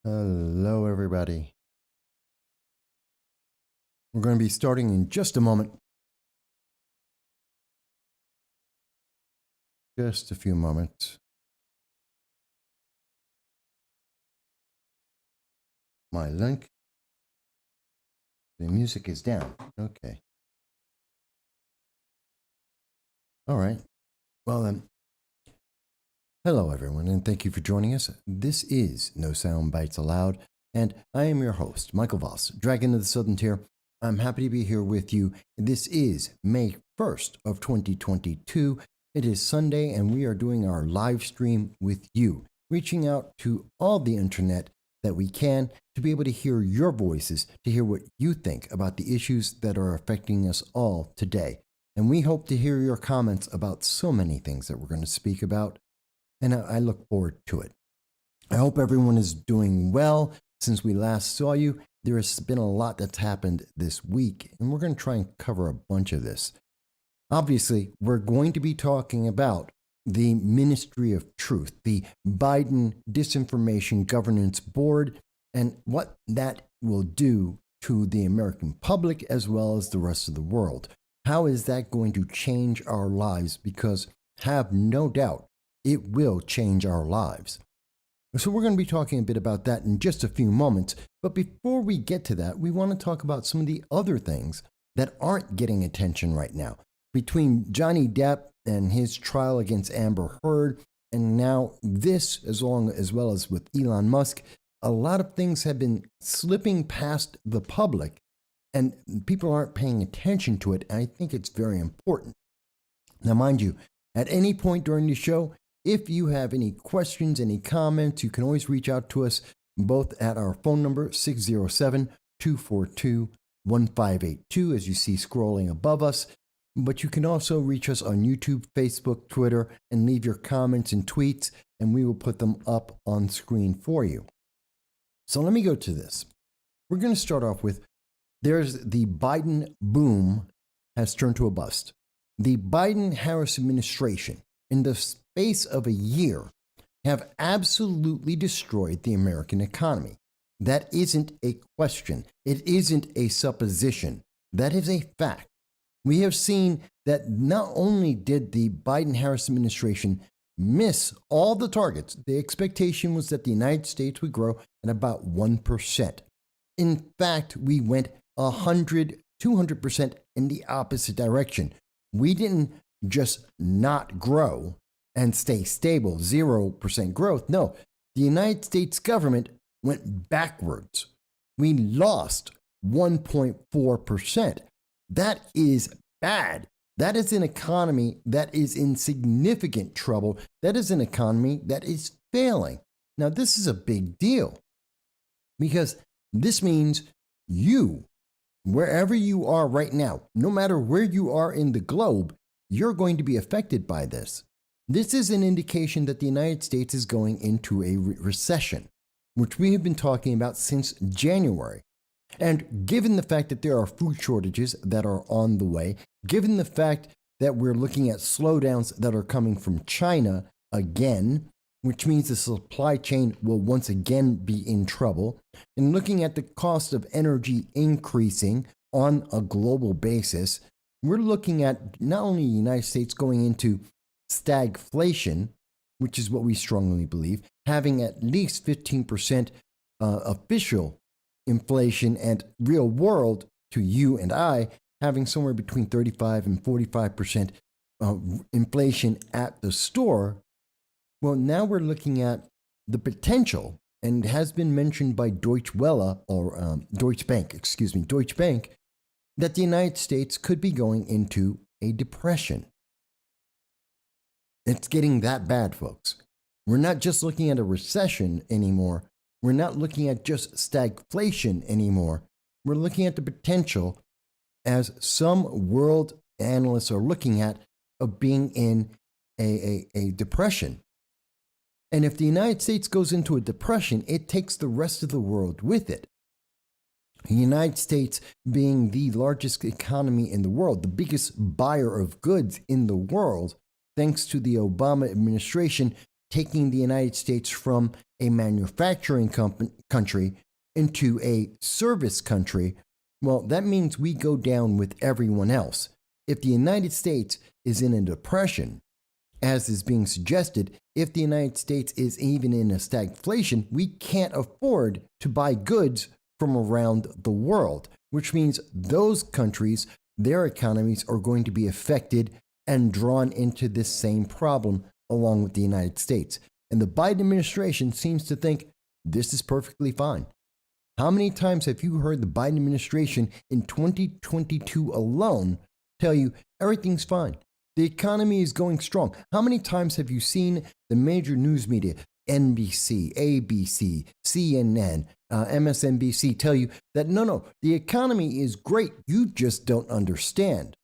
Hello, everybody. We're going to be starting in just a moment. Just a few moments. My link. The music is down. Okay. All right. Well, then. Hello, everyone, and thank you for joining us. This is No Soundbites Allowed, and I am your host, Michael Voss, Dragon of the Southern Tier. I'm happy to be here with you. This is May 1st of 2022. It is Sunday, and we are doing our live stream with you, reaching out to all the internet that we can to be able to hear your voices, to hear what you think about the issues that are affecting us all today. And we hope to hear your comments about so many things that we're going to speak about. And I look forward to it. I hope everyone is doing well. Since we last saw you, there has been a lot that's happened this week, and we're going to try and cover a bunch of this. Obviously, we're going to be talking about the Ministry of Truth, the Biden Disinformation Governance Board, and what that will do to the American public as well as the rest of the world. How is that going to change our lives? Because have no doubt, it will change our lives. So we're going to be talking a bit about that in just a few moments. But before we get to that, we want to talk about some of the other things that aren't getting attention right now. Between Johnny Depp and his trial against Amber Heard, and now this, as well as with Elon Musk, a lot of things have been slipping past the public, and people aren't paying attention to it. And I think it's very important. Now, mind you, at any point during the show, if you have any questions, any comments, you can always reach out to us both at our phone number, 607-242-1582, as you see scrolling above us. But you can also reach us on YouTube, Facebook, Twitter, and leave your comments and tweets, and we will put them up on screen for you. So let me go to this. We're going to start off with, there's the Biden boom has turned to a bust. The Biden-Harris administration, in the space of a year, have absolutely destroyed the American economy. That isn't a question. It isn't a supposition. That is a fact. We have seen that not only did the Biden-Harris administration miss all the targets, the expectation was that the United States would grow at about 1%. In fact, we went 200% in the opposite direction. We didn't just not grow and stay stable, 0% growth. No, the United States government went backwards. We lost 1.4%. That is bad. That is an economy that is in significant trouble. That is an economy that is failing. Now, this is a big deal because this means you, wherever you are right now, no matter where you are in the globe, you're going to be affected by this. This is an indication that the United States is going into a recession, which we have been talking about since January. And given the fact that there are food shortages that are on the way, given the fact that we're looking at slowdowns that are coming from China again, which means the supply chain will once again be in trouble, and looking at the cost of energy increasing on a global basis, we're looking at not only the United States going into stagflation, which is what we strongly believe, having at least 15% official inflation, and real world to you and I having somewhere between 35 and 45% inflation at the store. Well, now we're looking at the potential, and it has been mentioned by Deutsche Bank, that the United States could be going into a depression. It's getting that bad, folks. We're not just looking at a recession anymore. We're not looking at just stagflation anymore. We're looking at the potential, as some world analysts are looking at, of being in a depression. And if the United States goes into a depression, it takes the rest of the world with it. The United States being the largest economy in the world, the biggest buyer of goods in the world, thanks to the Obama administration taking the United States from a manufacturing country into a service country, well, that means we go down with everyone else. If the United States is in a depression, as is being suggested, if the United States is even in a stagflation, we can't afford to buy goods from around the world, which means those countries, their economies are going to be affected and drawn into this same problem along with the United States. And the Biden administration seems to think this is perfectly fine. How many times have you heard the Biden administration in 2022 alone tell you everything's fine? The economy is going strong. How many times have you seen the major news media, NBC, ABC, CNN, MSNBC, tell you that no, the economy is great, you just don't understand?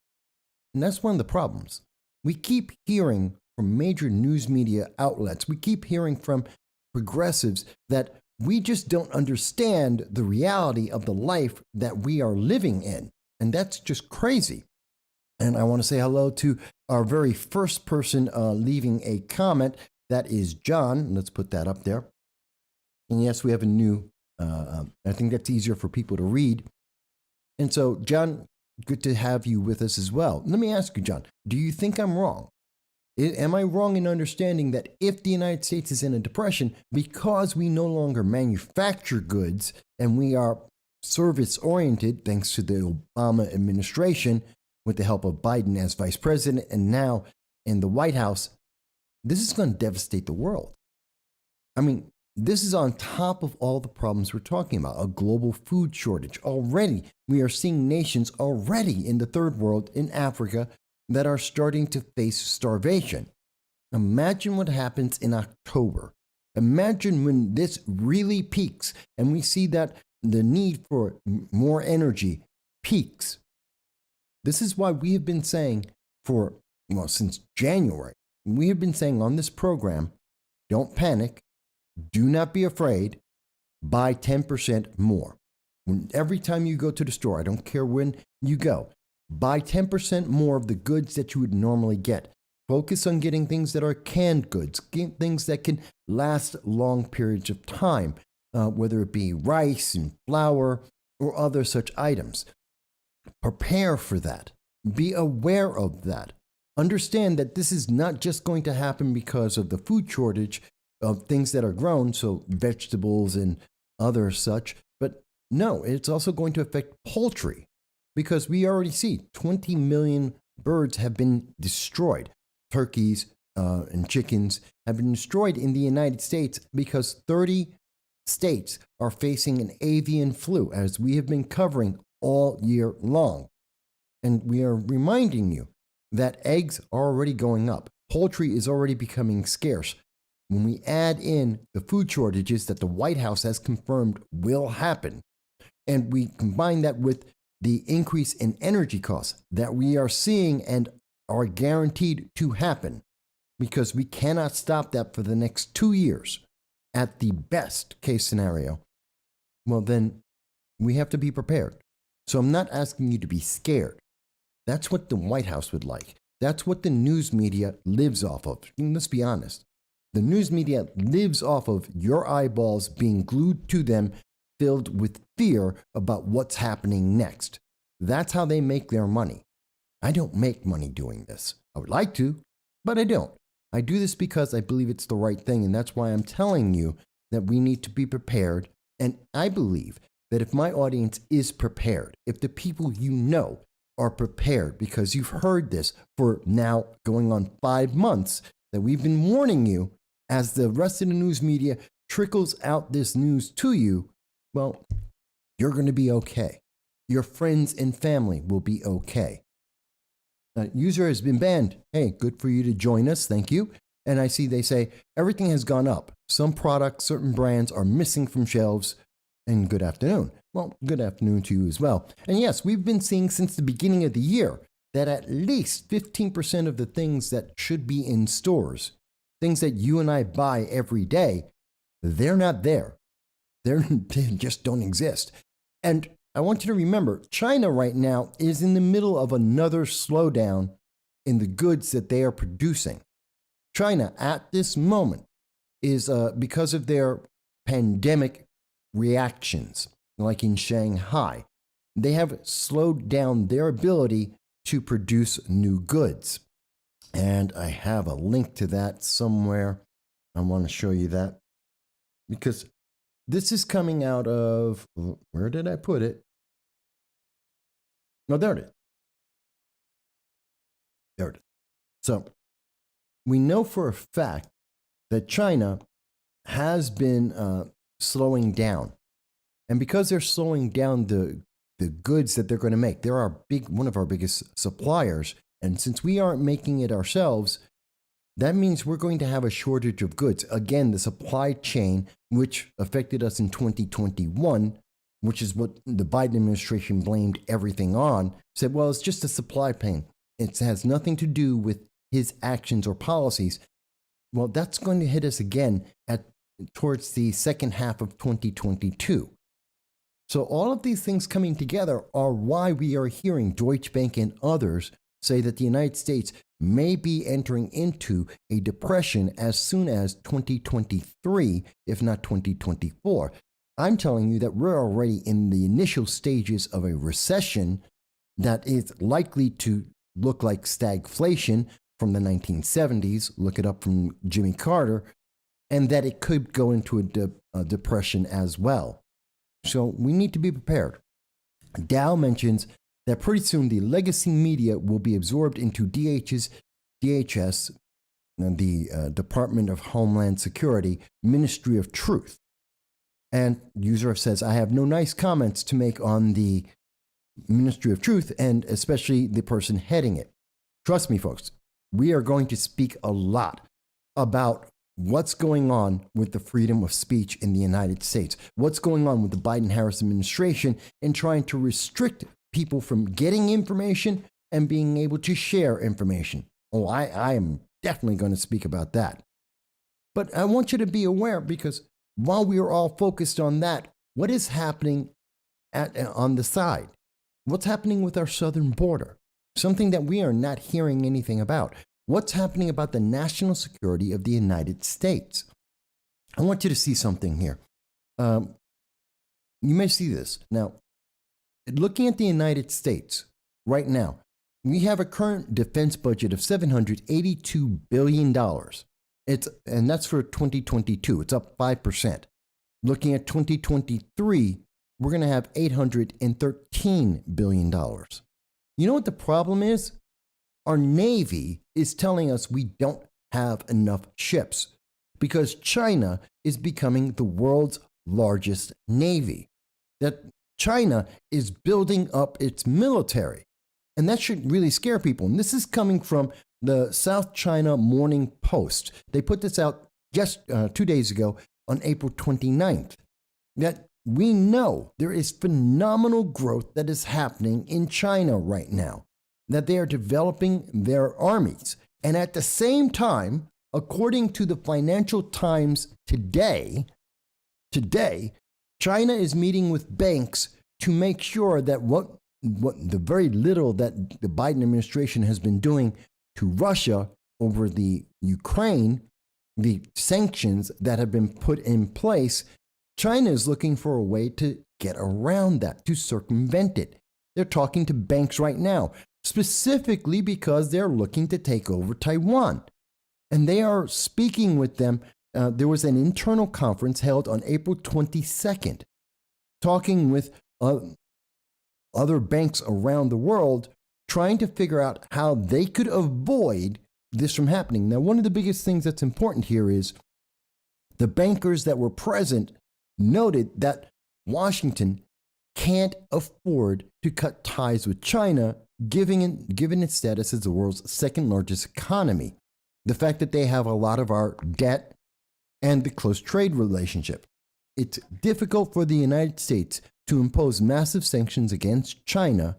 And that's one of the problems. We keep hearing from major news media outlets, we keep hearing from progressives that we just don't understand the reality of the life that we are living in. And that's just crazy. And I want to say hello to our very first person leaving a comment. That is John. Let's put that up there. And yes, we have a new, I think that's easier for people to read. And so, John, good to have you with us as well. Let me ask you, John, do you think I'm wrong? Am I wrong in understanding that if the United States is in a depression because we no longer manufacture goods and we are service-oriented, thanks to the Obama administration, with the help of Biden as vice president and now in the White House, this is going to devastate the world? I mean, this is on top of all the problems we're talking about, a global food shortage. Already, we are seeing nations already in the third world, in Africa, that are starting to face starvation. Imagine what happens in October. Imagine when this really peaks and we see that the need for more energy peaks. This is why we have been saying since January, we have been saying on this program, don't panic, do not be afraid, buy 10% more. Every time you go to the store, I don't care when you go, buy 10% more of the goods that you would normally get. Focus on getting things that are canned goods, get things that can last long periods of time, whether it be rice and flour or other such items. Prepare for that. Be aware of that. Understand that this is not just going to happen because of the food shortage of things that are grown, so vegetables and other such, but no, it's also going to affect poultry because we already see 20 million birds have been destroyed. Turkeys and chickens have been destroyed in the United States because 30 states are facing an avian flu, as we have been covering all year long. And we are reminding you that eggs are already going up. Poultry is already becoming scarce. When we add in the food shortages that the White House has confirmed will happen, and we combine that with the increase in energy costs that we are seeing and are guaranteed to happen, because we cannot stop that for the next 2 years at the best case scenario, well, then we have to be prepared. So I'm not asking you to be scared. That's what the White House would like. That's what the news media lives off of. And let's be honest. The news media lives off of your eyeballs being glued to them, filled with fear about what's happening next. That's how they make their money. I don't make money doing this. I would like to, but I don't. I do this because I believe it's the right thing, and that's why I'm telling you that we need to be prepared. And I believe that if my audience is prepared, if the people you know are prepared, because you've heard this for now going on 5 months, that we've been warning you, as the rest of the news media trickles out this news to you, well, you're going to be okay. Your friends and family will be okay. User has been banned. Hey, good for you to join us. Thank you. And I see they say everything has gone up. Some products, certain brands are missing from shelves. And good afternoon. Well, good afternoon to you as well. And yes, we've been seeing since the beginning of the year that at least 15% of the things that should be in stores, things that you and I buy every day, they're not there. They just don't exist. And I want you to remember, China right now is in the middle of another slowdown in the goods that they are producing. China at this moment is, because of their pandemic reactions, like in Shanghai. They have slowed down their ability to produce new goods. And I have a link to that somewhere. I want to show you that because this is coming out of, where did I put it? No, there it is. There it is. So we know for a fact that China has been slowing down. And because they're slowing down the goods that they're going to make, they're one of our biggest suppliers. And since we aren't making it ourselves, that means we're going to have a shortage of goods. Again, the supply chain, which affected us in 2021, which is what the Biden administration blamed everything on, said, well, it's just a supply chain. It has nothing to do with his actions or policies. Well, that's going to hit us again towards the second half of 2022. So all of these things coming together are why we are hearing Deutsche Bank and others say that the United States may be entering into a depression as soon as 2023, if not 2024. I'm telling you that we're already in the initial stages of a recession that is likely to look like stagflation from the 1970s, look it up from Jimmy Carter, and that it could go into a depression as well. So we need to be prepared. Dow mentions that pretty soon the legacy media will be absorbed into DHS, the Department of Homeland Security, Ministry of Truth. And user says, I have no nice comments to make on the Ministry of Truth and especially the person heading it. Trust me, folks, we are going to speak a lot about what's going on with the freedom of speech in the United States, what's going on with the Biden-Harris administration in trying to restrict people from getting information and being able to share information. Oh, I am definitely going to speak about that. But I want you to be aware, because while we are all focused on that, what is happening on the side? What's happening with our southern border? Something that we are not hearing anything about. What's happening about the national security of the United States? I want you to see something here. You may see this. Now, looking at the United States right now, we have a current defense budget of $782 billion. And that's for 2022. It's up 5%. Looking at 2023, we're going to have $813 billion. You know what the problem is? Our Navy is telling us we don't have enough ships because China is becoming the world's largest Navy. That China is building up its military. And that should really scare people. And this is coming from the South China Morning Post. They put this out just 2 days ago on April 29th. That we know there is phenomenal growth that is happening in China right now, that they are developing their armies. And at the same time, according to the Financial Times today, China is meeting with banks to make sure that what the very little that the Biden administration has been doing to Russia over the Ukraine, the sanctions that have been put in place, China is looking for a way to get around that, to circumvent it. They're talking to banks right now, specifically because they're looking to take over Taiwan. And they are speaking with them. There was an internal conference held on April 22nd, talking with other banks around the world, trying to figure out how they could avoid this from happening. Now, one of the biggest things that's important here is the bankers that were present noted that Washington can't afford to cut ties with China, given its status as the world's second largest economy. The fact that they have a lot of our debt and the close trade relationship. It's difficult for the United States to impose massive sanctions against China.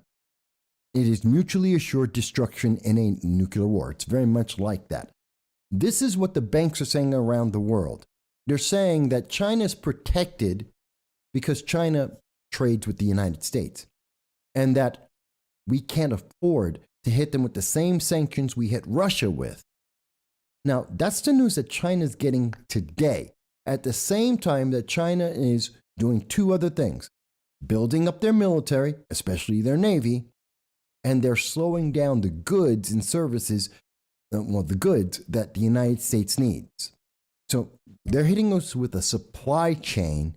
It is mutually assured destruction in a nuclear war. It's very much like that. This is what the banks are saying around the world. They're saying that China is protected because China trades with the United States, and that we can't afford to hit them with the same sanctions we hit Russia with. Now, that's the news that China's getting today. at the same time that China is doing two other things: building up their military, especially their Navy, and they're slowing down the goods and services, the goods that the United States needs. So they're hitting us with a supply chain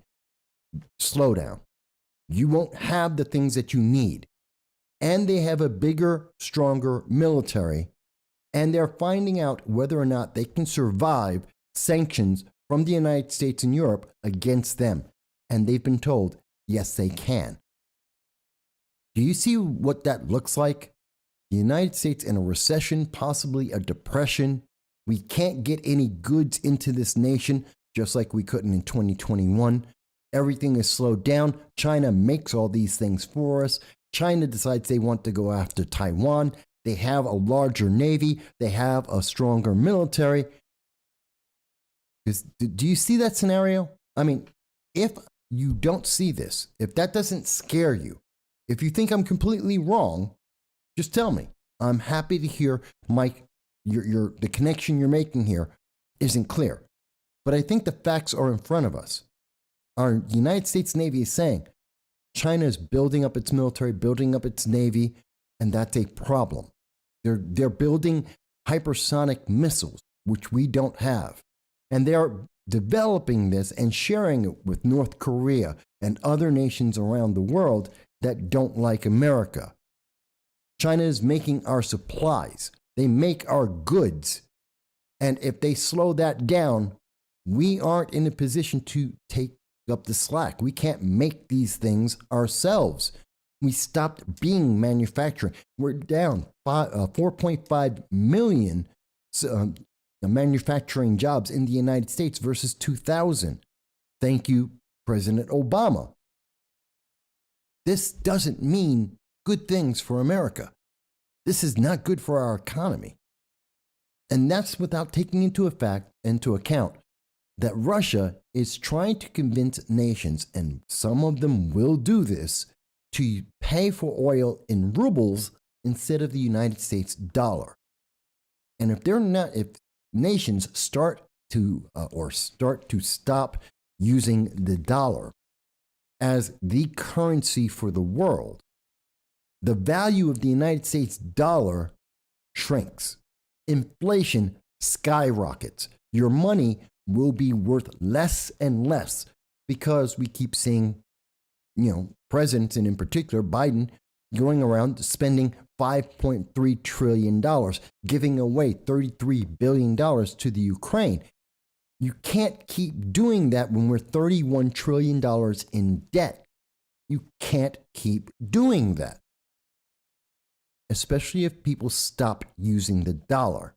slowdown. You won't have the things that you need. And they have a bigger, stronger military. And they're finding out whether or not they can survive sanctions from the United States and Europe against them. And they've been told, yes, they can. Do you see what that looks like? The United States in a recession, possibly a depression. We can't get any goods into this nation, just like we couldn't in 2021. Everything is slowed down. China makes all these things for us. China decides they want to go after Taiwan. They have a larger navy. They have a stronger military. Do you see that scenario? I mean, if you don't see this, if that doesn't scare you, if you think I'm completely wrong, just tell me. I'm happy to hear, Mike, the connection you're making here isn't clear. But I think the facts are in front of us. Our United States Navy is saying China is building up its military, building up its navy, and that's a problem. They're building hypersonic missiles, which we don't have. And they're developing this and sharing it with North Korea and other nations around the world that don't like America. China is making our supplies. They make our goods. And if they slow that down, we aren't in a position to take up the slack. We can't make these things ourselves. We stopped being manufacturing. We're down 4.5 million manufacturing jobs in the United States versus 2000. Thank you, President Obama. This doesn't mean good things for America. This is not good for our economy. And that's without taking into account that Russia is trying to convince nations, and some of them will do this, to pay for oil in rubles instead of the United States dollar. And if nations start to stop using the dollar as the currency for the world, the value of the United States dollar shrinks. Inflation skyrockets. Your money will be worth less and less because we keep seeing, presidents, and in particular Biden, going around spending $5.3 trillion, giving away $33 billion to the Ukraine. You can't keep doing that when we're $31 trillion in debt. You can't keep doing that, especially if people stop using the dollar.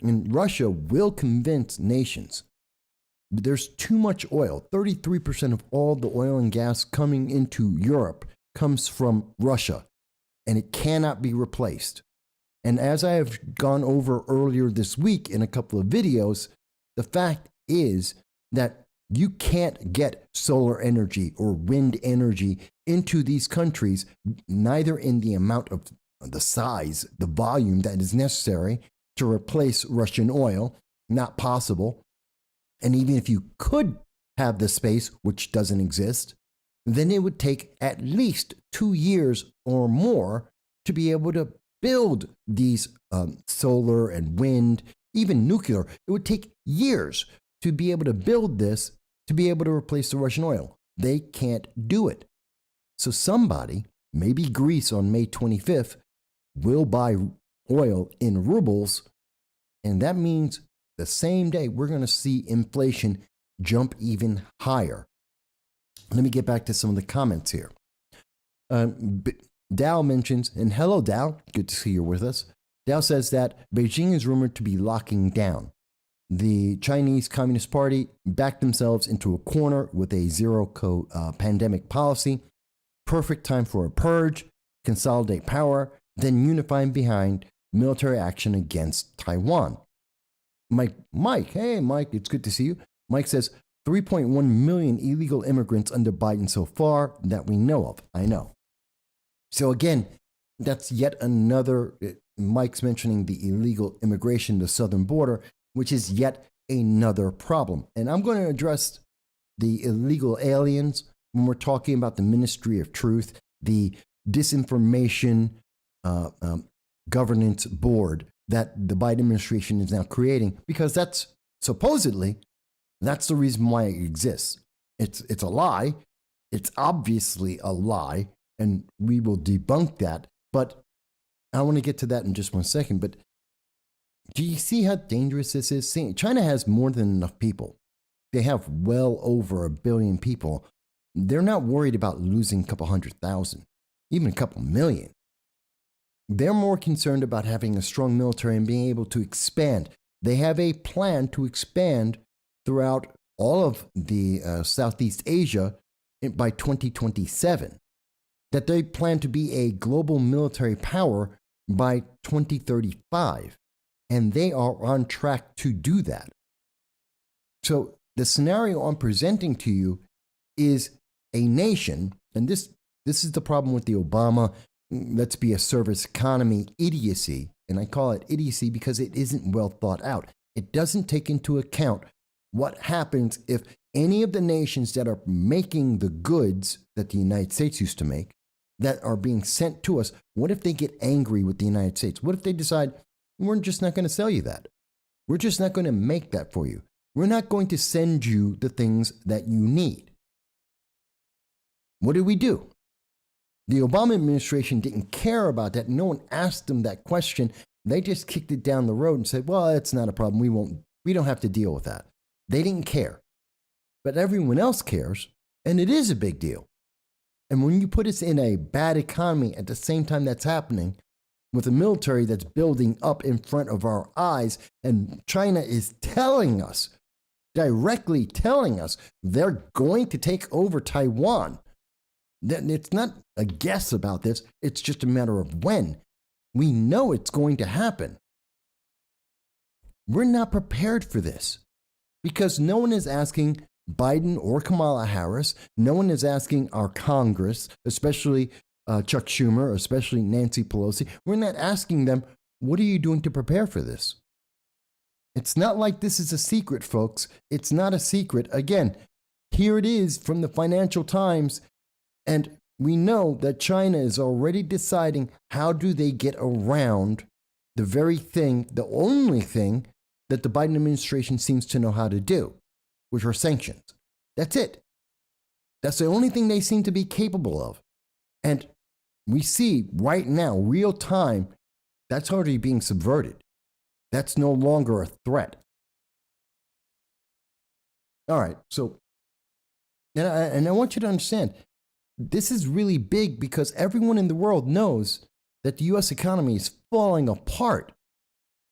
And Russia will convince nations. There's too much oil. 33% of all the oil and gas coming into Europe comes from Russia, and it cannot be replaced. And as I have gone over earlier this week in a couple of videos, the fact is that you can't get solar energy or wind energy into these countries, neither in the amount of the size, the volume that is necessary to replace Russian oil. Not possible. And even if you could have the space, which doesn't exist, then it would take at least 2 years or more to be able to build these solar and wind, even nuclear. It would take years to be able to build this, to be able to replace the Russian oil. They can't do it. So somebody, maybe Greece on May 25th, will buy oil in rubles, and that means the same day we're going to see inflation jump even higher. Let me get back to some of the comments here. Dow mentions, and hello Dow, good to see you're with us. Dow says that Beijing is rumored to be locking down. The Chinese Communist Party backed themselves into a corner with a zero-pandemic policy. Perfect time for a purge, consolidate power, then unifying behind military action against Taiwan. Mike, hey Mike, it's good to see you. Mike says 3.1 million illegal immigrants under Biden so far that we know of. I know. So again, that's yet another, Mike's mentioning the illegal immigration, the southern border, which is yet another problem. And I'm going to address the illegal aliens when we're talking about the Ministry of Truth, the Disinformation Governance Board that the Biden administration is now creating, because that's supposedly that's the reason why it exists. It's a lie. It's obviously a lie, and we will debunk that. But I want to get to that in just 1 second. But do you see how dangerous this is? See, China has more than enough people. They have well over 1 billion people. They're not worried about losing a couple 100,000, even a couple million. They're more concerned about having a strong military and being able to expand. They have a plan to expand throughout all of the Southeast Asia by 2027, that they plan to be a global military power by 2035. And they are on track to do that. So the scenario I'm presenting to you is a nation, and this is the problem with the Obama, let's be a service economy idiocy. And I call it idiocy because it isn't well thought out. It doesn't take into account what happens if any of the nations that are making the goods that the United States used to make, that are being sent to us, what if they get angry with the United States? What if they decide, we're just not going to sell you that? We're just not going to make that for you. We're not going to send you the things that you need. What do we do? The Obama administration didn't care about that. No one asked them that question. They just kicked it down the road and said, well, it's not a problem. We don't have to deal with that. They didn't care. But everyone else cares, and it is a big deal. And when you put us in a bad economy at the same time that's happening, with a military that's building up in front of our eyes, and China is telling us, directly telling us, they're going to take over Taiwan. It's not a guess about this. It's just a matter of when. We know it's going to happen. We're not prepared for this because no one is asking Biden or Kamala Harris. No one is asking our Congress, especially Chuck Schumer, especially Nancy Pelosi. We're not asking them, what are you doing to prepare for this? It's not like this is a secret, folks. It's not a secret. Again, here it is from the Financial Times. And we know that China is already deciding how do they get around the very thing, the only thing that the Biden administration seems to know how to do, which are sanctions. That's it. That's the only thing they seem to be capable of. And we see right now, real time, that's already being subverted. That's no longer a threat. All right, so, and I want you to understand, this is really big because everyone in the world knows that the U.S. economy is falling apart.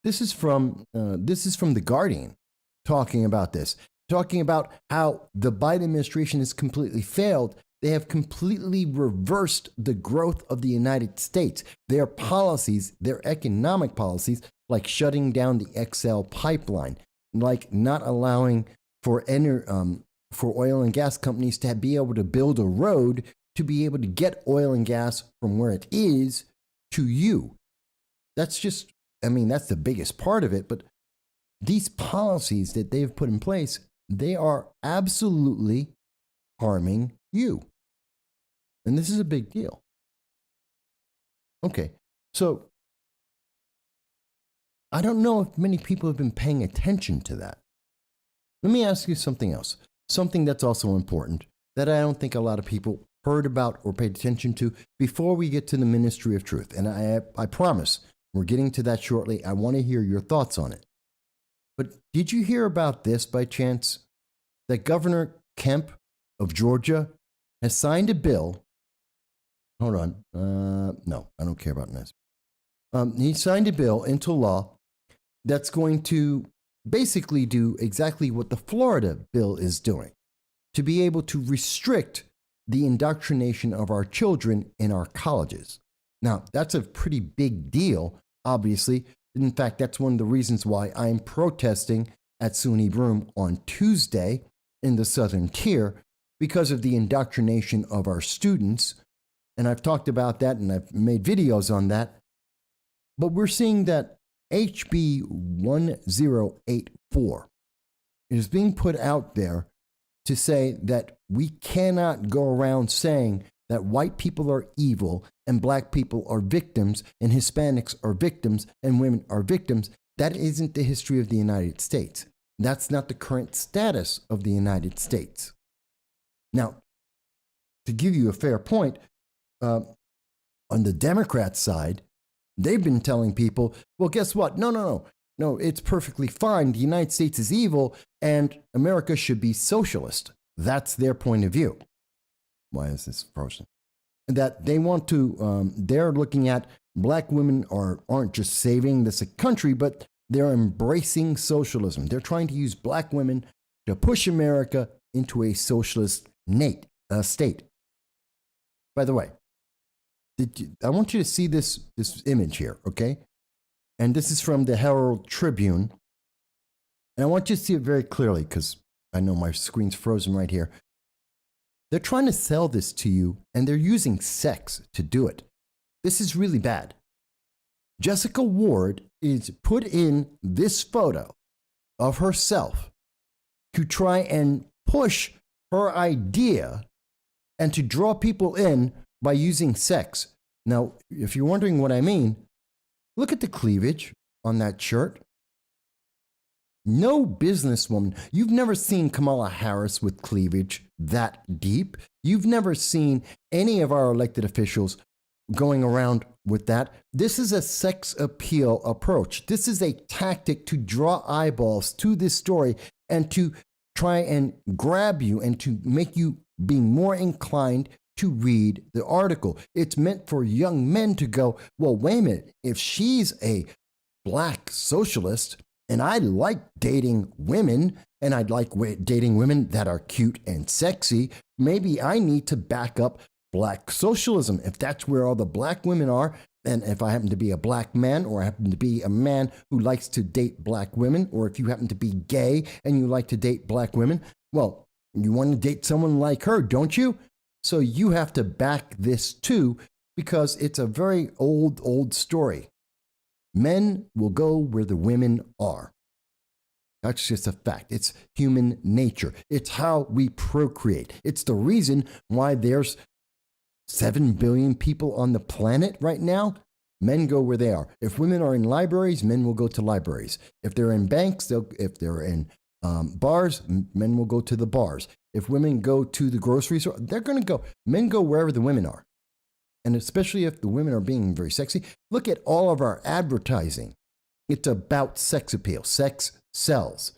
This is from The Guardian talking about this, talking about how the Biden administration has completely failed. They have completely reversed the growth of the United States. Their policies, their economic policies, like shutting down the XL pipeline, like not allowing for oil and gas companies to be able to build a road to be able to get oil and gas from where it is to you. That's just, that's the biggest part of it. But these policies that they've put in place, they are absolutely harming you. And this is a big deal. Okay, so I don't know if many people have been paying attention to that. Let me ask you something else, something that's also important that I don't think a lot of people heard about or paid attention to before we get to the Ministry of Truth. And I promise we're getting to that shortly. I want to hear your thoughts on it. But did you hear about this by chance? That Governor Kemp of Georgia has signed a bill. Hold on. No, I don't care about this. He signed a bill into law that's going to basically do exactly what the Florida bill is doing, to be able to restrict the indoctrination of our children in our colleges. Now, that's a pretty big deal, obviously. In fact, that's one of the reasons why I'm protesting at SUNY Broome on Tuesday in the Southern Tier, because of the indoctrination of our students. And I've talked about that and I've made videos on that. But we're seeing that HB 1084, It is being put out there to say that we cannot go around saying that white people are evil and black people are victims and Hispanics are victims and women are victims. That isn't the history of the United States. That's not the current status of the United States. Now, to give you a fair point, on the Democrat side, they've been telling people, well, guess what? No, it's perfectly fine. The United States is evil and America should be socialist. That's their point of view. Why is this frozen? That they want to, they're looking at black women aren't just saving this country, but they're embracing socialism. They're trying to use black women to push America into a socialist state. By the way, I want you to see this image here, okay? And this is from the Herald Tribune. And I want you to see it very clearly because I know my screen's frozen right here. They're trying to sell this to you, and they're using sex to do it. This is really bad. Jessica Ward is put in this photo of herself to try and push her idea and to draw people in by using sex. Now, if you're wondering what I mean, look at the cleavage on that shirt. No businesswoman, you've never seen Kamala Harris with cleavage that deep. You've never seen any of our elected officials going around with that. This is a sex appeal approach. This is a tactic to draw eyeballs to this story and to try and grab you and to make you be more inclined to read the article. It's meant for young men to go, well, wait a minute, if she's a black socialist and I like dating women and I'd like dating women that are cute and sexy, maybe I need to back up black socialism. If that's where all the black women are, and if I happen to be a black man or I happen to be a man who likes to date black women, or if you happen to be gay and you like to date black women, well, you want to date someone like her, don't you? So you have to back this too, because it's a very old story. Men will go where the women are. That's just a fact. It's human nature. It's how we procreate. It's the reason why there's 7 billion people on the planet right now. Men go where they are. If women are in libraries, men will go to libraries. If they're in banks, if they're in bars, men will go to the bars. If women go to the grocery store, they're going to go. Men go wherever the women are. And especially if the women are being very sexy. Look at all of our advertising. It's about sex appeal. Sex sells.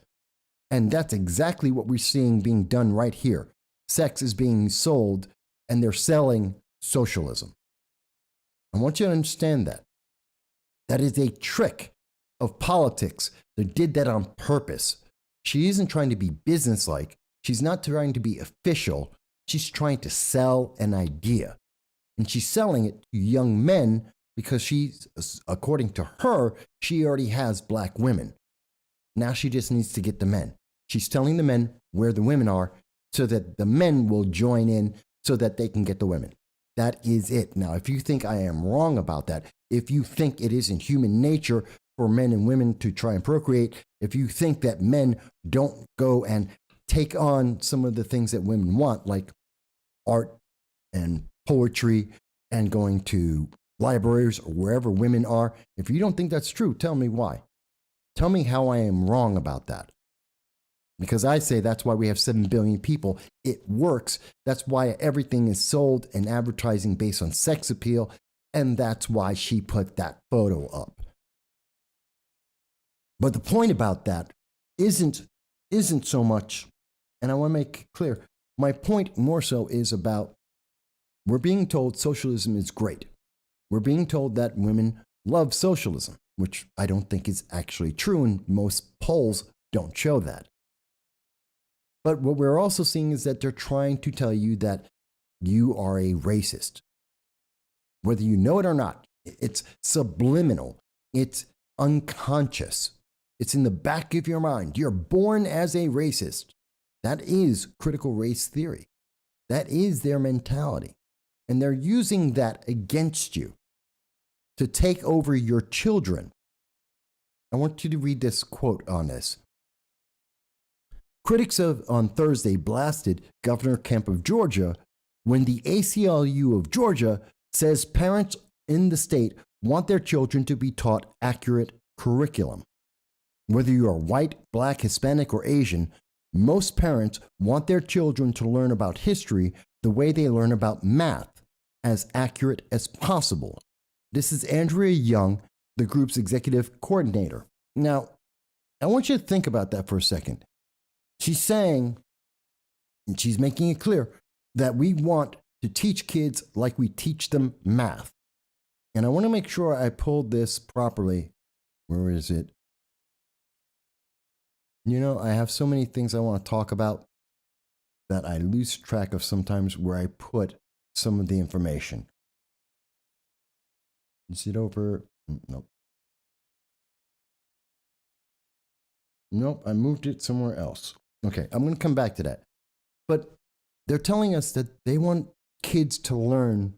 And that's exactly what we're seeing being done right here. Sex is being sold and they're selling socialism. I want you to understand that. That is a trick of politics. They did that on purpose. She isn't trying to be businesslike. She's not trying to be official. She's trying to sell an idea. And she's selling it to young men because she's, according to her, she already has black women. Now she just needs to get the men. She's telling the men where the women are so that the men will join in so that they can get the women. That is it. Now, if you think I am wrong about that, if you think it isn't human nature for men and women to try and procreate, if you think that men don't go and take on some of the things that women want, like art and poetry and going to libraries or wherever women are, if you don't think that's true, tell me why. Tell me how I am wrong about that. Because I say that's why we have 7 billion people. It works. That's why everything is sold and advertising based on sex appeal. And that's why she put that photo up. But the point about that isn't so much, and I want to make it clear, my point more so is about we're being told socialism is great. We're being told that women love socialism, which I don't think is actually true, and most polls don't show that. But what we're also seeing is that they're trying to tell you that you are a racist. Whether you know it or not, it's subliminal. It's unconscious. It's in the back of your mind. You're born as a racist. That is critical race theory. That is their mentality. And they're using that against you to take over your children. I want you to read this quote on this. Critics on Thursday blasted Governor Kemp of Georgia when the ACLU of Georgia says parents in the state want their children to be taught accurate curriculum. Whether you are white, black, Hispanic, or Asian, most parents want their children to learn about history the way they learn about math, as accurate as possible. This is Andrea Young, the group's executive coordinator. Now, I want you to think about that for a second. She's saying, and she's making it clear, that we want to teach kids like we teach them math. And I want to make sure I pulled this properly. Where is it? You know, I have so many things I want to talk about that I lose track of sometimes where I put some of the information. Is it over? Nope. Nope, I moved it somewhere else. Okay, I'm going to come back to that. But they're telling us that they want kids to learn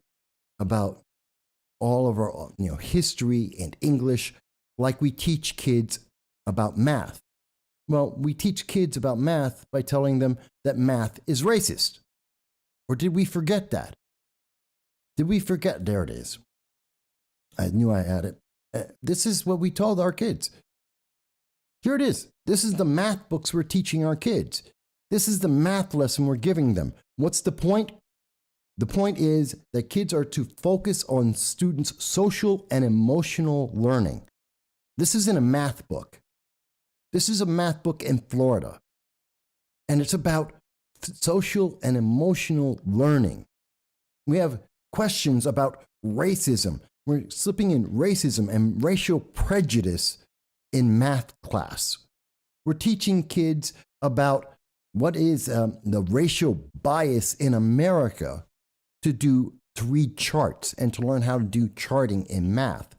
about all of our, history and English like we teach kids about math. Well, we teach kids about math by telling them that math is racist. Or did we forget that? Did we forget? There it is. I knew I had it. This is what we told our kids. Here it is. This is the math books we're teaching our kids. This is the math lesson we're giving them. What's the point? The point is that kids are to focus on students' social and emotional learning. This isn't a math book. This is a math book in Florida. And it's about social and emotional learning. We have questions about racism. We're slipping in racism and racial prejudice in math class. We're teaching kids about what is the racial bias in America to read charts and to learn how to do charting in math.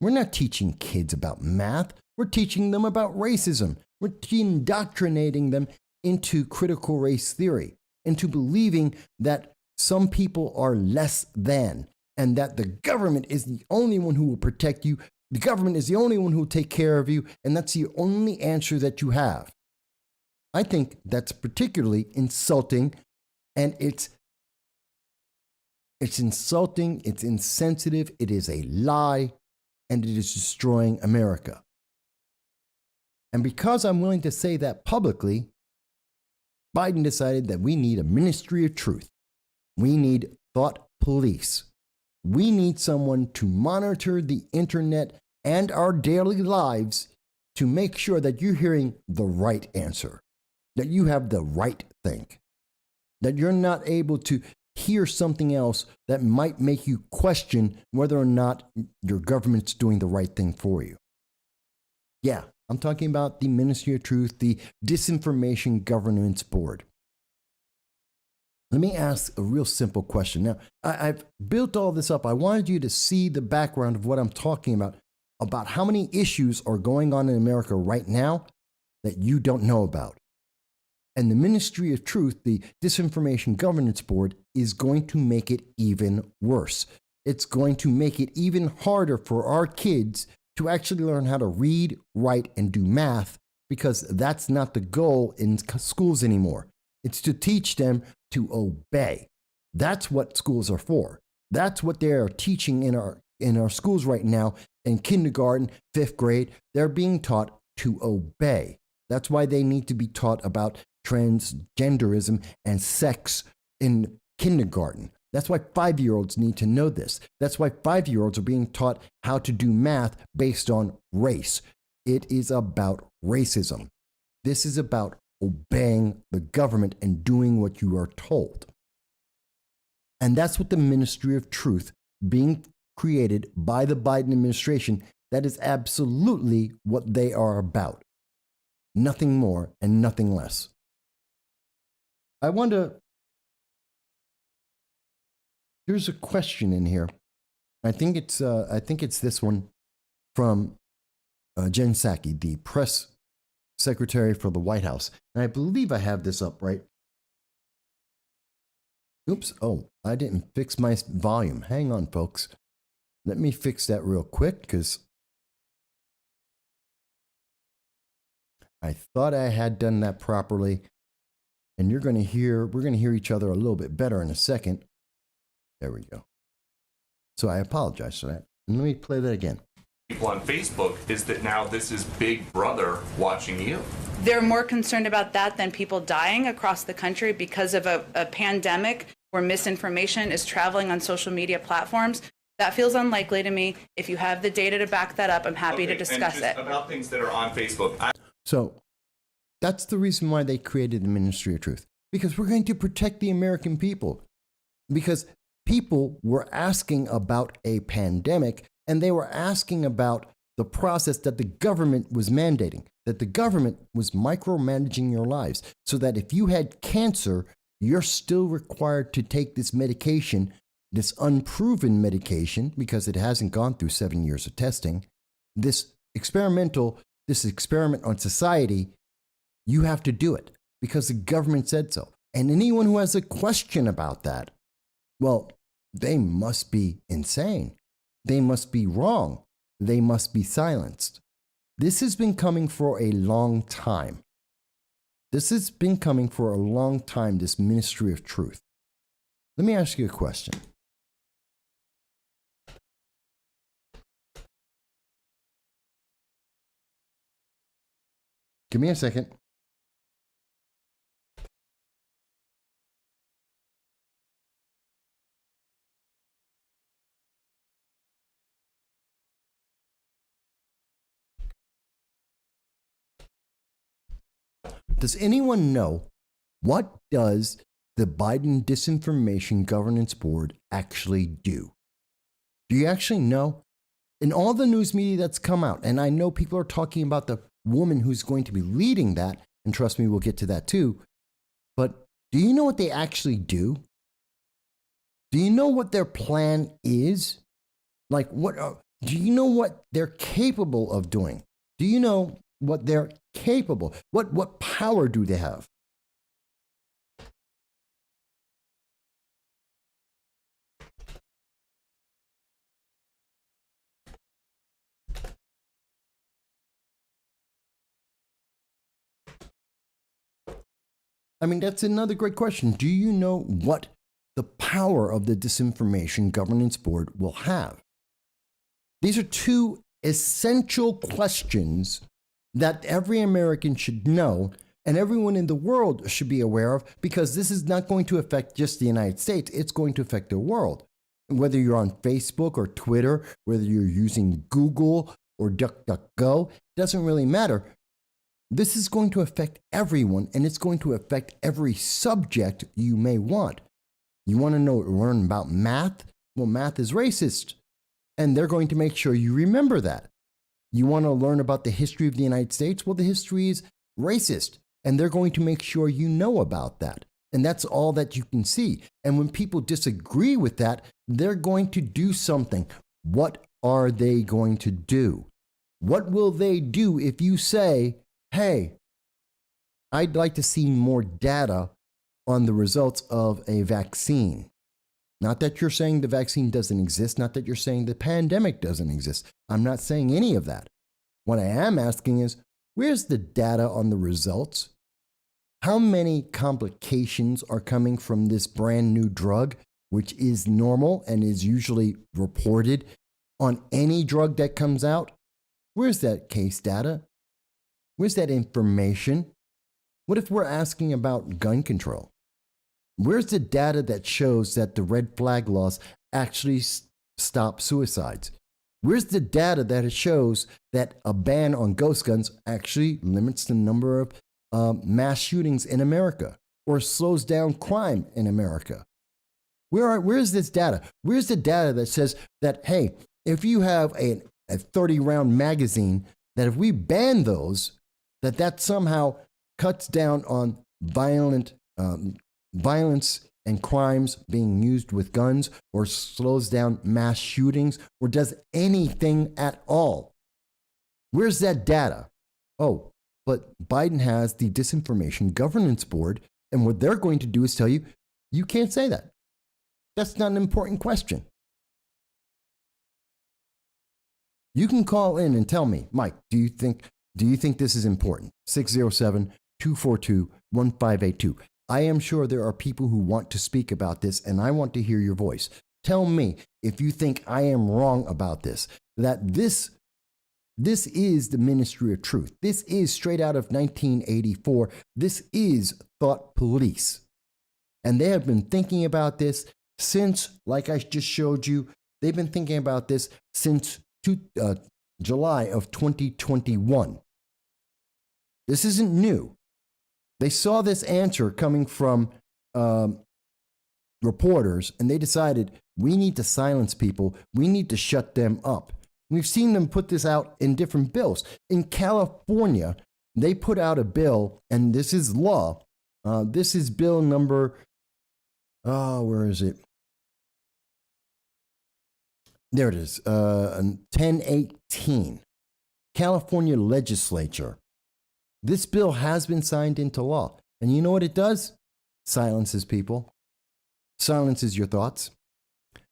We're not teaching kids about math. We're teaching them about racism. We're indoctrinating them into critical race theory, into believing that some people are less than, and that the government is the only one who will protect you. The government is the only one who will take care of you, and that's the only answer that you have. I think that's particularly insulting, and it's insulting, it's insensitive, it is a lie, and it is destroying America. And because I'm willing to say that publicly, Biden decided that we need a ministry of truth. We need thought police. We need someone to monitor the internet and our daily lives to make sure that you're hearing the right answer, that you have the right think, that you're not able to hear something else that might make you question whether or not your government's doing the right thing for you. Yeah, I'm talking about the Ministry of Truth, the Disinformation Governance Board. Let me ask a real simple question. Now, I've built all this up. I wanted you to see the background of what I'm talking about how many issues are going on in America right now that you don't know about. And the Ministry of Truth, the Disinformation Governance Board, is going to make it even worse. It's going to make it even harder for our kids to actually learn how to read, write, and do math, because that's not the goal in schools anymore. It's to teach them to obey. That's what schools are for. That's what they are teaching in our schools right now. In kindergarten, 5th grade, they're being taught to obey. That's why they need to be taught about transgenderism and sex in kindergarten. That's why 5-year-olds need to know this. That's why 5-year-olds are being taught how to do math based on race. It is about racism. This is about obeying the government and doing what you are told. And that's what the Ministry of Truth, being created by the Biden administration, that is absolutely what they are about. Nothing more and nothing less. I wonder, here's a question in here. I think it's this one from Jen Psaki, the press secretary for the White House. And I believe I have this up, right? Oops. Oh, I didn't fix my volume. Hang on, folks. Let me fix that real quick, because I thought I had done that properly. And we're going to hear each other a little bit better in a second. There we go. So I apologize for that. And let me play that again. People on Facebook is that now this is Big Brother watching you. They're more concerned about that than people dying across the country because of a pandemic where misinformation is traveling on social media platforms. That feels unlikely to me. If you have the data to back that up, I'm happy to discuss it. About things that are on Facebook. So that's the reason why they created the Ministry of Truth, because we're going to protect the American people. Because people were asking about a pandemic, and they were asking about the process that the government was mandating, that the government was micromanaging your lives, so that if you had cancer, you're still required to take this medication, this unproven medication, because it hasn't gone through 7 years of testing, this experiment on society. You have to do it because the government said so. And anyone who has a question about that, well, they must be insane. They must be wrong. They must be silenced. This has been coming for a long time. This Ministry of Truth. Let me ask you a question. Give me a second. Does anyone know, what does the Biden Disinformation Governance Board actually do? Do you actually know? In all the news media that's come out, and I know people are talking about the woman who's going to be leading that, and trust me, we'll get to that too, but do you know what they actually do? Do you know what their plan is? Like, do you know what they're capable of doing? Do you know what they're capable? What power do they have? I mean, that's another great question. Do you know what the power of the Disinformation Governance Board will have? These are two essential questions that every American should know and everyone in the world should be aware of, because this is not going to affect just the United States. It's going to affect the world. Whether you're on Facebook or Twitter, whether you're using Google or DuckDuckGo, doesn't really matter. This is going to affect everyone, and it's going to affect every subject you may want. You want to learn about math? Well, math is racist, and they're going to make sure you remember that. You want to learn about the history of the United States? Well, the history is racist, and they're going to make sure you know about that. And that's all that you can see. And when people disagree with that, they're going to do something. What are they going to do? What will they do if you say, hey, I'd like to see more data on the results of a vaccine? Not that you're saying the vaccine doesn't exist, not that you're saying the pandemic doesn't exist. I'm not saying any of that. What I am asking is, where's the data on the results? How many complications are coming from this brand new drug, which is normal and is usually reported on any drug that comes out? Where's that case data? Where's that information? What if we're asking about gun control? Where's the data that shows that the red flag laws actually stop suicides? Where's the data that shows that a ban on ghost guns actually limits the number of mass shootings in America or slows down crime in America? Where's this data? Where's the data that says that, hey, if you have a 30-round magazine, that if we ban those, that somehow cuts down on violence and crimes being used with guns, or slows down mass shootings, or does anything at all? Where's that data? Oh, but Biden has the Disinformation Governance Board, and what they're going to do is tell you, you can't say that. That's not an important question. You can call in and tell me, Mike, do you think Do you think this is important? 607-242-1582. I am sure there are people who want to speak about this, and I want to hear your voice. Tell me if you think I am wrong about this, that this is the ministry of truth. This is straight out of 1984. This is thought police. And they have been thinking about this since, like I just showed you, they've been thinking about this since July of 2021. This isn't new. They saw this answer coming from reporters, and they decided we need to silence people. We need to shut them up. We've seen them put this out in different bills. In California, they put out a bill, and this is law. This is bill number, where is it? There it is, 1018. California legislature. This bill has been signed into law. And you know what it does? Silences people. Silences your thoughts.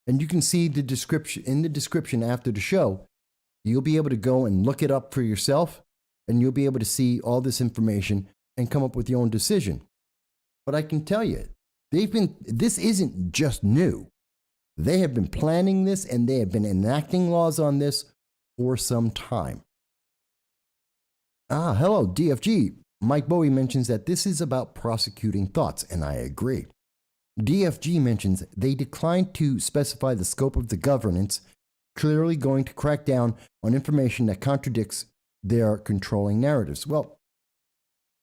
And you can see the description in the description after the show. You'll be able to go and look it up for yourself, and you'll be able to see all this information and come up with your own decision. But I can tell you, this isn't just new. They have been planning this, and they have been enacting laws on this for some time. Hello, DFG. Mike Bowie mentions that this is about prosecuting thoughts, and I agree. DFG mentions they declined to specify the scope of the governance, clearly going to crack down on information that contradicts their controlling narratives. Well,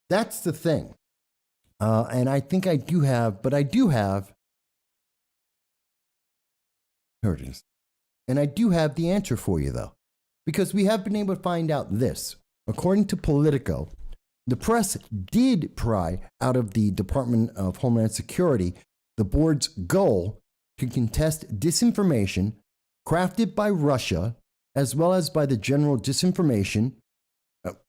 that's the thing. And I think I do have, here it is. And I do have the answer for you, though, because we have been able to find out this. According to Politico, the press did pry out of the Department of Homeland Security the board's goal to contest disinformation crafted by Russia, as well as by the general disinformation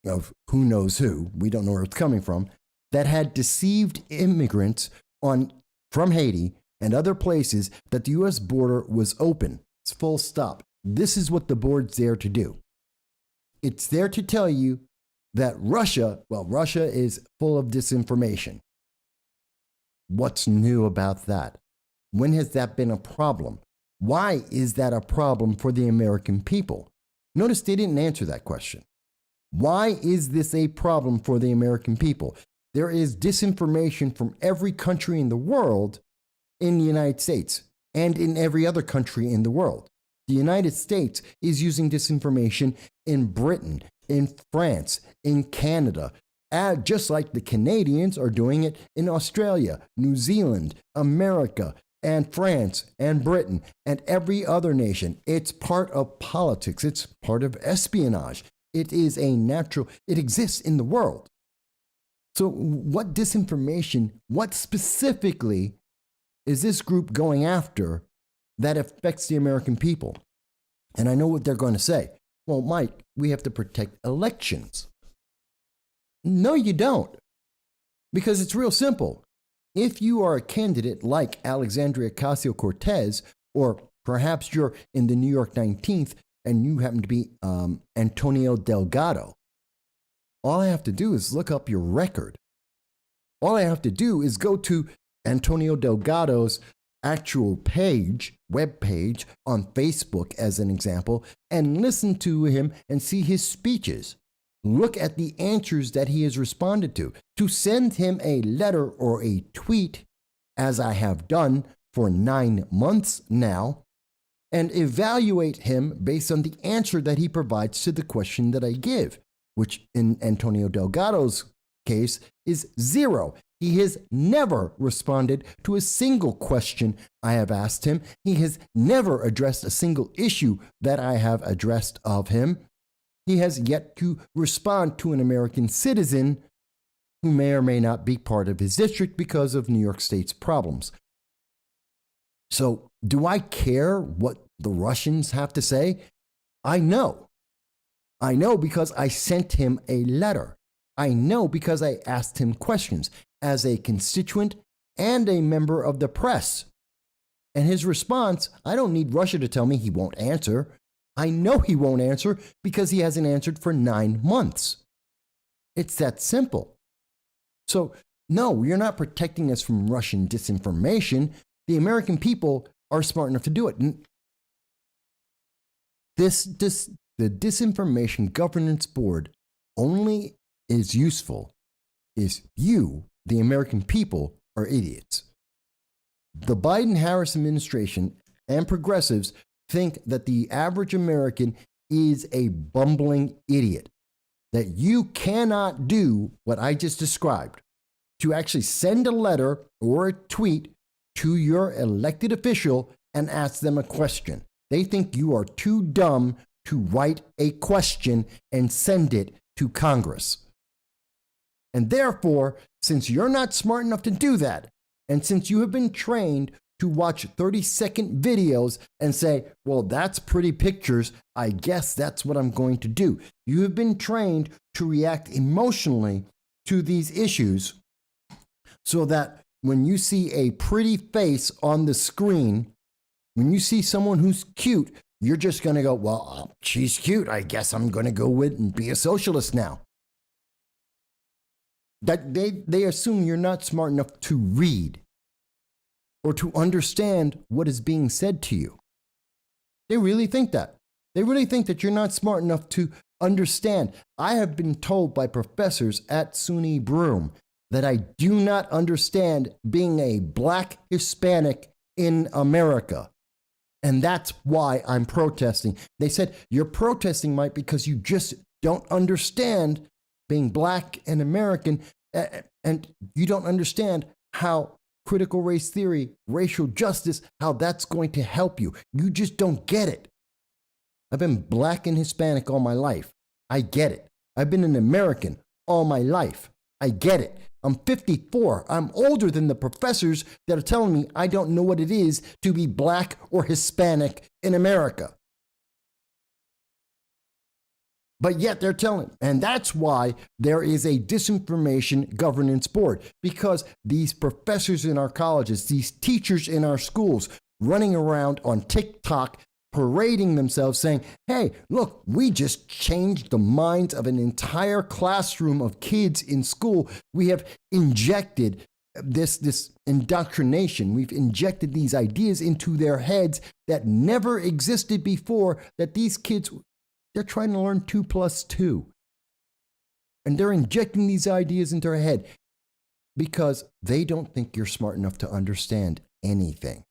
of who knows who, we don't know where it's coming from, that had deceived immigrants from Haiti and other places that the U.S. border was open. It's full stop. This is what the board's there to do. It's there to tell you that Russia is full of disinformation. What's new about that? When has that been a problem? Why is that a problem for the American people? Notice they didn't answer that question. Why is this a problem for the American people? There is disinformation from every country in the world in the United States and in every other country in the world. The United States is using disinformation in Britain, in France, in Canada, just like the Canadians are doing it in Australia, New Zealand, America, and France, and Britain, and every other nation. It's part of politics. It's part of espionage. It exists in the world. So what disinformation, what specifically is this group going after that affects the American people? And I know what they're going to say. Well, Mike, we have to protect elections. No, you don't. Because it's real simple. If you are a candidate like Alexandria Ocasio-Cortez, or perhaps you're in the New York 19th and you happen to be Antonio Delgado, all I have to do is look up your record. All I have to do is go to Antonio Delgado's actual web page on Facebook, as an example, and listen to him and see his speeches. Look at the answers that he has responded to. To send him a letter or a tweet, as I have done for 9 months now, and evaluate him based on the answer that he provides to the question that I give, which in Antonio Delgado's case is 0. He has never responded to a single question I have asked him. He has never addressed a single issue that I have addressed of him. He has yet to respond to an American citizen who may or may not be part of his district because of New York State's problems. So, do I care what the Russians have to say? I know. I know because I sent him a letter. I know because I asked him questions as a constituent and a member of the press. And his response, I don't need Russia to tell me he won't answer. I know he won't answer because he hasn't answered for 9 months. It's that simple. So, no, you're not protecting us from Russian disinformation. The American people are smart enough to do it. And the Disinformation Governance Board only is useful if you, the American people, are idiots. The Biden-Harris administration and progressives think that the average American is a bumbling idiot, that you cannot do what I just described, to actually send a letter or a tweet to your elected official and ask them a question. They think you are too dumb to write a question and send it to Congress. And therefore, since you're not smart enough to do that, and since you have been trained to watch 30-second videos and say, well, that's pretty pictures, I guess that's what I'm going to do. You have been trained to react emotionally to these issues so that when you see a pretty face on the screen, when you see someone who's cute, you're just going to go, well, she's cute. I guess I'm going to go with and be a socialist now. That they assume you're not smart enough to read or to understand what is being said to you. They really think that. They really think that you're not smart enough to understand. I have been told by professors at SUNY Broome that I do not understand being a black Hispanic in America. And that's why I'm protesting. They said, you're protesting, Mike, because you just don't understand being black and American, and you don't understand how critical race theory, racial justice, how that's going to help you. You just don't get it. I've been black and Hispanic all my life. I get it. I've been an American all my life. I get it. I'm 54. I'm older than the professors that are telling me I don't know what it is to be black or Hispanic in America. But yet they're telling, and that's why there is a Disinformation Governance Board, because these professors in our colleges, these teachers in our schools running around on TikTok, parading themselves saying, hey, look, we just changed the minds of an entire classroom of kids in school. We have injected this indoctrination. We've injected these ideas into their heads that never existed before, that these kids, they're trying to learn 2 + 2. And they're injecting these ideas into their head because they don't think you're smart enough to understand anything.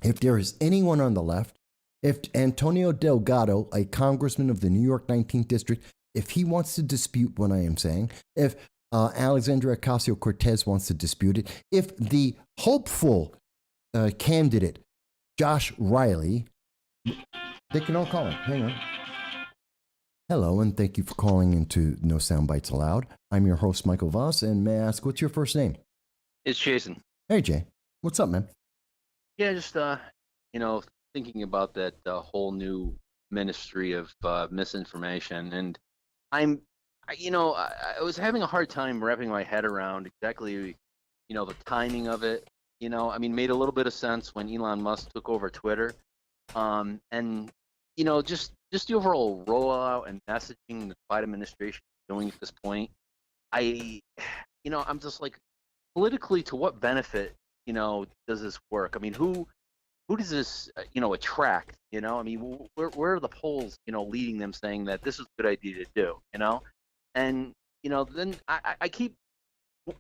If there is anyone on the left, if Antonio Delgado, a congressman of the New York 19th District, if he wants to dispute what I am saying, if Alexandria Ocasio-Cortez wants to dispute it, if the hopeful candidate, Josh Riley, they can all call him. Hang on. Hello, and thank you for calling into No Soundbites Allowed. I'm your host, Michael Voss, and may I ask, what's your first name? It's Jason. Hey, Jay. What's up, man? Yeah, just thinking about that whole new ministry of misinformation, and I was having a hard time wrapping my head around exactly, the timing of it. Made a little bit of sense when Elon Musk took over Twitter, and just the overall rollout and messaging the Biden administration is doing at this point. I'm just like, politically, to what benefit? Does this work? I mean, who does this, attract? Where are the polls, leading them saying that this is a good idea to do? And then I keep,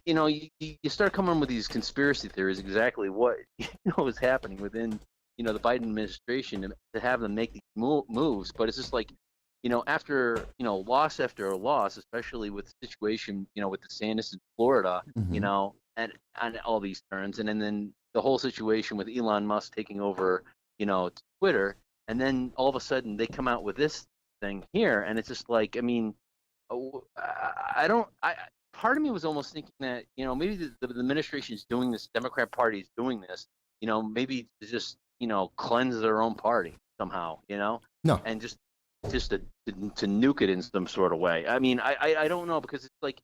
you start coming with these conspiracy theories, exactly what is happening within, the Biden administration to have them make these moves. But it's just like, after loss after loss, especially with the situation, with DeSantis in Florida, and all these turns, and then the whole situation with Elon Musk taking over, Twitter, and then all of a sudden they come out with this thing here, and it's just like, part of me was almost thinking that, maybe the administration is doing this, Democrat Party is doing this, maybe to just, cleanse their own party somehow, No. and just to nuke it in some sort of way. I don't know, because it's like,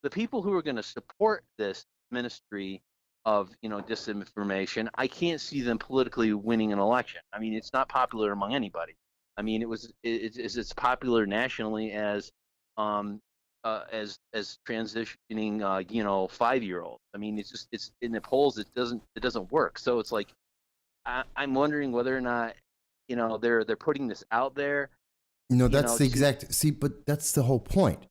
the people who are going to support this ministry of, disinformation, I can't see them politically winning an election. It's not popular among anybody. It's popular nationally as, as transitioning 5-year-olds. I mean, it's in the polls it doesn't work. So it's like I'm wondering whether or not they're putting this out there. That's the exact see, but that's the whole point.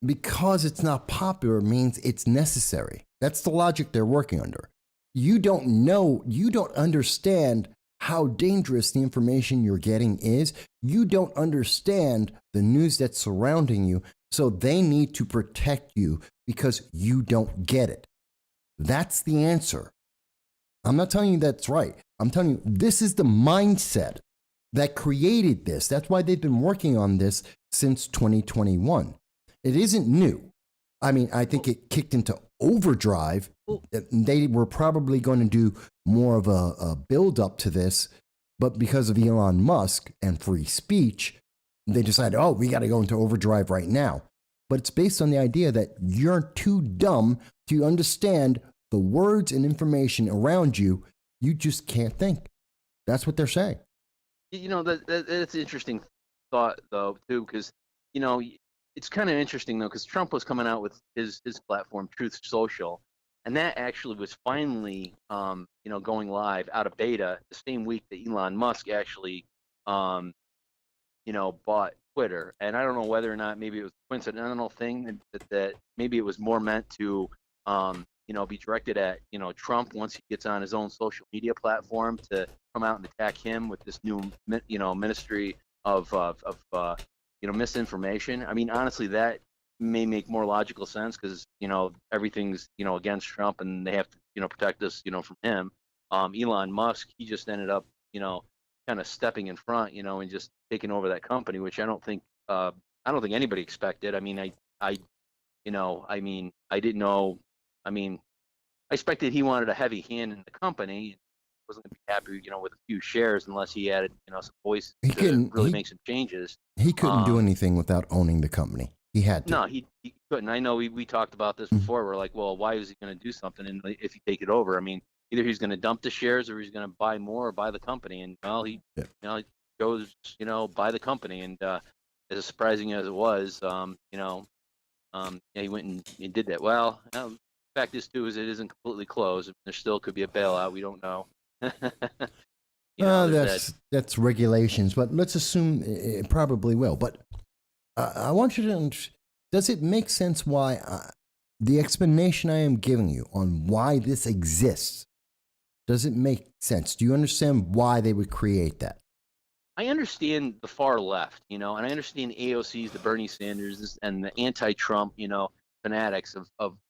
Because it's not popular means it's necessary. That's the logic they're working under. You don't know, you don't understand how dangerous the information you're getting is. You don't understand the news that's surrounding you, so they need to protect you because you don't get it. That's the answer. I'm not telling you that's right. I'm telling you this is the mindset that created this. That's why they've been working on this since 2021. It isn't new. I mean, I think it kicked into overdrive. They were probably going to do more of a build up to this, but because of Elon Musk and free speech, they decided, oh, we got to go into overdrive right now. But it's based on the idea that you're too dumb to understand the words and information around you. You just can't think. That's what they're saying. That's an interesting thought, though, too, because, it's kind of interesting, though, because Trump was coming out with his platform, Truth Social, and that actually was finally, going live out of beta the same week that Elon Musk actually, bought Twitter. And I don't know whether or not maybe it was a coincidental thing that maybe it was more meant to, be directed at, Trump once he gets on his own social media platform to come out and attack him with this new, ministry of misinformation. I mean, honestly, that may make more logical sense because everything's against Trump and they have to protect us from him. Elon Musk, he just ended up kind of stepping in front and just taking over that company, which I don't think anybody expected. I mean, I didn't know. I mean, I expected he wanted a heavy hand in the company. Wasn't going to be happy, with a few shares unless he added, some voice to really make some changes. He couldn't do anything without owning the company. He had to. No, he couldn't. I know we talked about this before. We're like, well, why is he going to do something? And if you take it over, I mean, either he's going to dump the shares or he's going to buy more or buy the company. And he chose, buy the company. And as surprising as it was, he went and he did that. Well, the fact is too is it isn't completely closed. There still could be a bailout. We don't know. That's regulations, but let's assume it probably will. But I want you to, does it make sense why the explanation I am giving you on why this exists, does it make sense? Do you understand why they would create that? I understand the far left, and I understand AOC's, the Bernie Sanders, and the anti-Trump, fanatics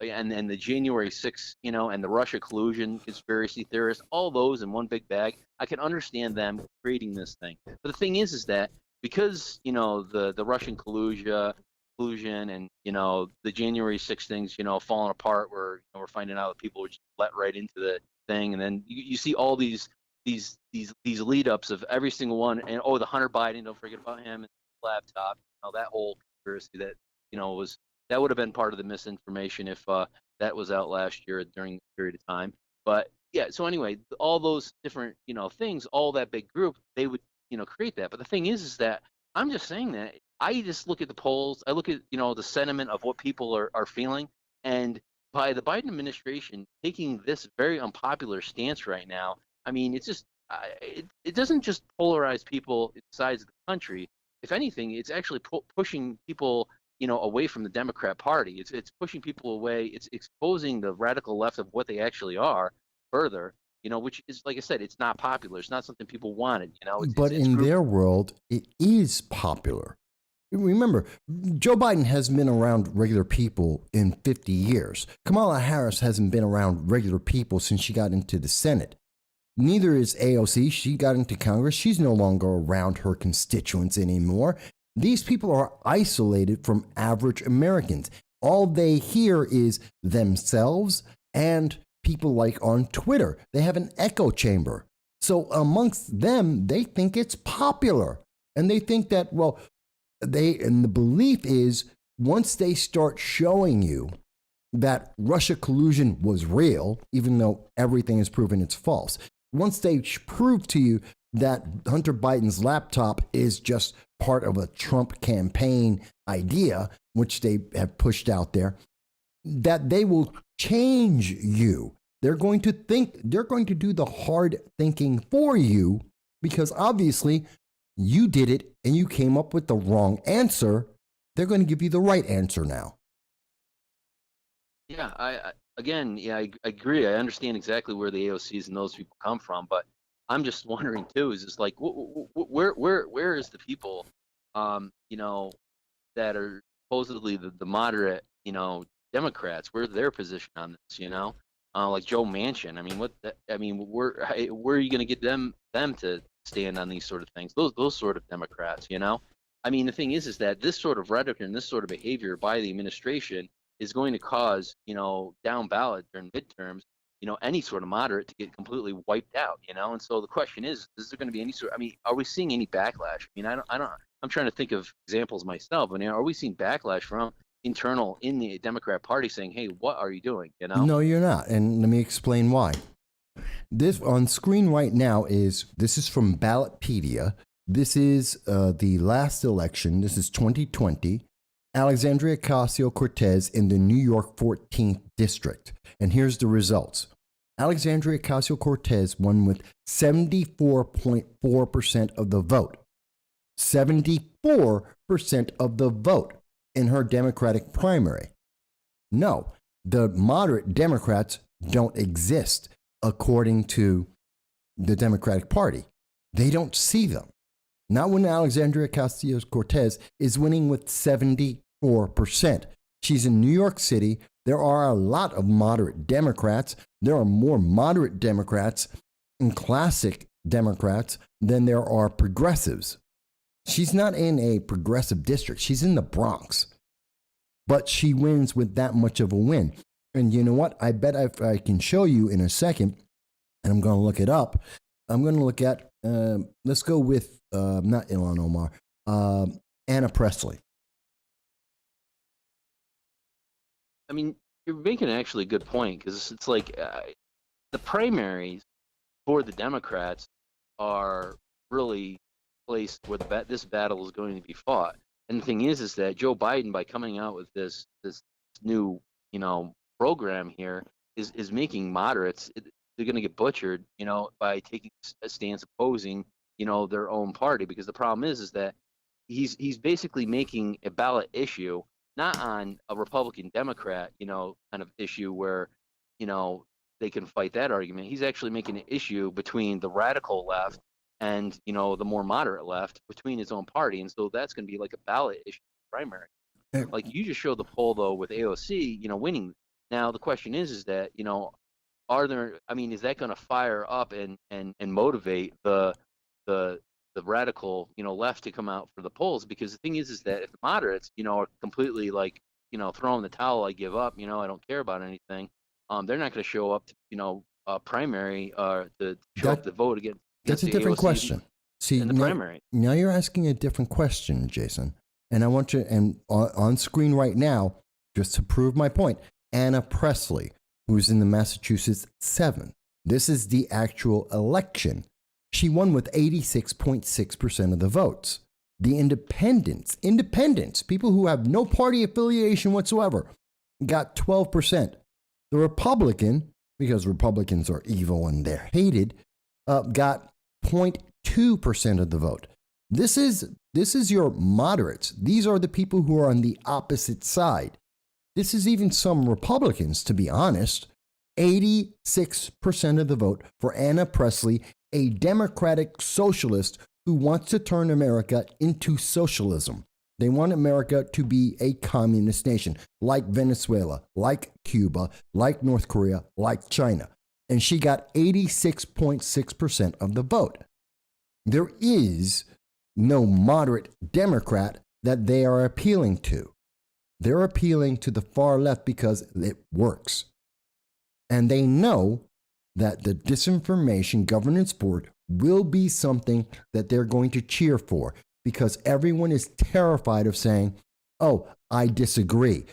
and the January 6th, and the Russia collusion conspiracy theorists, all those in one big bag. I can understand them creating this thing. But the thing is that because, the Russian collusion and, the January 6th things, falling apart where we're finding out that people were just let right into the thing. And then you see all these lead ups of every single one. And, the Hunter Biden, don't forget about him, and the laptop, that whole conspiracy that, that would have been part of the misinformation if that was out last year during the period of time. But yeah, so anyway, all those different, things, all that big group, they would, create that. But the thing is that I'm just saying that I just look at the polls, I look at, the sentiment of what people are feeling. And by the Biden administration taking this very unpopular stance right now, I mean, it's just, it doesn't just polarize people in sides of the country. If anything, it's actually pushing people away from the Democrat Party. It's pushing people away. It's exposing the radical left of what they actually are further, which is, like I said, it's not popular. It's not something people wanted, But in their world, it is popular. Remember, Joe Biden hasn't been around regular people in 50 years. Kamala Harris hasn't been around regular people since she got into the Senate. Neither is AOC. She got into Congress. She's no longer around her constituents anymore. These people are isolated from average Americans. All they hear is themselves and people like on Twitter. They have an echo chamber. So amongst them, they think it's popular. And they think that, and the belief is once they start showing you that Russia collusion was real, even though everything is proven it's false, once they prove to you that Hunter Biden's laptop is just part of a Trump campaign idea, which they have pushed out there, that they will change you. They're going to do the hard thinking for you, because obviously you did it and you came up with the wrong answer. They're going to give you the right answer now. Yeah, I agree. I understand exactly where the AOCs and those people come from, but I'm just wondering too, is just like, where is the people, that are supposedly the moderate, Democrats? Where's their position on this? Like Joe Manchin. I mean, where are you going to get them to stand on these sort of things? Those sort of Democrats, I mean, the thing is that this sort of rhetoric and this sort of behavior by the administration is going to cause, down ballot during midterms, any sort of moderate to get completely wiped out, And so the question is there going to be any sort? I mean, are we seeing any backlash? I mean, I don't. I'm trying to think of examples myself. I mean, are we seeing backlash from internal in the Democrat Party saying, "Hey, what are you doing?" No, you're not, and let me explain why. This on screen right now this is from Ballotpedia. This is the last election. This is 2020. Alexandria Ocasio-Cortez in the New York 14th District. And here's the results. Alexandria Ocasio-Cortez won with 74.4% of the vote. 74% of the vote in her Democratic primary. No, the moderate Democrats don't exist according to the Democratic Party. They don't see them. Not when Alexandria Ocasio-Cortez is winning with 74%. She's in New York City. There are a lot of moderate Democrats. There are more moderate Democrats and classic Democrats than there are progressives. She's not in a progressive district. She's in the Bronx. But she wins with that much of a win. And you know what? I bet if I can show you in a second, and I'm going to look it up, I'm going to look at, let's go with, not Ilhan Omar, Anna Presley. I mean, you're making actually a good point, because it's like the primaries for the Democrats are really placed where this battle is going to be fought. And the thing is that Joe Biden, by coming out with this new program here, is making moderates. They're going to get butchered, by taking a stance opposing their own party, because the problem is that he's basically making a ballot issue not on a Republican Democrat kind of issue where they can fight that argument. He's actually making an issue between the radical left and the more moderate left between his own party, and so that's going to be like a ballot issue primary. Like you just showed the poll though with AOC winning. Now the question is that are there? I mean, is that going to fire up and motivate the radical left to come out for the polls? Because the thing is that if the moderates are completely like throwing the towel, I give up, I don't care about anything, they're not going to show up to a primary to show up to vote against. That's a different question. See, in the primary. Now you're asking a different question, Jason, and I want you, and on screen right now, just to prove my point, Anna Presley, who's in the Massachusetts 7th. This is the actual election. She won with 86.6% of the votes. The independents, people who have no party affiliation whatsoever, got 12%. The Republican, because Republicans are evil and they're hated, got 0.2% of the vote. This is your moderates. These are the people who are on the opposite side. This is even some Republicans, to be honest. 86% of the vote for Anna Presley, a Democratic socialist who wants to turn America into socialism. They want America to be a communist nation, like Venezuela, like Cuba, like North Korea, like China. And she got 86.6% of the vote. There is no moderate Democrat that they are appealing to. They're appealing to the far left because it works. And they know that the Disinformation Governance Board will be something that they're going to cheer for, because everyone is terrified of saying, oh, I disagree.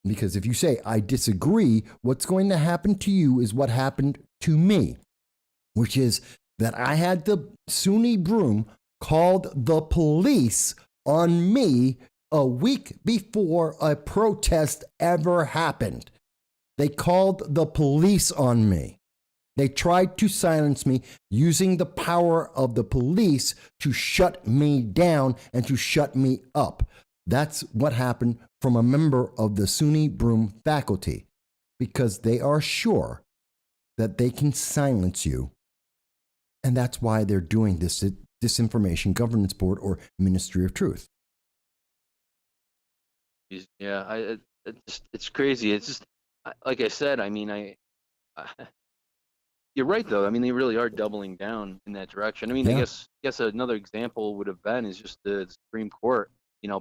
Because if you say, I disagree, what's going to happen to you is what happened to me, which is that I had the SUNY broom called the police on me a week before a protest ever happened. They called the police on me. They tried to silence me using the power of the police to shut me down and to shut me up. That's what happened from a member of the SUNY Broom faculty, because they are sure that they can silence you. And that's why they're doing this Disinformation Governance Board or Ministry of Truth. Yeah, it's crazy. It's just, like I said, I mean, you're right, though. I mean, they really are doubling down in that direction. I mean, Yeah. I guess another example would have been is just the Supreme Court,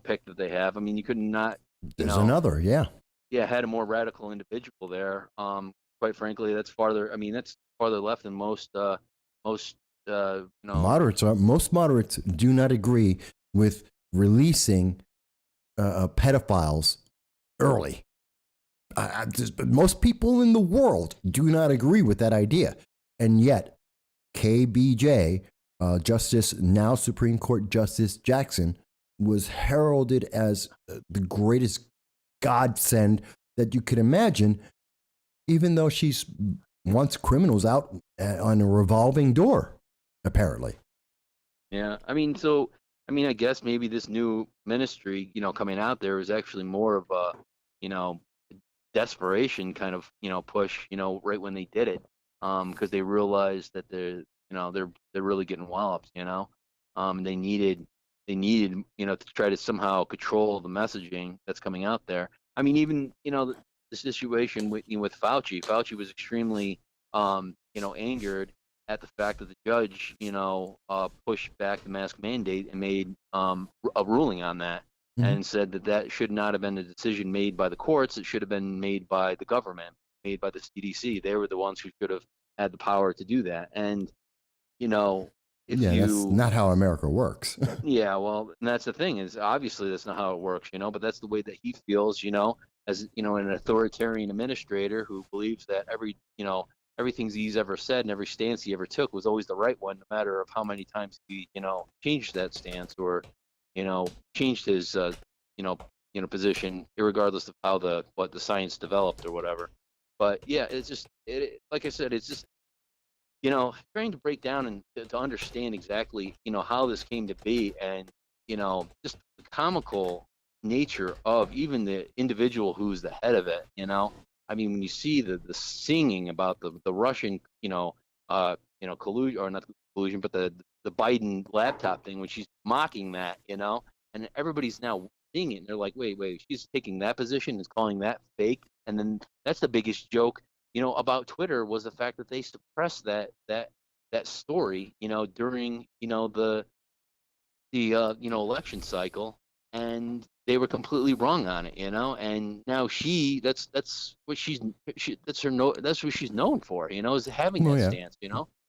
pick that they have. I mean, you could not, There's another, yeah. had a more radical individual there. Quite frankly, that's farther. I mean, that's farther left than most. Most moderates do not agree with releasing pedophiles early. Most people in the world do not agree with that idea. And yet, KBJ, now Supreme Court Justice Jackson, was heralded as the greatest godsend that you could imagine, even though she's wants criminals out on a revolving door, apparently. Yeah, I mean, I guess maybe this new ministry, coming out there is actually more of a, desperation kind of, push, right when they did it, because they realized that they're really getting walloped, they needed, to try to somehow control the messaging that's coming out there. I mean, even, the situation with Fauci was extremely, angered at the fact that the judge, pushed back the mask mandate and made a ruling on that, and said that should not have been a decision made by the courts. It should have been made by the government, made by the CDC. They were the ones who should have had the power to do that. And, That's not how America works. Yeah, well, and that's the thing, is obviously that's not how it works, but that's the way that he feels, as, an authoritarian administrator who believes that everything he's ever said and every stance he ever took was always the right one, no matter of how many times he, changed that stance or, changed his, position, regardless of how what the science developed or whatever. But yeah, it's just, like I said, it's just, trying to break down and to understand exactly, how this came to be, and, just the comical nature of even the individual who's the head of it, I mean, when you see the singing about the Russian, collusion, or not collusion, but the Biden laptop thing, when she's mocking that, and everybody's now seeing it, and they're like, wait, she's taking that position, is calling that fake, and then that's the biggest joke, about Twitter, was the fact that they suppressed that story, during, the election cycle, and they were completely wrong on it, and now that's what that's what she's known for, is having that stance,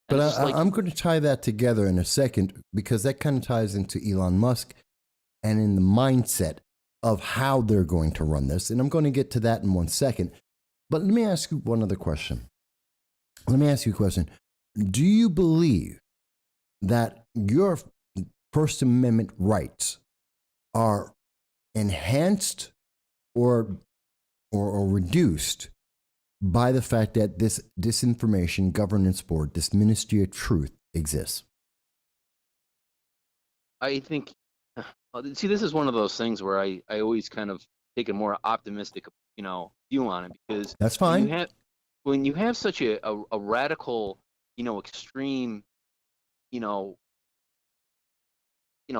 But like, I'm going to tie that together in a second, because that kind of ties into Elon Musk and in the mindset of how they're going to run this. And I'm going to get to that in 1 second. But let me ask you one other question. Do you believe that your First Amendment rights are enhanced or reduced by the fact that this Disinformation Governance Board, this Ministry of Truth, exists? I think, see, this is one of those things where I always kind of take a more optimistic, view on it, because that's fine. When you have such a radical, extreme,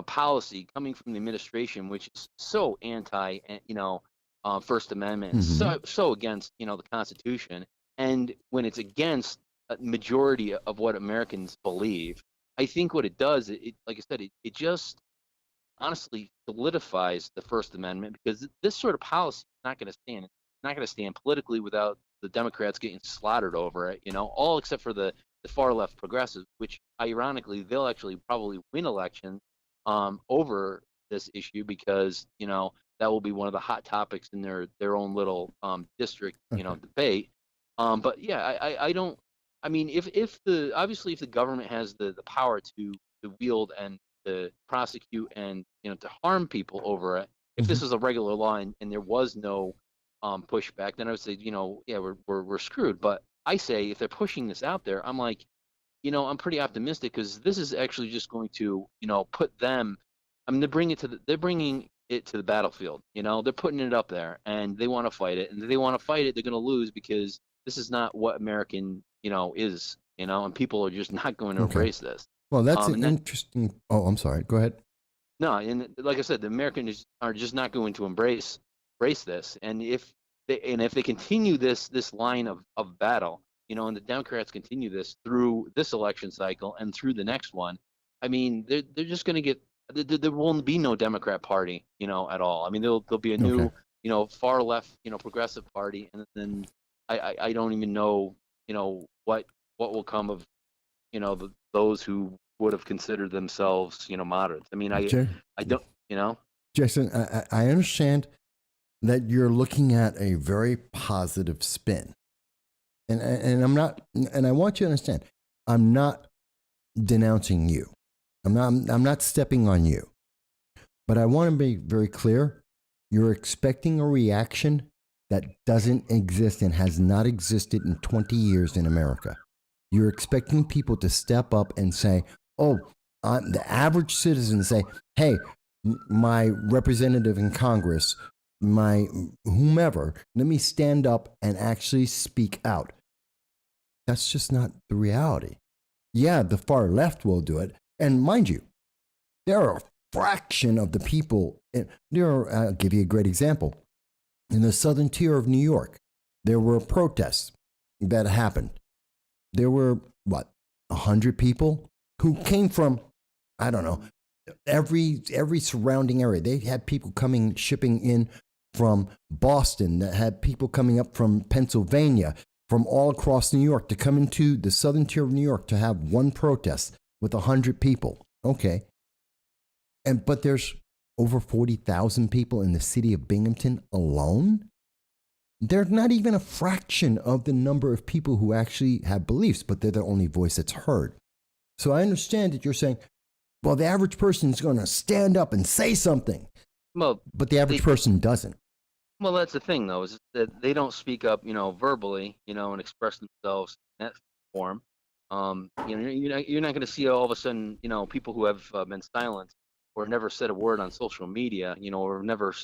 policy coming from the administration, which is so anti, First Amendment, so against, the Constitution, and when it's against a majority of what Americans believe, I think what it does, like I said, it just honestly solidifies the First Amendment, because this sort of policy is not going to stand. It's not going to stand politically without the Democrats getting slaughtered over it, all except for the far left progressives, which ironically they'll actually probably win elections over this issue, because that will be one of the hot topics in their own little district debate. But yeah, I mean, if the government has the power to wield and to prosecute and to harm people over it, if this Mhm. was a regular law and there was no pushback, then I would say, yeah, we're screwed. But I say if they're pushing this out there, I'm like, I'm pretty optimistic because this is actually just going to, put them. I mean, they're bringing it to the battlefield. They're putting it up there, and they want to fight it, and if they want to fight it, they're going to lose because this is not what American, is, and people are just not going to Okay. embrace this. Well, that's an And then interesting. Oh, I'm sorry. Go ahead. no, and like I said, the Americans are just not going to embrace this, and if they continue this line of battle, and the Democrats continue this through this election cycle and through the next one, I mean, they're just going to get there won't be no Democrat Party, at all. I mean, there'll be a Okay. new, far left, progressive party, and then I don't even know, what will come of, those who would have considered themselves, moderates. I mean, Jay, I don't, Jason, I understand that you're looking at a very positive spin, and I'm not, and I want you to understand, I'm not denouncing you. I'm not stepping on you. But I want to be very clear. You're expecting a reaction that doesn't exist and has not existed in 20 years in America. You're expecting people to step up and say, oh, the average citizen say, hey, my representative in Congress, my whomever, let me stand up and actually speak out. That's just not the reality. Yeah, the far left will do it. And mind you, there are a fraction of the people. I'll give you a great example. In the southern tier of New York, there were protests that happened. There were, 100 people who came from, I don't know, every surrounding area. They had people shipping in from Boston, that had people coming up from Pennsylvania, from all across New York to come into the southern tier of New York to have one protest with 100 people. Okay. But there's over 40,000 people in the city of Binghamton alone. They're not even a fraction of the number of people who actually have beliefs, but they're the only voice that's heard. So I understand that you're saying, well, the average person is going to stand up and say something, well, but the average person doesn't. well, that's the thing though, is that they don't speak up, verbally, and express themselves in that form. You're not going to see all of a sudden, people who have been silent or never said a word on social media, or never,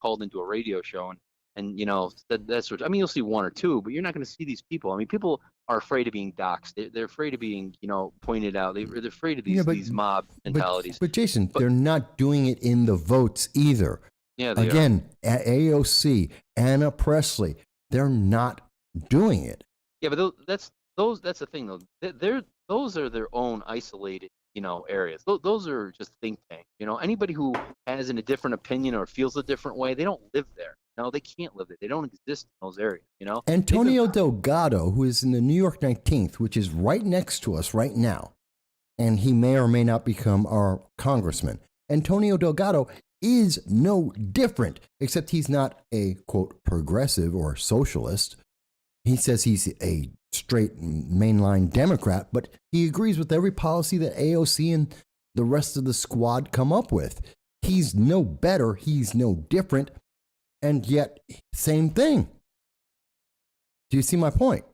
called into a radio show and that sort of. I mean, you'll see one or two, but you're not going to see these people. I mean, people are afraid of being doxxed. They're afraid of being, pointed out. They're afraid of these mob mentalities. But Jason, they're not doing it in the votes either. Yeah, they are. Again, AOC, Anna Presley, they're not doing it. Yeah, but that's the thing though. Those are their own isolated, areas. Those are just think tanks. Anybody who has a different opinion or feels a different way, they don't live there. No, they can't live there. They don't exist in those areas. Antonio Delgado, who is in the New York 19th, which is right next to us right now, and he may or may not become our congressman. Antonio Delgado is no different, except he's not a, quote, progressive or socialist. He says he's a straight mainline Democrat, but he agrees with every policy that AOC and the rest of the squad come up with. He's no better. He's no different. And yet, same thing. Do you see my point?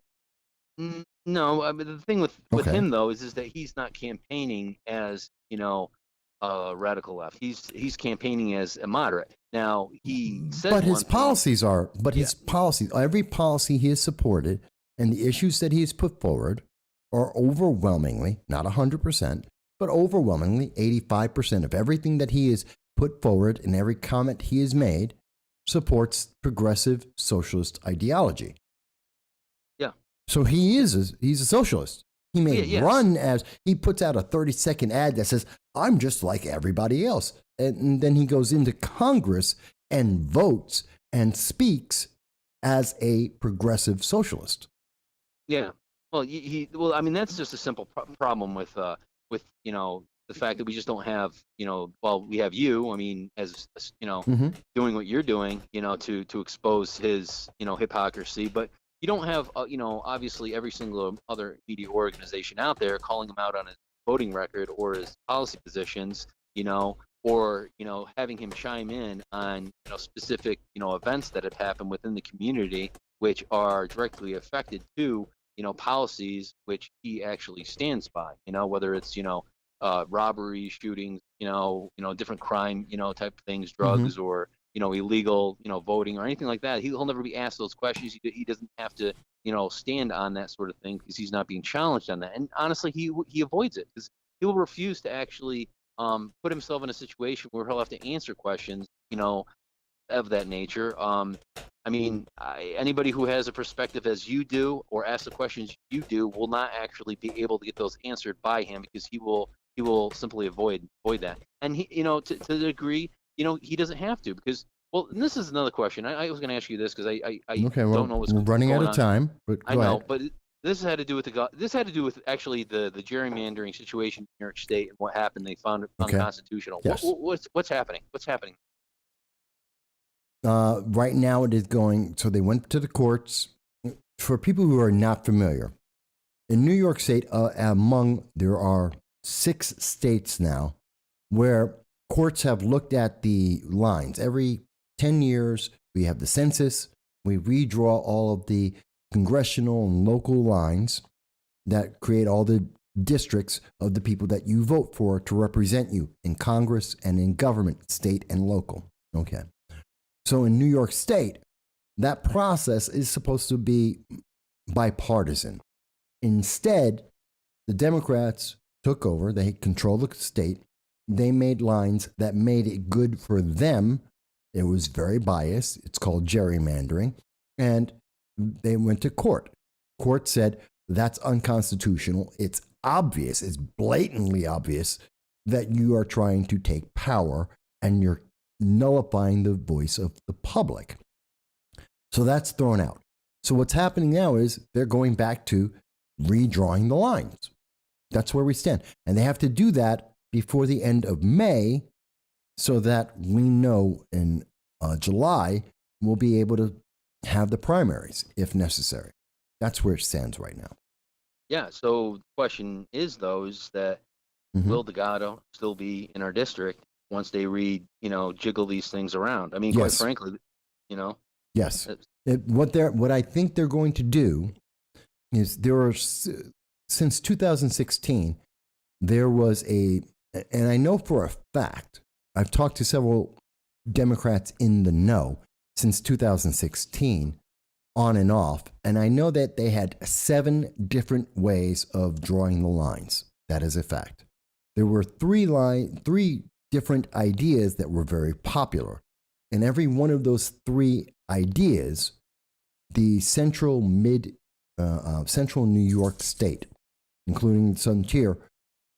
No, I mean, the thing with Okay. him though is that he's not campaigning as radical left. He's campaigning as a moderate. Now he says, but his one thing. policies are. But his policies, every policy he has supported, and the issues that he has put forward are overwhelmingly, not 100%, but overwhelmingly 85% of everything that he has put forward and every comment he has made supports progressive socialist ideology. Yeah. So he's a socialist. He may Yes. run as, he puts out a 30-second ad that says, I'm just like everybody else. And then he goes into Congress and votes and speaks as a progressive socialist. Yeah. Well, well, I mean, that's just a simple problem with the fact that we just don't have, well, we have you, I mean, as Mm-hmm. doing what you're doing, to expose his, hypocrisy. But you don't have, obviously every single other media organization out there calling him out on his voting record or his policy positions, or having him chime in on specific events that have happened within the community which are directly affected to policies which he actually stands by, whether it's robbery, shootings, different crime type of things, drugs, or illegal voting or anything like that. He'll never be asked those questions. He doesn't have to stand on that sort of thing because he's not being challenged on that. And honestly, he avoids it because he will refuse to actually put himself in a situation where he'll have to answer questions of that nature. Anybody who has a perspective as you do or asks the questions you do will not actually be able to get those answered by him because he will simply avoid that. And he, to the degree, he doesn't have to because, well, and this is another question. I was going to ask you this because I don't know what's we're running out of time. But I know, but this had to do with actually the gerrymandering situation in New York State and what happened. They found it unconstitutional. Yes. What's happening? What's happening? Right now it is going, so they went to the courts. For people who are not familiar, in New York State, there are 6 states now where courts have looked at the lines. Every 10 years, we have the census. We redraw all of the congressional and local lines that create all the districts of the people that you vote for to represent you in Congress and in government, state and local. Okay. So in New York State, that process is supposed to be bipartisan. Instead, the Democrats took over. They controlled the state. They made lines that made it good for them. It was very biased. It's called gerrymandering. And they went to court. Court said that's unconstitutional. It's obvious. It's blatantly obvious that you are trying to take power and you're nullifying the voice of the public. So that's thrown out. So what's happening now is they're going back to redrawing the lines. That's where we stand. And they have to do that before the end of May so that we know in July we'll be able to have the primaries if necessary. That's where it stands right now. Yeah, so the question is will Delgado still be in our district once they jiggle these things around? I mean, quite frankly, Yes. What I think they're going to do is since 2016, there was and I know for a fact, I've talked to several Democrats in the know since 2016, on and off, and I know that they had 7 different ways of drawing the lines. That is a fact. There were 3 different ideas that were very popular. And every one of those 3 ideas, the central New York state, including the Southern Tier,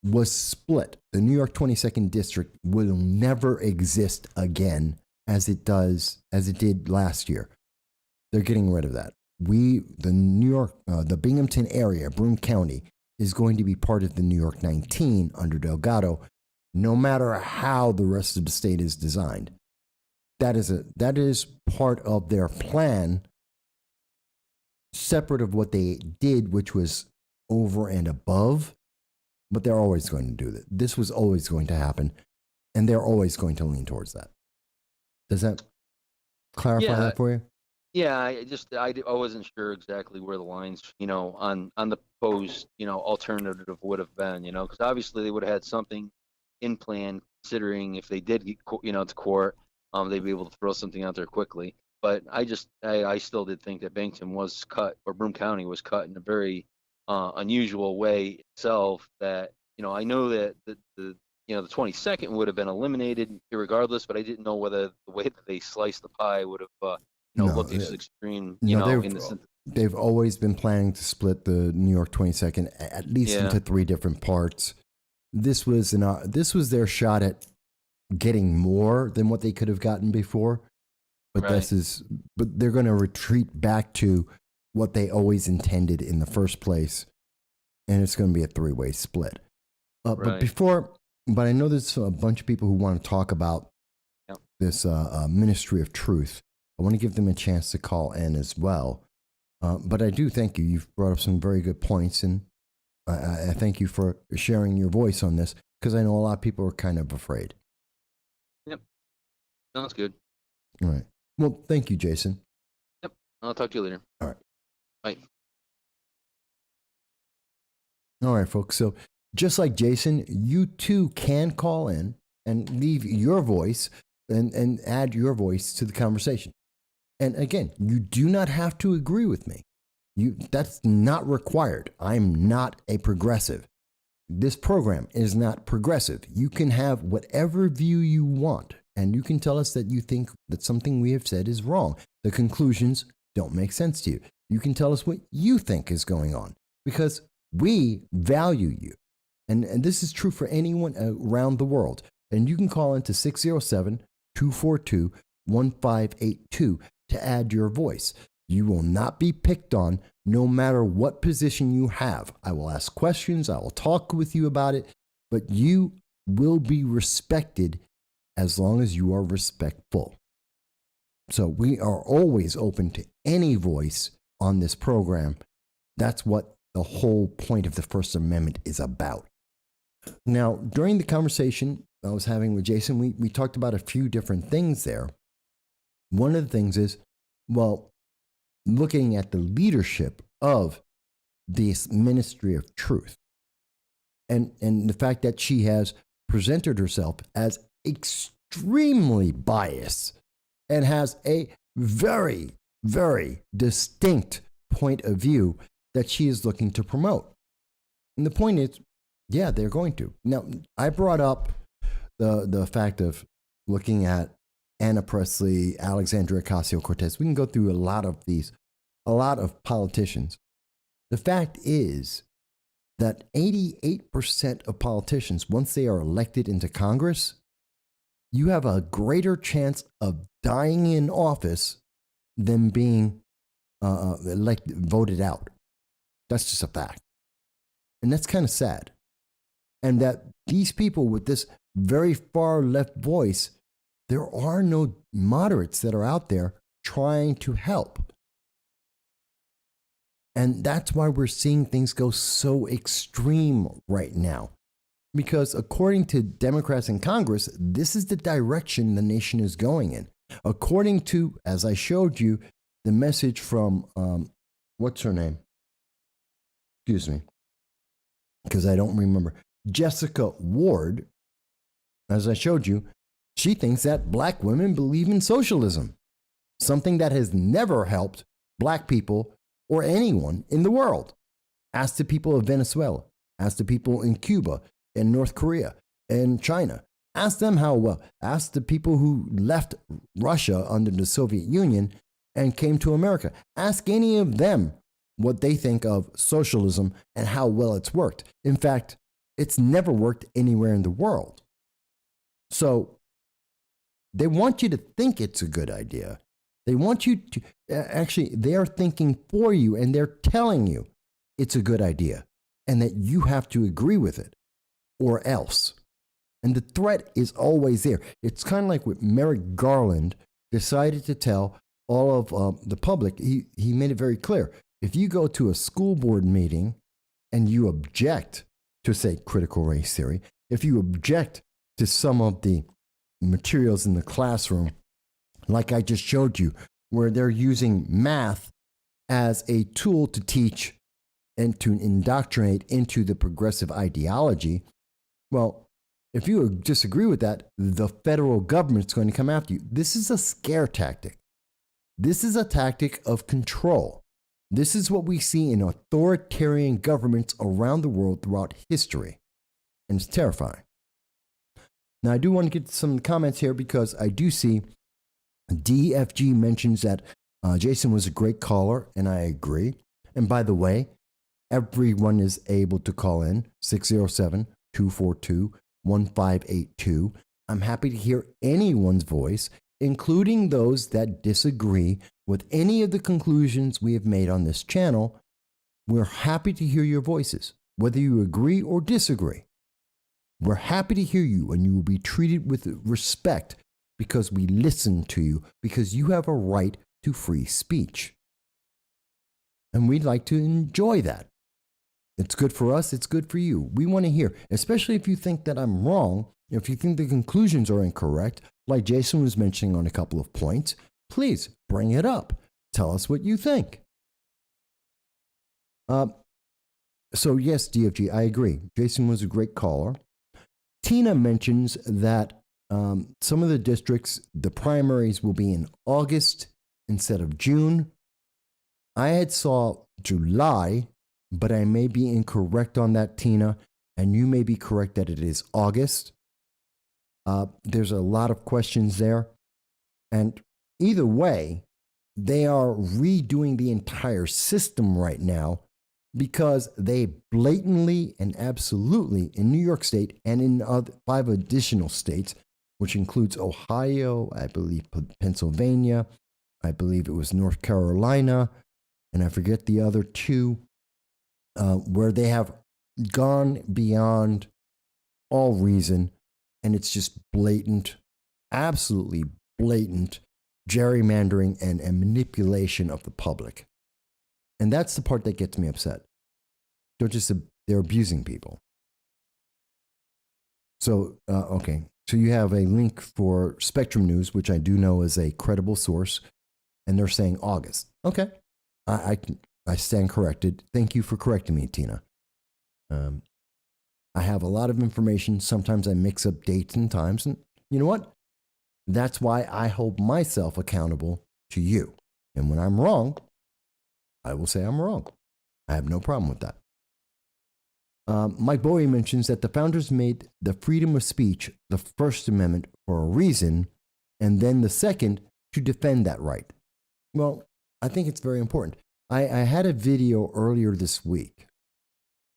was split. The New York 22nd District will never exist again as it did last year. They're getting rid of that. The Binghamton area, Broome County, is going to be part of the New York 19 under Delgado, no matter how the rest of the state is designed. That is part of their plan, separate of what they did, which was over and above. But they're always going to do that. This was always going to happen, and they're always going to lean towards that. Does that clarify that for you? Yeah, I wasn't sure exactly where the lines, on the proposed, alternative would have been, because obviously they would have had something in plan, considering if they did, to court, they'd be able to throw something out there quickly. But I still did think that Binghamton was cut, or Broome County was cut in a very unusual way itself. That I know that the 22nd would have been eliminated regardless, but I didn't know whether the way that they sliced the pie would have looked as extreme. They've always been planning to split the New York 22nd at least into 3 different parts. This was their shot at getting more than what they could have gotten before. But but they're going to retreat back to what they always intended in the first place, and it's going to be a 3-way split. But I know there's a bunch of people who want to talk about this Ministry of Truth. I want to give them a chance to call in as well. But I do thank you. You've brought up some very good points, and I thank you for sharing your voice on this because I know a lot of people are kind of afraid. Yep. Sounds good. All right. Well, thank you, Jason. Yep. I'll talk to you later. All right. Bye. All right, folks. So just like Jason, you too can call in and leave your voice and add your voice to the conversation. And again, you do not have to agree with me. That's not required. I'm not a progressive. This program is not progressive. You can have whatever view you want, and you can tell us that you think that something we have said is wrong. The conclusions don't make sense to you. You can tell us what you think is going on because we value you. And this is true for anyone around the world. And you can call into 607-242-1582 to add your voice. You will not be picked on no matter what position you have. I will ask questions. I will talk with you about it, but you will be respected as long as you are respectful. So we are always open to any voice on this program. That's what the whole point of the First Amendment is about. Now, during the conversation I was having with Jason, we talked about a few different things there. One of the things is, well, looking at the leadership of this ministry of truth and the fact that she has presented herself as extremely biased and has a very, very distinct point of view that she is looking to promote. And the point is, yeah, they're going to. Now, I brought up the fact of looking at Anna Presley, Alexandria Ocasio-Cortez. We can go through a lot of politicians. The fact is that 88% of politicians, once they are elected into Congress, you have a greater chance of dying in office than being voted out. That's just a fact. And that's kind of sad. And that these people with this very far left voice, there are no moderates that are out there trying to help. And that's why we're seeing things go so extreme right now. Because according to Democrats in Congress, this is the direction the nation is going in. According to, as I showed you, the message from, what's her name? Excuse me, because I don't remember. Jessica Ward, as I showed you, she thinks that black women believe in socialism, something that has never helped black people or anyone in the world. Ask the people of Venezuela, ask the people in Cuba and North Korea and China. Ask them how well. Ask the people who left Russia under the Soviet Union and came to America. Ask any of them what they think of socialism and how well it's worked. In fact, it's never worked anywhere in the world. So they want you to think it's a good idea. They want you to, actually, they're thinking for you and they're telling you it's a good idea and that you have to agree with it or else. And the threat is always there. It's kind of like what Merrick Garland decided to tell all of the public. He made it very clear. If you go to a school board meeting and you object to, say, critical race theory, if you object to some of the materials in the classroom, like I just showed you, where they're using math as a tool to teach and to indoctrinate into the progressive ideology, well, if you disagree with that, the federal government's going to come after you. This is a scare tactic. This is a tactic of control. This is what we see in authoritarian governments around the world throughout history. And it's terrifying. Now, I do want to get some comments here because I do see DFG mentions that Jason was a great caller, and I agree. And by the way, everyone is able to call in 607-242-1582. I'm happy to hear anyone's voice, including those that disagree with any of the conclusions we have made on this channel. We're happy to hear your voices, whether you agree or disagree. We're happy to hear you, and you will be treated with respect because we listen to you, because you have a right to free speech. And we'd like to enjoy that. It's good for us. It's good for you. We want to hear, especially if you think that I'm wrong, if you think the conclusions are incorrect, like Jason was mentioning on a couple of points, please bring it up. Tell us what you think. So yes, DFG, I agree. Jason was a great caller. Tina mentions that some of the districts, the primaries will be in August instead of June. I had saw July, but I may be incorrect on that, Tina, and you may be correct that it is August. There's a lot of questions there. And either way, they are redoing the entire system right now because they blatantly and absolutely in New York State and in 5 additional states, which includes Ohio, I believe Pennsylvania, I believe it was North Carolina, and I forget the other 2, where they have gone beyond all reason, and it's just blatant, absolutely blatant gerrymandering and manipulation of the public. And that's the part that gets me upset. They're abusing people. So, okay. So you have a link for Spectrum News, which I do know is a credible source, and they're saying August. Okay. I stand corrected. Thank you for correcting me, Tina. I have a lot of information. Sometimes I mix up dates and times. And you know what? That's why I hold myself accountable to you. And when I'm wrong, I will say I'm wrong. I have no problem with that. Mike Bowie mentions that the founders made the freedom of speech the First Amendment for a reason, and then the second to defend that right. Well, I think it's very important. I had a video earlier this week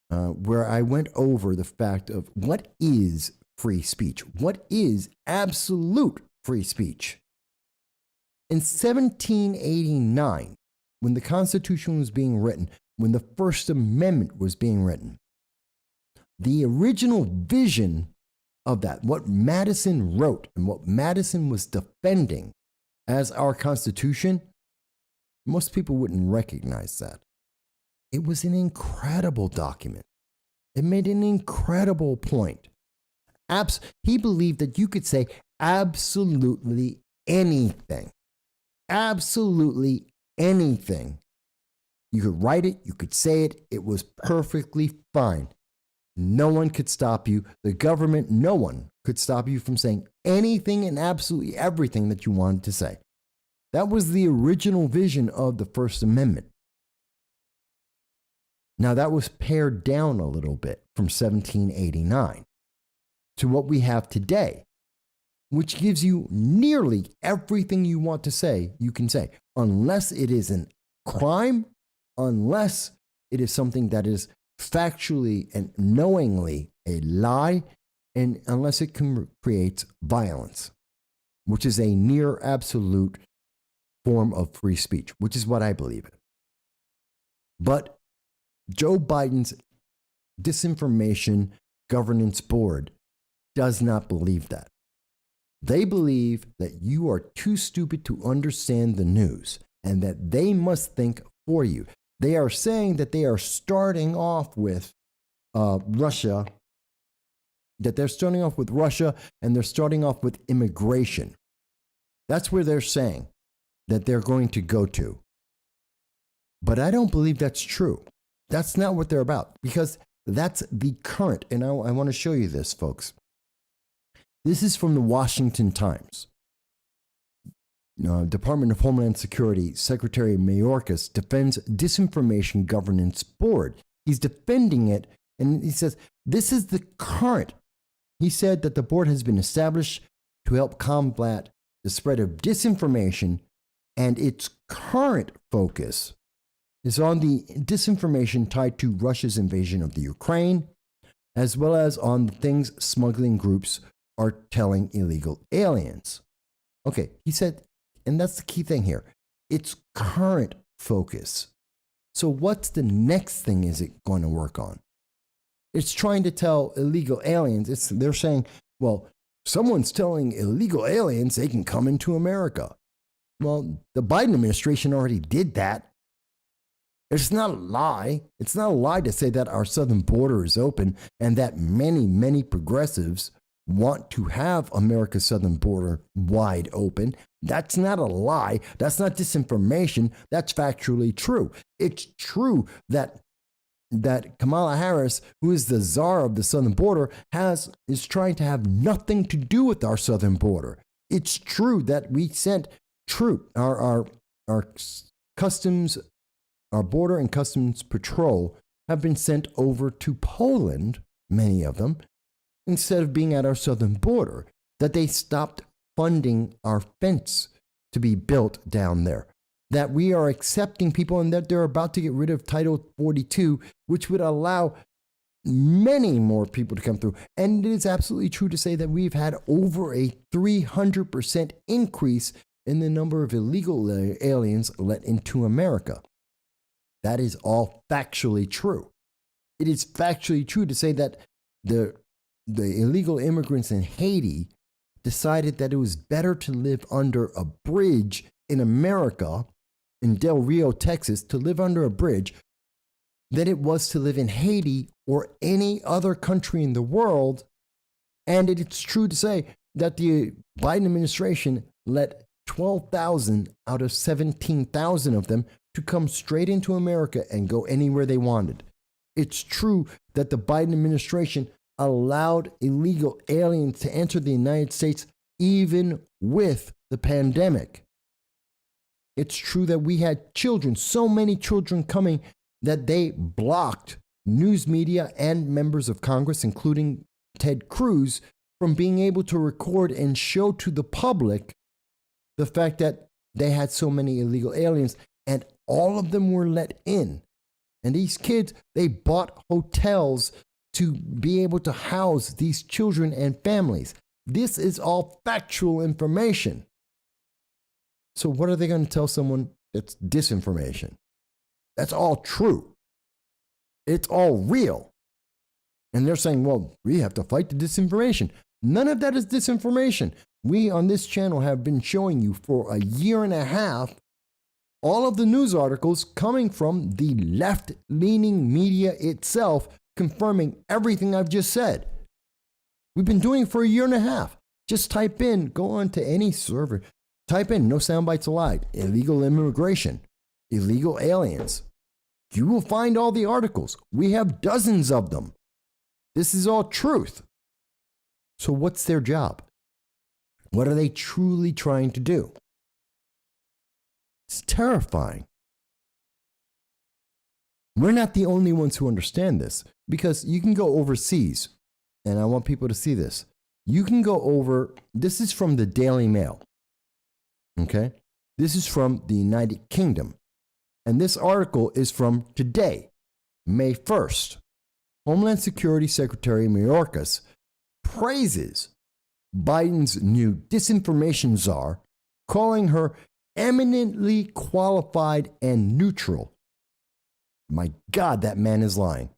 where I went over the fact of what is free speech? What is absolute free speech? In 1789, when the Constitution was being written, when the First Amendment was being written, the original vision of that, what Madison wrote and what Madison was defending as our Constitution, most people wouldn't recognize that. It was an incredible document. It made an incredible point. He believed that you could say absolutely anything. Absolutely anything. You could write it, you could say it, it was perfectly fine. No one could stop you. The government, no one could stop you from saying anything and absolutely everything that you wanted to say. That was the original vision of the First Amendment. Now, that was pared down a little bit from 1789 to what we have today, which gives you nearly everything you want to say, you can say, unless it is a crime, unless it is something that is factually and knowingly a lie, and unless it creates violence, which is a near absolute form of free speech, which is what I believe in. But Joe Biden's Disinformation Governance Board does not believe that. They believe that you are too stupid to understand the news and that they must think for you. They are saying that they are starting off with Russia, and they're starting off with immigration. That's where they're saying that they're going to go to. But I don't believe that's true. That's not what they're about, because that's the current. And I want to show you this, folks. This is from the Washington Times. Department of Homeland Security Secretary Mayorkas defends Disinformation Governance Board. He's defending it, and he says, this is the current. He said that the board has been established to help combat the spread of disinformation, and its current focus is on the disinformation tied to Russia's invasion of the Ukraine, as well as on the things smuggling groups are telling illegal aliens. Okay, he said, and that's the key thing here, its current focus. So what's the next thing is it going to work on? It's trying to tell illegal aliens, they're saying, well, someone's telling illegal aliens they can come into America. Well, the Biden administration already did that. It's not a lie. It's not a lie to say that our southern border is open and that many, many progressives want to have America's southern border wide open. That's not a lie. That's not disinformation. That's factually true. It's true that Kamala Harris, who is the czar of the southern border, is trying to have nothing to do with our southern border. It's true that we sent our customs, our border and customs patrol have been sent over to Poland, many of them, instead of being at our southern border, that they stopped funding our fence to be built down there, that we are accepting people and that they're about to get rid of Title 42, which would allow many more people to come through. And it is absolutely true to say that we've had over a 300% increase in the number of illegal aliens let into America. That is all factually true. It is factually true to say that the illegal immigrants in Haiti decided that it was better to live under a bridge in America, in Del Rio, Texas, to live under a bridge than it was to live in Haiti or any other country in the world. And it's true to say that the Biden administration let 12,000 out of 17,000 of them to come straight into America and go anywhere they wanted. It's true that the Biden administration allowed illegal aliens to enter the United States even with the pandemic. It's true that we had children, so many children coming that they blocked news media and members of Congress, including Ted Cruz, from being able to record and show to the public the fact that they had so many illegal aliens, and all of them were let in. And these kids, they bought hotels to be able to house these children and families. This is all factual information. So what are they going to tell someone that's disinformation? That's all true. It's all real. And they're saying, well, we have to fight the disinformation. None of that is disinformation. We on this channel have been showing you for a year and a half all of the news articles coming from the left-leaning media itself, confirming everything I've just said. We've been doing it for a year and a half. Just go on to any server, type in "no soundbites allowed," illegal immigration, illegal aliens. You will find all the articles. We have dozens of them. This is all truth. So what's their job? What are they truly trying to do? It's terrifying. We're not the only ones who understand this, because you can go overseas, and I want people to see this. You can go over, this is from the Daily Mail, okay? This is from the United Kingdom, and this article is from today, May 1st. Homeland Security Secretary Mayorkas praises Biden's new disinformation czar, calling her eminently qualified and neutral. My God, that man is lying.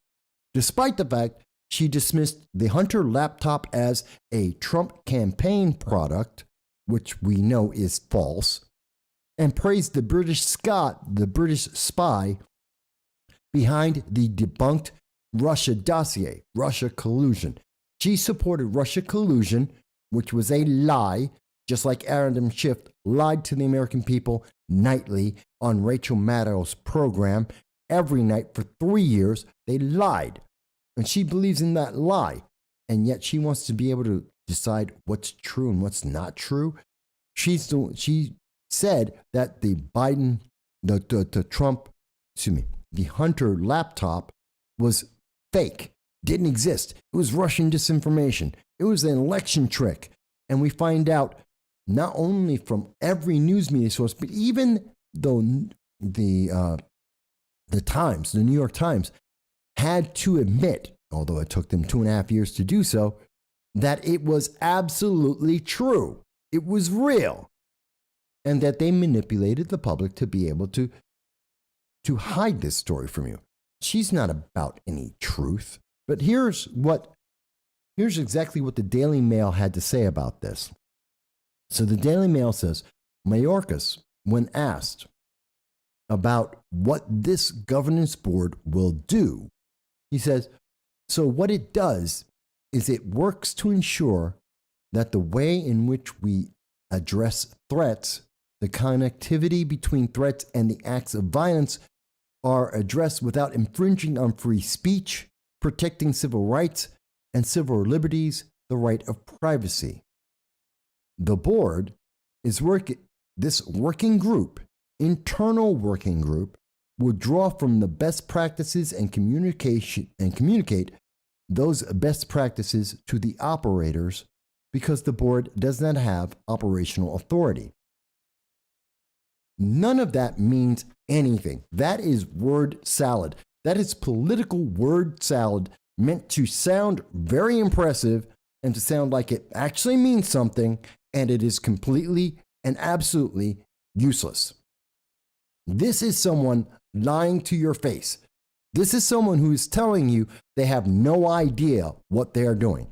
Despite the fact she dismissed the Hunter laptop as a Trump campaign product, which we know is false, and praised the British spy behind the debunked Russia dossier, Russia collusion. She supported Russia collusion, which was a lie, just like Adam Schiff lied to the American people nightly on Rachel Maddow's program. Every night for 3 years, they lied. And she believes in that lie. And yet she wants to be able to decide what's true and what's not true. She said that the Hunter laptop was fake, didn't exist. It was Russian disinformation. It was an election trick. And we find out not only from every news media source, but even though the Times, the New York Times, had to admit, although it took them 2.5 years to do so, that it was absolutely true. It was real. And that they manipulated the public to be able to hide this story from you. She's not about any truth. But here's exactly what the Daily Mail had to say about this. So the Daily Mail says, Mayorkas, when asked about what this governance board will do. He says, so what it does is it works to ensure that the way in which we address threats, the connectivity between threats and the acts of violence, are addressed without infringing on free speech, protecting civil rights and civil liberties, the right of privacy. The board is this working group, internal working group, will draw from the best practices and communicate those best practices to the operators because the board does not have operational authority. None of that means anything. That is word salad. That is political word salad meant to sound very impressive and to sound like it actually means something, and it is completely and absolutely useless. This is someone lying to your face. This is someone who is telling you they have no idea what they are doing.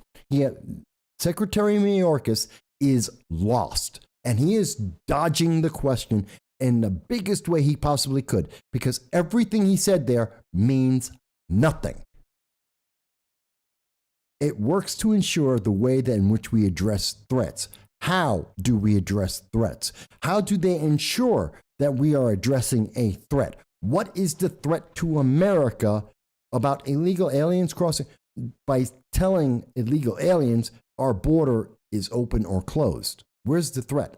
Secretary Mayorkas is lost, and he is dodging the question in the biggest way he possibly could, because everything he said there means nothing. It works to ensure the way that in which we address threats. How do we address threats? How do they ensure that we are addressing a threat? What is the threat to America about illegal aliens crossing? By telling illegal aliens our border is open or closed. Where's the threat?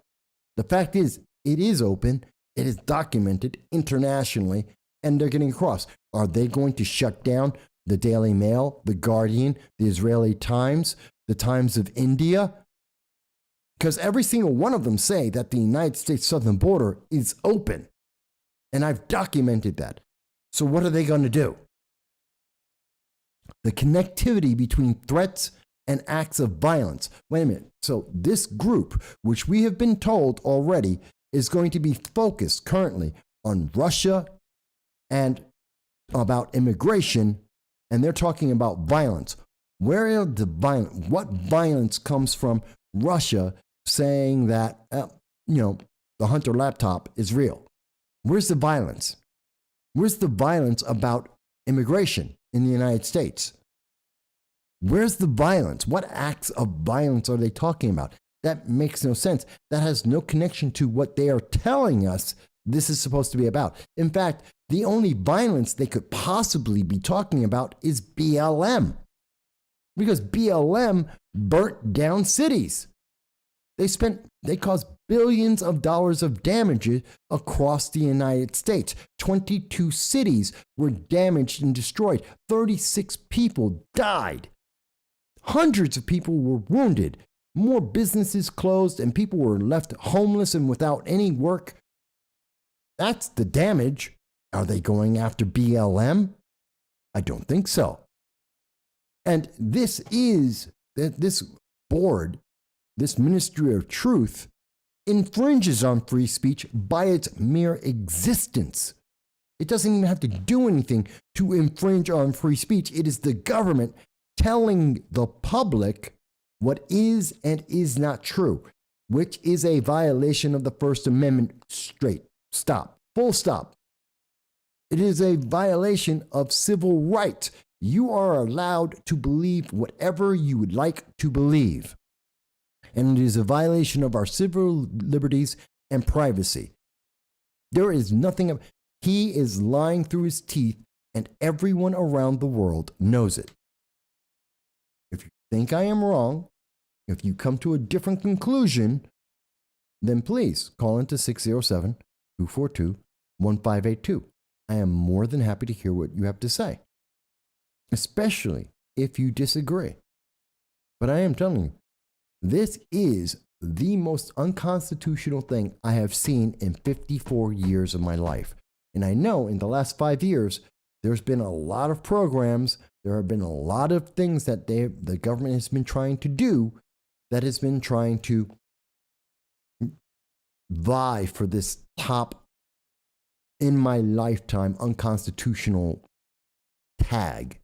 The fact is, it is open, it is documented internationally, and they're getting across. Are they going to shut down the Daily Mail, the Guardian, the Israeli Times, the Times of India? Because every single one of them say that the United States southern border is open. And I've documented that. So what are they going to do? The connectivity between threats and acts of violence. Wait a minute. So this group, which we have been told already, is going to be focused currently on Russia and about immigration, and they're talking about violence. Where are the violence? What violence comes from Russia saying that, the Hunter laptop is real? Where's the violence? Where's the violence about immigration in the United States? Where's the violence? What acts of violence are they talking about? That makes no sense. That has no connection to what they are telling us this is supposed to be about. In fact, the only violence they could possibly be talking about is BLM. Because BLM burnt down cities. They caused billions of dollars of damages across the United States. 22 cities were damaged and destroyed. 36 people died. Hundreds of people were wounded. More businesses closed and people were left homeless and without any work. That's the damage. Are they going after BLM? I don't think so. And this board, this Ministry of Truth, infringes on free speech by its mere existence. It doesn't even have to do anything to infringe on free speech. It is the government telling the public what is and is not true, which is a violation of the First Amendment. Straight stop. Full stop. It is a violation of civil rights. You are allowed to believe whatever you would like to believe. And it is a violation of our civil liberties and privacy. There is nothing. He is lying through his teeth, and everyone around the world knows it. If you think I am wrong, if you come to a different conclusion, then please call into 607-242-1582. I am more than happy to hear what you have to say, especially if you disagree. But I am telling you, this is the most unconstitutional thing I have seen in 54 years of my life. And I know in the last 5 years, there's been a lot of programs, there have been a lot of things that the government has been trying to do that has been trying to vie for this top, in my lifetime, unconstitutional tag.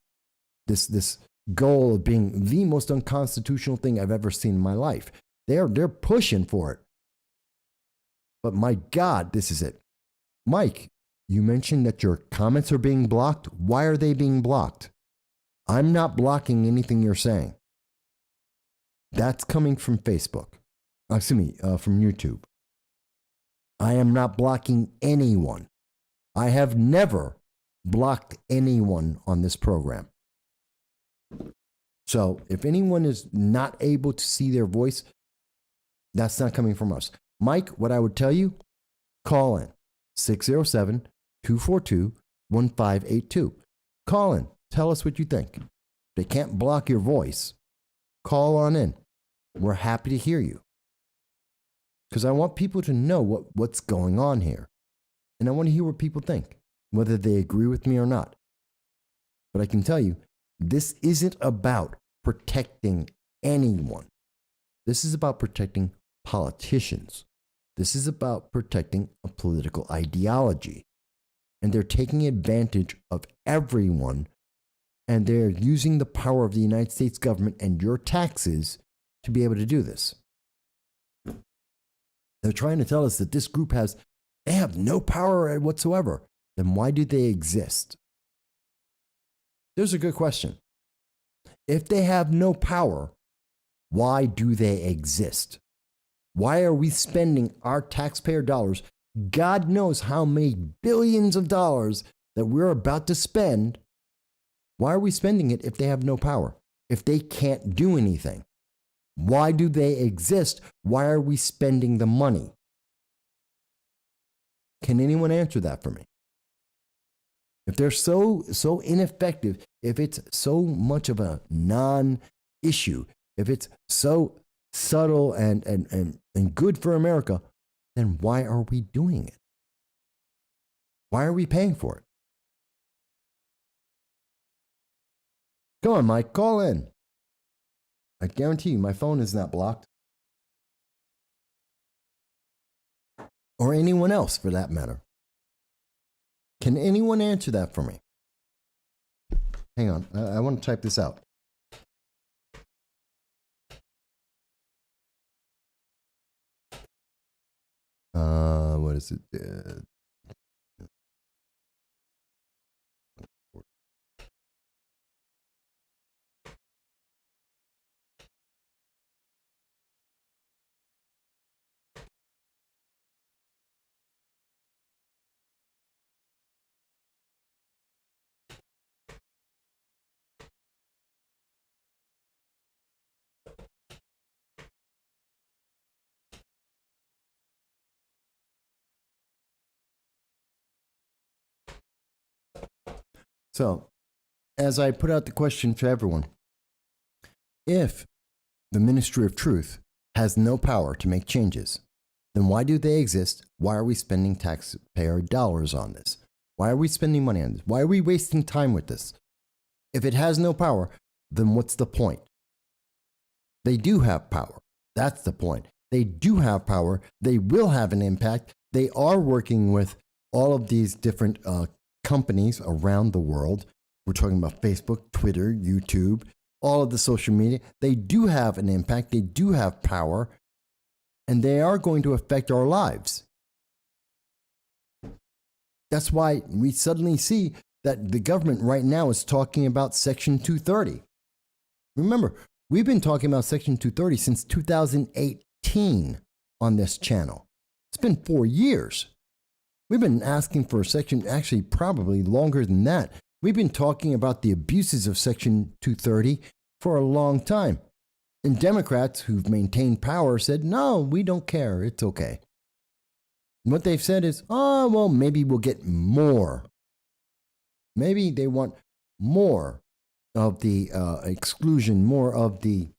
This goal of being the most unconstitutional thing I've ever seen in my life. They're pushing for it. But my God, this is it. Mike, You mentioned that your comments are being blocked. Why are they being blocked? I'm not blocking anything you're saying. That's coming from Facebook. Excuse me, from YouTube. I am not blocking anyone. I have never blocked anyone on this program. So if anyone is not able to see their voice, that's not coming from us. Mike, what I would tell you, call in 607-242-1582. Call in. Tell us what you think. They can't block your voice. Call on in. We're happy to hear you. Because I want people to know what's going on here. And I want to hear what people think, whether they agree with me or not. But I can tell you, this isn't about protecting anyone. This is about protecting politicians. This is about protecting a political ideology. And they're taking advantage of everyone. And they're using the power of the United States government and your taxes to be able to do this. They're trying to tell us that this group they have no power whatsoever. Then why do they exist? There's a good question. If they have no power, why do they exist? Why are we spending our taxpayer dollars? God knows how many billions of dollars that we're about to spend. Why are we spending it if they have no power? If they can't do anything? Why do they exist? Why are we spending the money? Can anyone answer that for me? If they're so ineffective, if it's so much of a non-issue, if it's so subtle and good for America, then why are we doing it? Why are we paying for it? Come on, Mike, call in. I guarantee you my phone is not blocked. Or anyone else for that matter. Can anyone answer that for me? Hang on, I want to type this out. What is it? So, as I put out the question to everyone, if the Ministry of Truth has no power to make changes, then why do they exist? Why are we spending taxpayer dollars on this? Why are we spending money on this? Why are we wasting time with this? If it has no power, then what's the point? They do have power. That's the point. They do have power. They will have an impact. They are working with all of these different companies around the world. We're talking about Facebook, Twitter, YouTube, all of the social media. They do have an impact. They do have power. And they are going to affect our lives. That's why we suddenly see that the government right now is talking about Section 230. Remember, we've been talking about Section 230 since 2018 on this channel. It's been 4 years. We've been asking for a section, actually probably longer than that. We've been talking about the abuses of Section 230 for a long time. And Democrats who've maintained power said, no, we don't care. It's okay. And what they've said is, oh, well, maybe we'll get more. Maybe they want more of the exclusion, more of the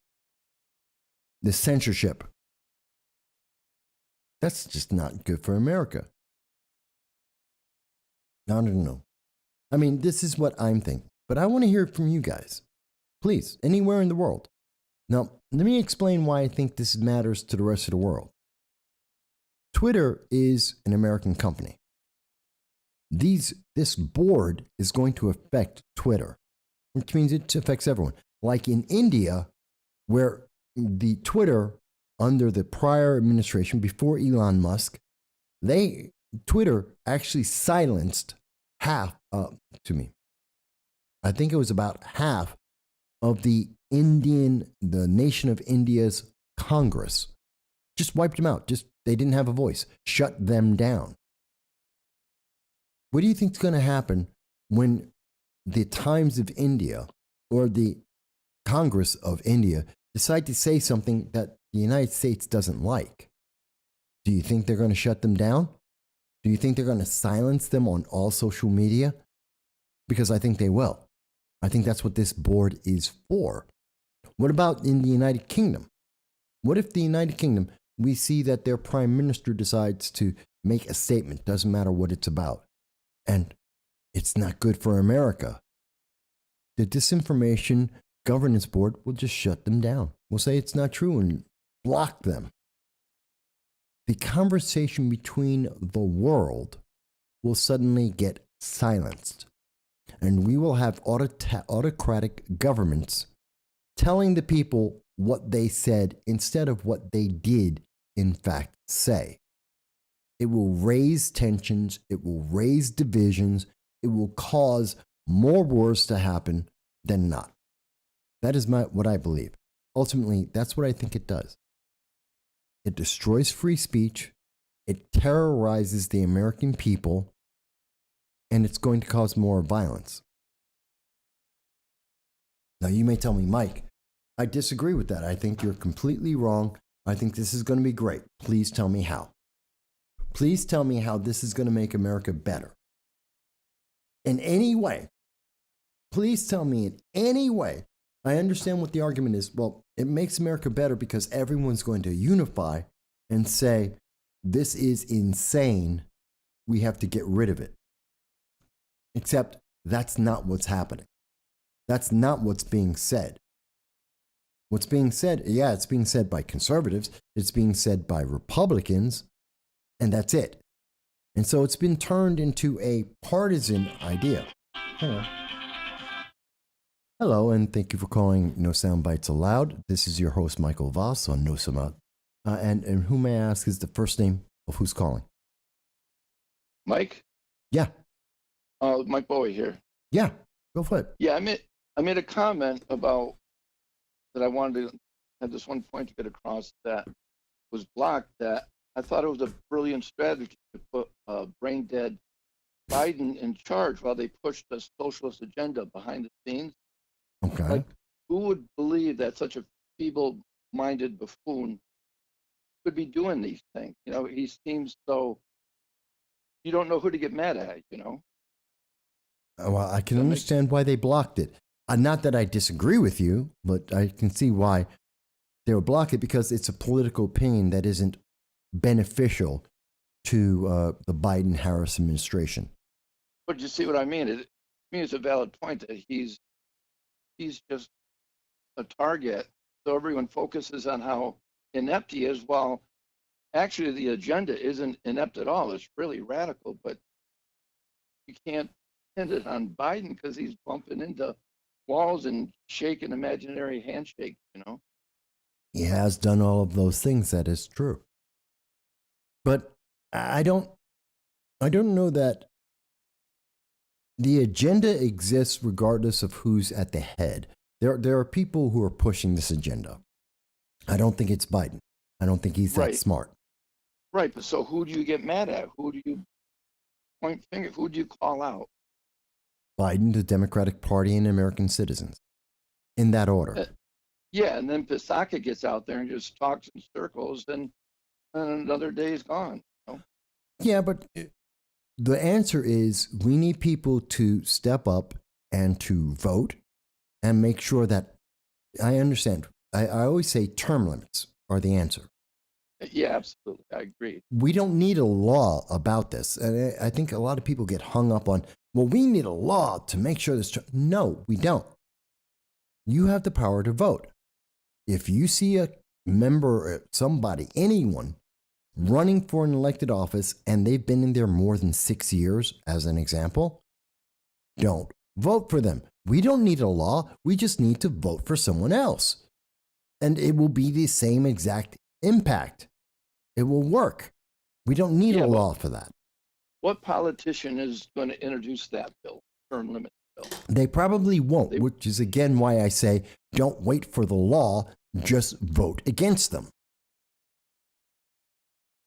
censorship. That's just not good for America. I don't know. I mean, this is what I'm thinking, but I want to hear it from you guys. Please, anywhere in the world. Now, let me explain why I think this matters to the rest of the world. Twitter is an American company. This board is going to affect Twitter, which means it affects everyone. Like in India, where the Twitter, under the prior administration, before Elon Musk, they Twitter actually silenced half, I think it was about half of the nation of India's Congress. Just wiped them out. They didn't have a voice. Shut them down. What do you think is going to happen when the Times of India or the Congress of India decide to say something that the United States doesn't like? Do you think they're going to shut them down? Do you think they're going to silence them on all social media? Because I think they will. I think that's what this board is for. What about in the United Kingdom? What if the United Kingdom, we see that their prime minister decides to make a statement, doesn't matter what it's about, and it's not good for America? The Disinformation Governance Board will just shut them down. We'll say it's not true and block them. The conversation between the world will suddenly get silenced. And we will have autocratic governments telling the people what they said instead of what they did, in fact, say. It will raise tensions. It will raise divisions. It will cause more wars to happen than not. That is what I believe. Ultimately, that's what I think it does. It destroys free speech. It terrorizes the American people. And it's going to cause more violence. Now, you may tell me, Mike, I disagree with that. I think you're completely wrong. I think this is going to be great. Please tell me how. Please tell me how this is going to make America better. In any way. Please tell me in any way. I understand what the argument is. Well, it makes America better because everyone's going to unify and say, this is insane. We have to get rid of it. Except that's not what's happening. That's not what's being said. What's being said, yeah, it's being said by conservatives, it's being said by Republicans, and that's it. And so it's been turned into a partisan idea. Hello, and thank you for calling No Soundbites Allowed. This is your host, Michael Voss on No Sound. And who may I ask is the first name of who's calling? Mike? Yeah. Mike Bowie here. Yeah, go for it. Yeah, I made a comment about that I wanted to have this one point to get across that was blocked, that I thought it was a brilliant strategy to put brain dead Biden in charge while they pushed the socialist agenda behind the scenes. Okay. Like, who would believe that such a feeble-minded buffoon could be doing these things? You know, he seems so, you don't know who to get mad at, you know? Well, I can understand why they blocked it. Not that I disagree with you, but I can see why they would block it, because it's a political opinion that isn't beneficial to the Biden-Harris administration. But you see what I mean? I mean, it's a valid point that he's just a target. So everyone focuses on how inept he is, while actually the agenda isn't inept at all. It's really radical, but you can't pin it on Biden because he's bumping into walls and shaking imaginary handshakes, you know? He has done all of those things, that is true. But I don't know that the agenda exists regardless of who's at the head. There are people who are pushing this agenda. I don't think it's Biden. I don't think he's that smart. Right, but so who do you get mad at? Who do you point finger? Who do you call out? Biden, the Democratic Party, and American citizens. In that order. Yeah, and then Pisaka gets out there and just talks in circles, and another day is gone. You know? Yeah, but the answer is we need people to step up and to vote and make sure that, I understand. I always say term limits are the answer. Yeah, absolutely. I agree. We don't need a law about this. And I think a lot of people get hung up on, well, we need a law to make sure this. No, we don't. You have the power to vote. If you see a member, somebody, anyone running for an elected office and they've been in there more than 6 years, as an example, don't vote for them. We don't need a law. We just need to vote for someone else. And it will be the same exact impact. It will work. We don't need a law for that. what politician is going to introduce that bill, term limit bill? They probably won't, which is again why I say don't wait for the law, just vote against them.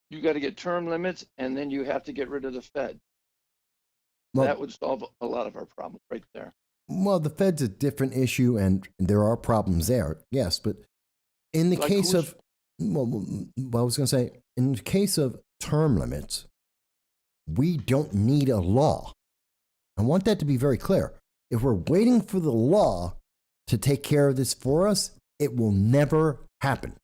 You got to get term limits, and then you have to get rid of the Fed. Well, that would solve a lot of our problems right there. Well, the Fed's a different issue, and there are problems there, yes. But in the Like case of, well, I was going to say, in the case of term limits, we don't need a law. I want that to be very clear. If we're waiting for the law to take care of this for us, it will never happen.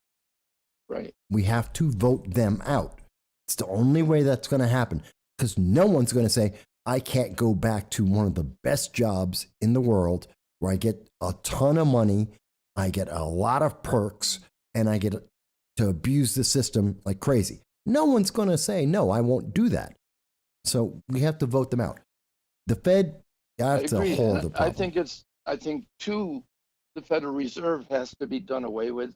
Right. We have to vote them out. It's the only way that's going to happen, because no one's going to say, I can't go back to one of the best jobs in the world where I get a ton of money, I get a lot of perks, and I get to abuse the system like crazy. No one's going to say, no, I won't do that. So we have to vote them out. The Fed, that's a whole other problem. I think too, the Federal Reserve has to be done away with.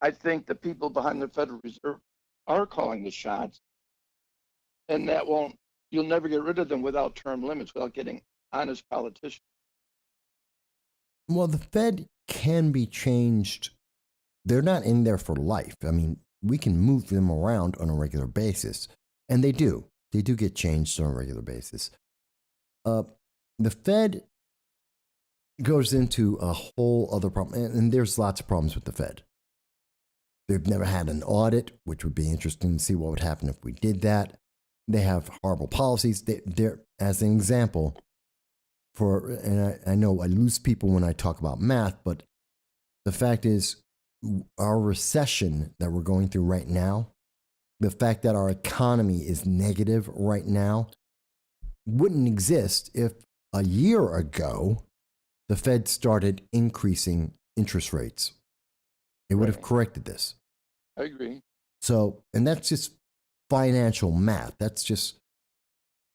I think the people behind the Federal Reserve are calling the shots, and you'll never get rid of them without term limits, without getting honest politicians. Well, the Fed can be changed. They're not in there for life. I mean, we can move them around on a regular basis, and they do. They do get changed on a regular basis. The Fed goes into a whole other problem, and there's lots of problems with the Fed. They've never had an audit, which would be interesting to see what would happen if we did that. They have horrible policies. They're, as an example, and I know I lose people when I talk about math, but the fact is, our recession that we're going through right now, the fact that our economy is negative right now, wouldn't exist if a year ago the Fed started increasing interest rates. It would have corrected this. I agree. So, and that's just financial math. That's just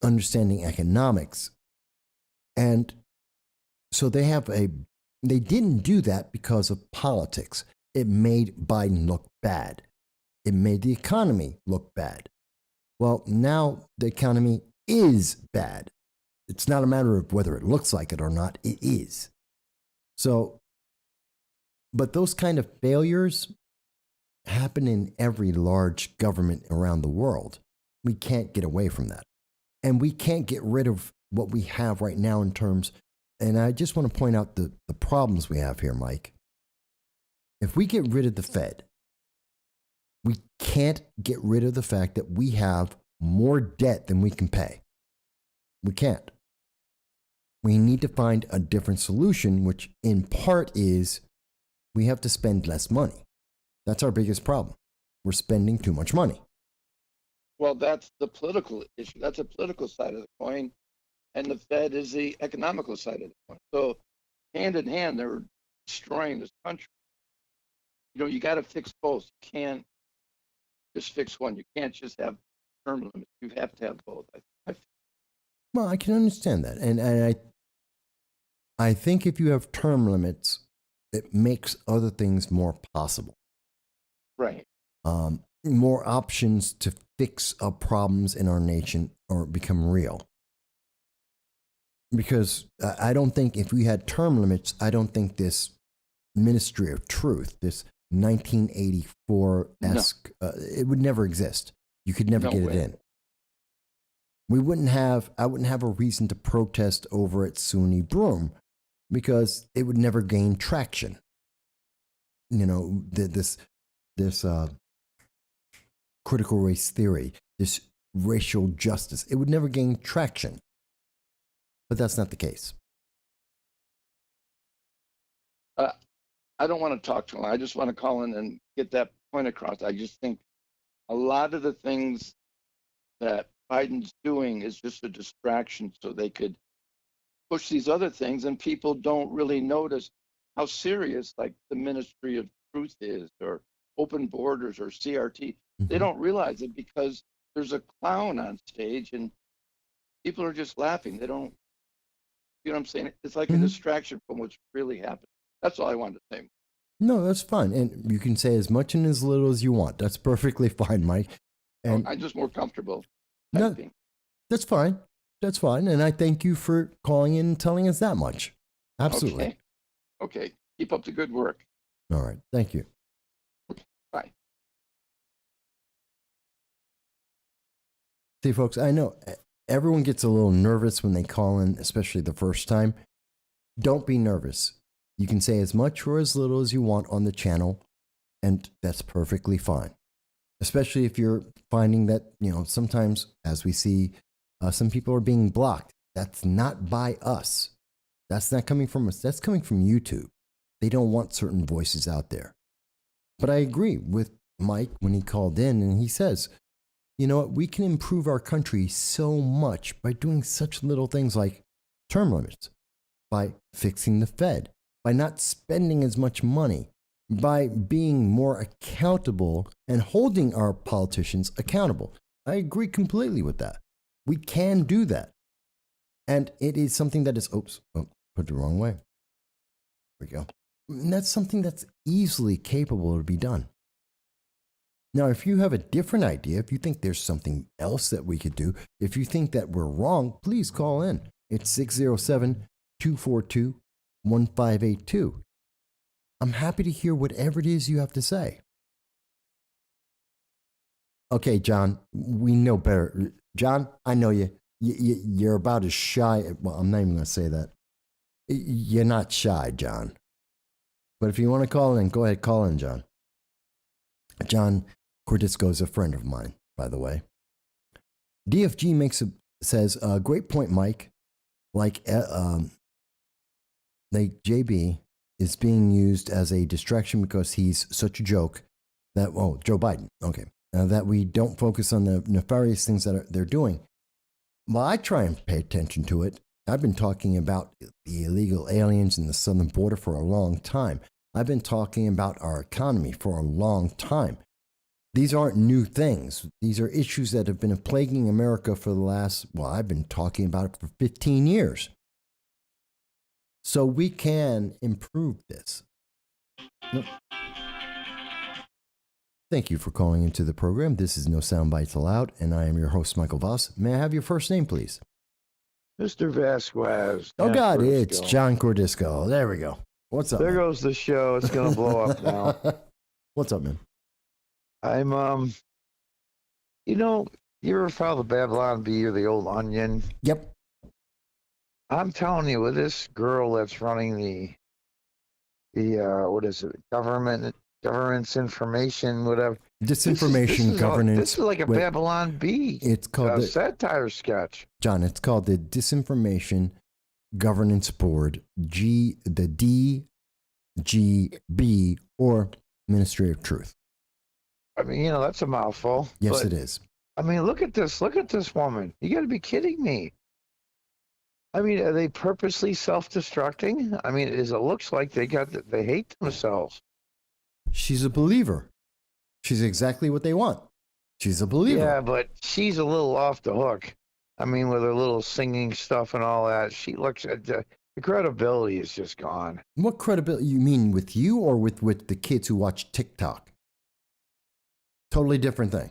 understanding economics. And so they didn't do that because of politics. It made Biden look bad. It made the economy look bad. Well, now the economy is bad. It's not a matter of whether it looks like it or not. It is. So, but those kind of failures happen in every large government around the world. We can't get away from that. And we can't get rid of what we have right now in terms, and I just want to point out the problems we have here, Mike. If we get rid of the Fed, we can't get rid of the fact that we have more debt than we can pay. We can't. We need to find a different solution, which in part is we have to spend less money. That's our biggest problem. We're spending too much money. Well, that's the political issue. That's a political side of the coin. And the Fed is the economical side of the coin. So hand in hand, they're destroying this country. You know, you got to fix both. You can't just fix one. You can't just have term limits. You have to have both. Well, I can understand that. And I think if you have term limits, it makes other things more possible. Right. More options to fix up problems in our nation or become real. Because I don't think if we had term limits, I don't think this Ministry of Truth, this 1984-esque, it would never exist. You could never get it in. I wouldn't have a reason to protest over at SUNY Broome because it would never gain traction. You know, this critical race theory, this racial justice, it would never gain traction. But that's not the case. I don't want to talk too long. I just want to call in and get that point across. I just think a lot of the things that Biden's doing is just a distraction so they could push these other things, and people don't really notice how serious like the Ministry of Truth is, or open borders, or CRT. They don't realize it because there's a clown on stage and people are just laughing. They don't, you know what I'm saying? It's like a distraction from what's really happening. That's all I wanted to say. No, that's fine. And you can say as much and as little as you want. That's perfectly fine, Mike. And I'm just more comfortable no, typing. That's fine. That's fine. And I thank you for calling in and telling us that much. Absolutely. Okay. Okay. Keep up the good work. All right. Thank you. Bye. See, folks, I know everyone gets a little nervous when they call in, especially the first time. Don't be nervous. You can say as much or as little as you want on the channel, and that's perfectly fine. Especially if you're finding that, sometimes, as we see, some people are being blocked. That's not by us. That's not coming from us. That's coming from YouTube. They don't want certain voices out there. But I agree with Mike when he called in and he says, you know what, we can improve our country so much by doing such little things like term limits, by fixing the Fed, by not spending as much money, by being more accountable and holding our politicians accountable. I agree completely with that. We can do that. And it is something that is, put it the wrong way. There we go. And that's something that's easily capable to be done. Now, if you have a different idea, if you think there's something else that we could do, if you think that we're wrong, please call in. It's 607-242-1582. I'm happy to hear whatever it is you have to say. Okay, John, we know better. John, I know you. You're about as shy. Well, I'm not even going to say that. You're not shy, John. But if you want to call in, go ahead, call in, John. John Cordisco is a friend of mine, by the way. DFG says, great point, Mike. Like JB is being used as a distraction because he's such a joke that, Joe Biden, okay, that we don't focus on the nefarious things that they're doing. Well, I try and pay attention to it. I've been talking about the illegal aliens in the southern border for a long time. I've been talking about our economy for a long time. These aren't new things. These are issues that have been plaguing America for the last, I've been talking about it for 15 years. So we can improve this. Thank you for calling into the program. This is No Soundbites Allowed, and I am your host, Michael Voss. May I have your first name, please? Mr. Vasquez. Oh, God, it's John Cordisco. There we go. What's up, There man? goes the show. It's going to blow up now. What's up, man? I'm, you ever follow the Babylon Bee or the old Onion? Yep. I'm telling you, with this girl that's running the what is it, government's information, whatever. Disinformation governance. This is like a Babylon Bee. It's called satire sketch. John, it's called the Disinformation Governance Board, the DGB, or Ministry of Truth. I mean, that's a mouthful. Yes, but, it is. I mean, look at this woman. You got to be kidding me. I mean, are they purposely self-destructing? I mean, it looks like they hate themselves. She's a believer. She's exactly what they want. She's a believer. Yeah, but she's a little off the hook. I mean, with her little singing stuff and all that, she looks at the credibility is just gone. What credibility? You mean with you or with the kids who watch TikTok? Totally different thing.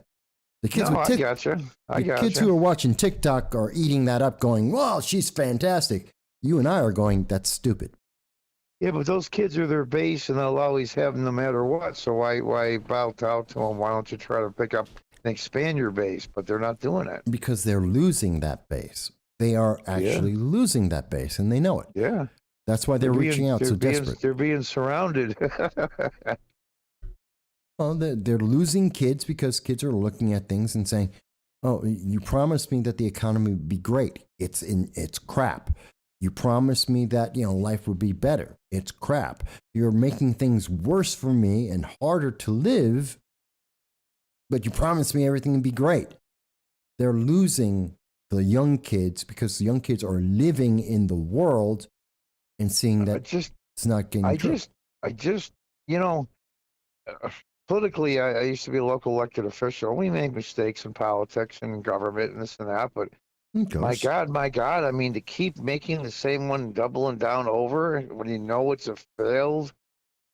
The kids I gotcha. The kids who are watching TikTok are eating that up, going, "Well, she's fantastic." You and I are going, "That's stupid." Yeah, but those kids are their base, and they'll always have them no matter what. So why bow out to them? Why don't you try to pick up and expand your base? But they're not doing it because they're losing that base. They are actually losing that base, and they know it. Yeah, that's why they're reaching out so desperate. They're being surrounded. Well, they're losing kids because kids are looking at things and saying, "Oh, you promised me that the economy would be great. It's crap. You promised me that life would be better. It's crap. You're making things worse for me and harder to live, but you promised me everything would be great." They're losing the young kids because the young kids are living in the world and seeing that it's not getting true. I just, politically, I used to be a local elected official. We make mistakes in politics and government and this and that, but my God, I mean, to keep making the same one doubling down over when you know it's a failed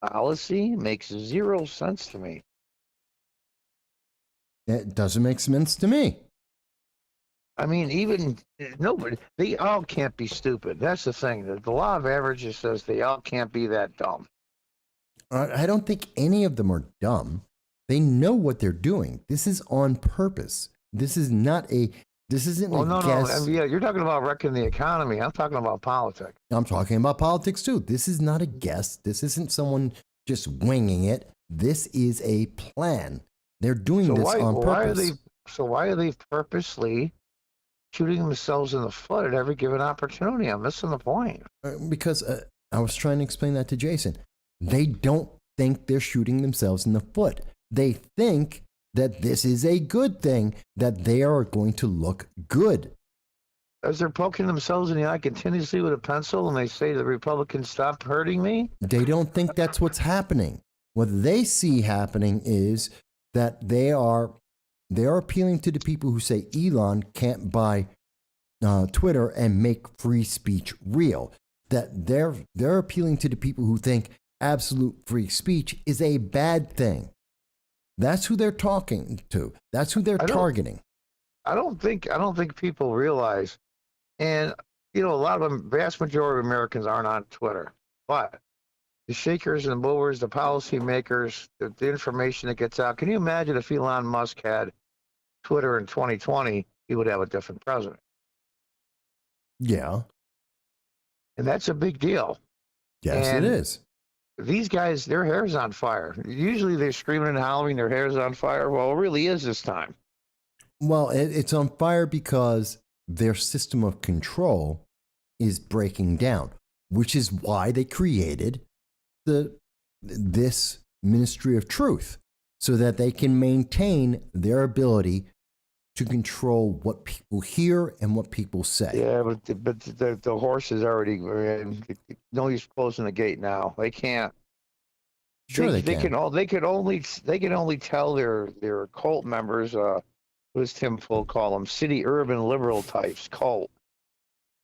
policy makes zero sense to me. It doesn't make sense to me. I mean, even nobody, they all can't be stupid. That's the thing. The law of averages says they all can't be that dumb. I don't think any of them are dumb. They know what they're doing. This is on purpose. This is not a. This isn't Well, a no, guess. no. I mean, yeah, you're talking about wrecking the economy. I'm talking about politics. I'm talking about politics too. This is not a guess. This isn't someone just winging it. This is a plan. They're doing this on purpose. Why are they purposely shooting themselves in the foot at every given opportunity? I'm missing the point. Because I was trying to explain that to Jason. They don't think they're shooting themselves in the foot. They think that this is a good thing, that they are going to look good. As they're poking themselves in the eye continuously with a pencil and they say the Republicans stop hurting me? They don't think that's what's happening. What they see happening is that they are appealing to the people who say Elon can't buy Twitter and make free speech real. That they're appealing to the people who think absolute free speech is a bad thing. That's who they're talking to. That's who they're targeting. I don't think people realize, and a lot of them, vast majority of Americans aren't on Twitter, but the shakers and the movers, the policymakers, the information that gets out. Can you imagine if Elon Musk had Twitter in 2020, he would have a different president. Yeah. And that's a big deal. Yes, it is. These guys, their hair's on fire. Usually they're screaming and howling, their hair's on fire. Well, it really is this time. Well, it's on fire because their system of control is breaking down, which is why they created this Ministry of Truth, so that they can maintain their ability to control what people hear and what people say. Yeah, but the horse is already no use closing the gate now. They can't. Sure, they can. They can only tell their cult members. What does Tim Full call them? City urban liberal types, cult.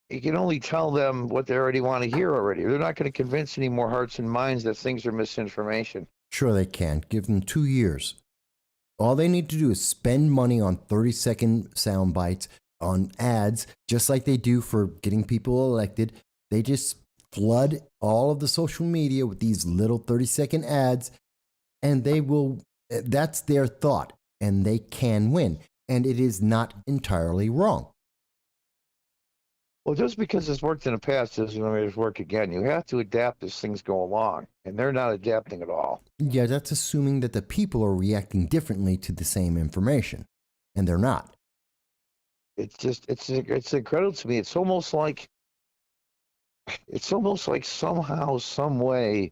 You can only tell them what they already want to hear already. They're not going to convince any more hearts and minds that things are misinformation. Sure, they can. Give them 2 years. All they need to do is spend money on 30-second sound bites, on ads, just like they do for getting people elected. They just flood all of the social media with these little 30-second ads, and that's their thought, and they can win. And it is not entirely wrong. Well, just because it's worked in the past doesn't mean it's work again. You have to adapt as things go along, and they're not adapting at all. Yeah, that's assuming that the people are reacting differently to the same information, and they're not. It's incredible to me. It's almost like somehow, some way,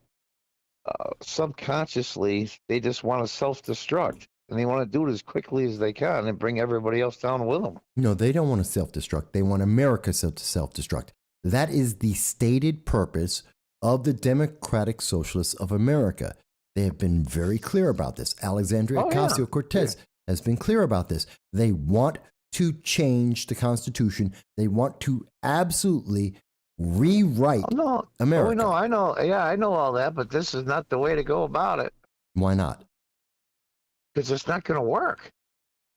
subconsciously, they just want to self-destruct. And they want to do it as quickly as they can and bring everybody else down with them. No, they don't want to self-destruct. They want America to self-destruct. That is the stated purpose of the Democratic Socialists of America. They have been very clear about this. Alexandria Ocasio-Cortez has been clear about this. They want to change the Constitution. They want to absolutely rewrite America. Oh, no, I know. Yeah, I know all that, but this is not the way to go about it. Why not? Because it's not going to work.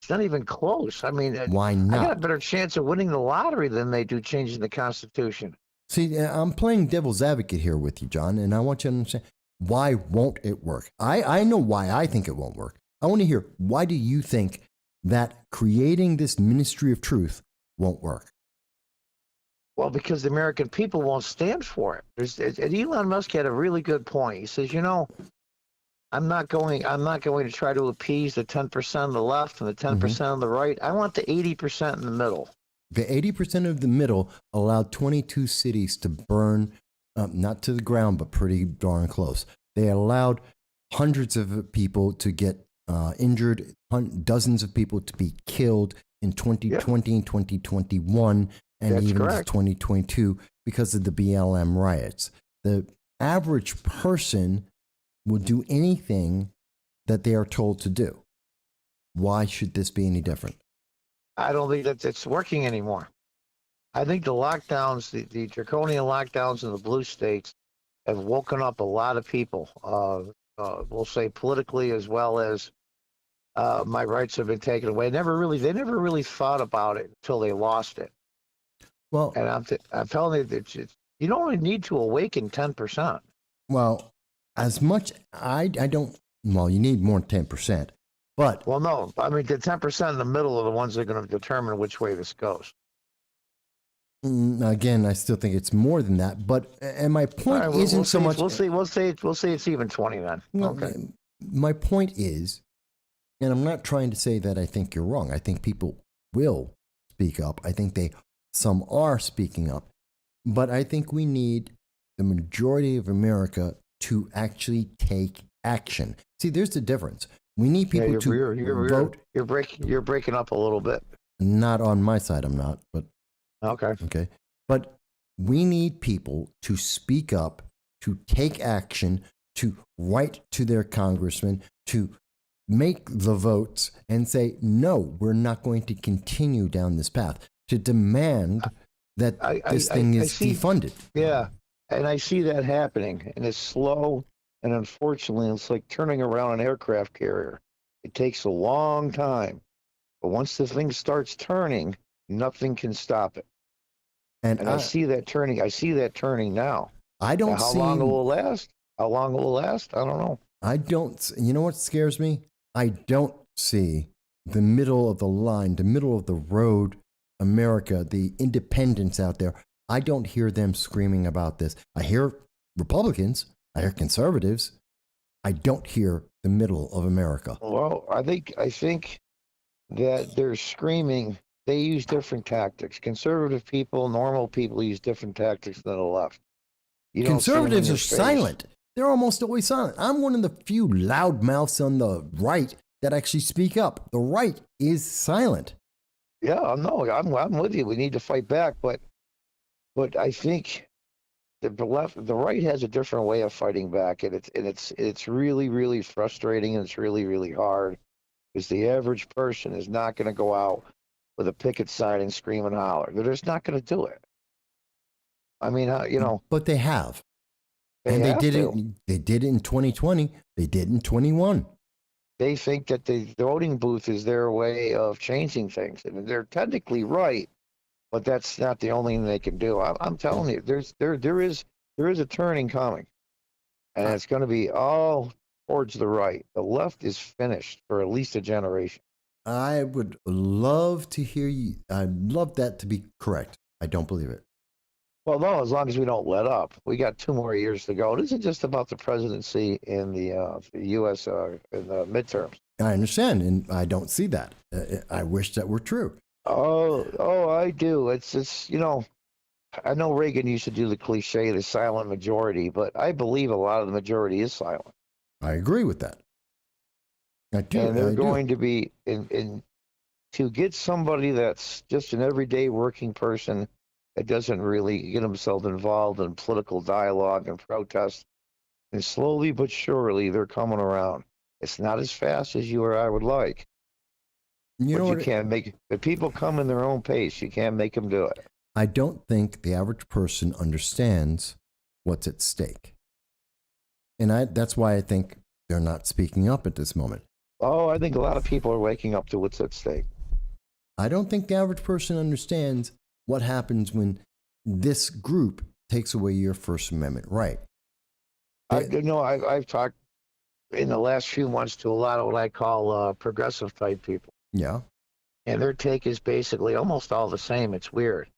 It's not even close. I mean, why not? I got a better chance of winning the lottery than they do changing the Constitution. See, I'm playing devil's advocate here with you, John, and I want you to understand, why won't it work? I know why I think it won't work. I want to hear, why do you think that creating this Ministry of Truth won't work? Well, because the American people won't stand for it. Elon Musk had a really good point. He says, I'm not going to try to appease the 10% on the left and the 10% on the right. I want the 80% in the middle. The 80% of the middle allowed 22 cities to burn, not to the ground, but pretty darn close. They allowed hundreds of people to get injured, dozens of people to be killed in 2020 and 2021, and That's even correct. 2022 because of the BLM riots. The average person will do anything that they are told to do. Why should this be any different? I don't think that it's working anymore. I think the lockdowns, the draconian lockdowns in the blue states have woken up a lot of people, we'll say politically as well as my rights have been taken away. They never really thought about it until they lost it. Well, and I'm telling you that you don't only need to awaken 10%. well, as much I don't. Well, you need more than 10%, but Well, no, I mean the 10% in the middle are the ones that are going to determine which way this goes. again, I still think it's more than that. But and my point isn't so much. We'll say it's even 20 then. Well, Okay. My point is, and I'm not trying to say that I think you're wrong. I think people will speak up. I think some are speaking up, but I think we need the majority of America to actually take action. See, there's the difference. We need people to vote. You're breaking up a little bit. Not on my side, I'm not, but Okay. But we need people to speak up, to take action, to write to their congressman, to make the votes and say, no, we're not going to continue down this path, to demand that this thing is defunded. Yeah, and I see that happening, and it's slow, and unfortunately, it's like turning around an aircraft carrier. It takes a long time, but once the thing starts turning, nothing can stop it. And I see that turning. I see that turning now. I don't now, see how long it will last. How long it will last? I don't know. I don't. You know what scares me? I don't see the middle of the line, the middle of the road, America, the independents out there. I don't hear them screaming about this. I hear Republicans. I hear conservatives. I don't hear the middle of America. Well, I think that they're screaming. They use different tactics. Conservative people, normal people use different tactics than the left. Conservatives are silent. They're almost always silent. I'm one of the few loudmouths on the right that actually speak up. The right is silent. Yeah, no, I'm with you. We need to fight back, but I think the right has a different way of fighting back, and it's really, really frustrating, and it's really, really hard, because the average person is not going to go out with a picket sign and scream and holler. They're just not going to do it. I mean, But they have. And they did it. They did it in 2020. They did it in 21. They think that the voting booth is their way of changing things, and they're technically right, but that's not the only thing they can do. I'm telling you, there is a turning coming, and it's going to be all towards the right. The left is finished for at least a generation. I would love to hear you. I'd love that to be correct. I don't believe it. Well, no, as long as we don't let up. We got 2 more years to go. It isn't just about the presidency in the U.S. In the midterms. I understand, and I don't see that. I wish that were true. Oh, I do. It's I know Reagan used to do the cliche, the silent majority, but I believe a lot of the majority is silent. I agree with that. I do. And they're going to be to get somebody that's just an everyday working person that doesn't really get himself involved in political dialogue and protest. And slowly but surely, they're coming around. It's not as fast as you or I would like. You can't make the people come in their own pace. You can't make them do it. I don't think the average person understands what's at stake. And that's why I think they're not speaking up at this moment. Oh, I think a lot of people are waking up to what's at stake. I don't think the average person understands what happens when this group takes away your First Amendment right. I've talked in the last few months to a lot of what I call progressive type people. Yeah. And their take is basically almost all the same. It's weird.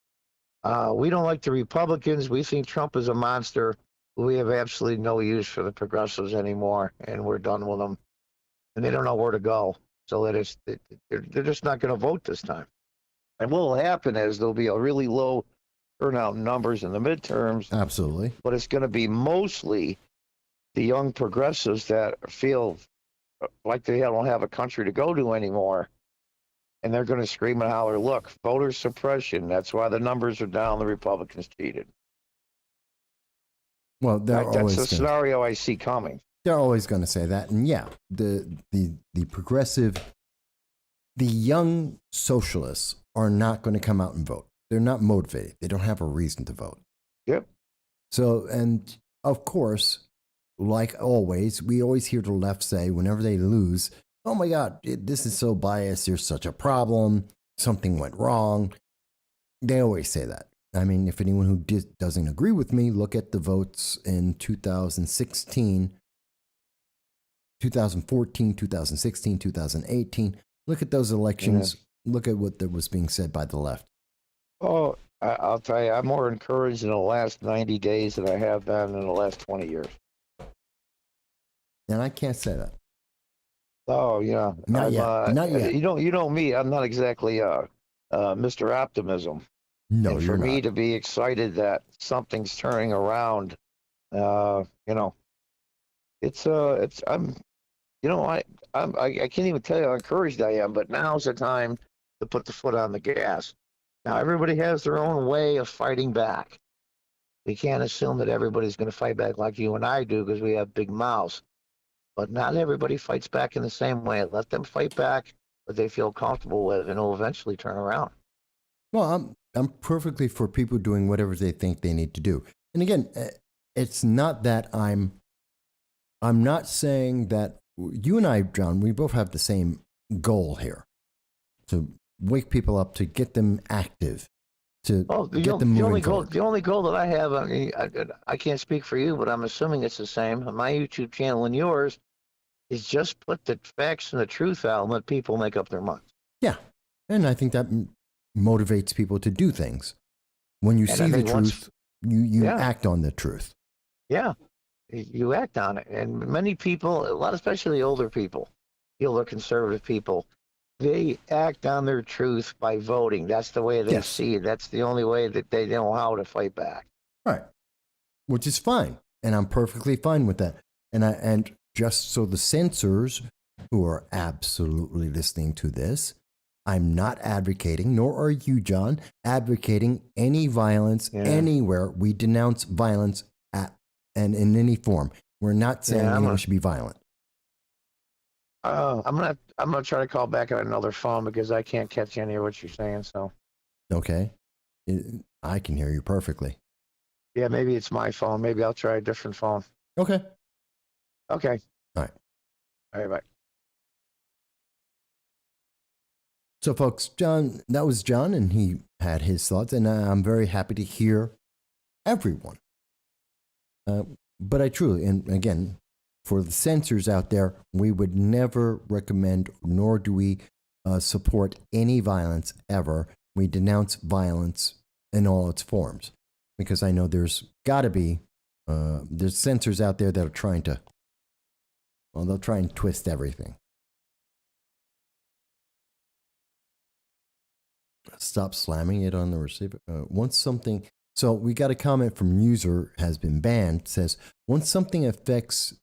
We don't like the Republicans. We think Trump is a monster. We have absolutely no use for the progressives anymore, and we're done with them. And they don't know where to go. So they're just not going to vote this time. And what will happen is there'll be a really low turnout in numbers in the midterms. Absolutely. But it's going to be mostly the young progressives that feel like they don't have a country to go to anymore. And they're going to scream and holler, look, voter suppression. That's why the numbers are down. The Republicans cheated. Well, that's the scenario I see coming. They're always going to say that. And yeah, the progressive, the young socialists are not going to come out and vote. They're not motivated. They don't have a reason to vote. Yep. So, and of course, like always, we always hear the left say whenever they lose, oh my God, this is so biased. There's such a problem. Something went wrong. They always say that. I mean, if anyone who doesn't agree with me, look at the votes in 2016, 2014, 2016, 2018. Look at those elections. Yeah. Look at what was being said by the left. Oh, I'll tell you, I'm more encouraged in the last 90 days than I have been in the last 20 years. And I can't say that. Oh, yeah. Not yet. You know me. I'm not exactly Mr. Optimism. No, and for me to be excited that something's turning around, you know, I'm I can't even tell you how encouraged I am. But now's the time to put the foot on the gas. Now everybody has their own way of fighting back. We can't assume that everybody's going to fight back like you and I do because we have big mouths. But not everybody fights back in the same way. Let them fight back what they feel comfortable with, and it'll eventually turn around. Well, I'm perfectly for people doing whatever they think they need to do. And again, it's not that I'm not saying that you and I, John, we both have the same goal here, to wake people up, to get them active, to get them moving forward. The only goal that I have, I mean, I can't speak for you, but I'm assuming it's the same. On my YouTube channel and yours is just put the facts and the truth out and let people make up their minds. Yeah, and I think that motivates people to do things. When you see the truth, you act on the truth. Yeah, you act on it. And many people, a lot, especially older people, older conservative people, they act on their truth by voting. That's the way they see it. That's the only way that they know how to fight back. Right, which is fine, and I'm perfectly fine with that. And just so the censors who are absolutely listening to this, I'm not advocating, nor are you, John, advocating any violence anywhere. We denounce violence and in any form. We're not saying anyone should be violent. I'm gonna try to call back on another phone because I can't catch any of what you're saying. So. Okay, I can hear you perfectly. Yeah, maybe it's my phone. Maybe I'll try a different phone. Okay. Okay. All right. All right. Bye. So, folks, John, that was John, and he had his thoughts, and I'm very happy to hear everyone. But I truly, and again, for the censors out there, we would never recommend, nor do we support any violence ever. We denounce violence in all its forms, because I know there's got to be, there's censors out there that are trying to, well, they'll try and twist everything. Stop slamming it on the receiver. Once something, so we got a comment from user has been banned, says, once something affects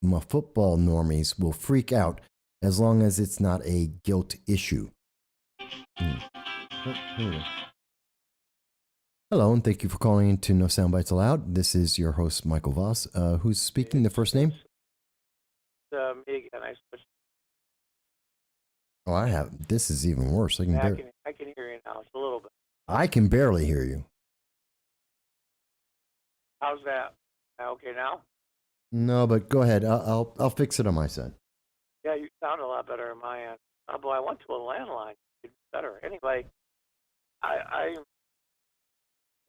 my football normies will freak out as long as it's not a guilt issue. Hello, and thank you for calling into No Soundbites Allowed. This is your host, Michael Voss. Who's speaking? The first name? Me again. I switched. Oh, I have. This is even worse. I can hear you now. It's a little bit. I can barely hear you. How's that? Okay now? No, but go ahead. I'll fix it on my side. Yeah, you sound a lot better on my end. Oh, boy, I went to a landline. It's better. Anyway, I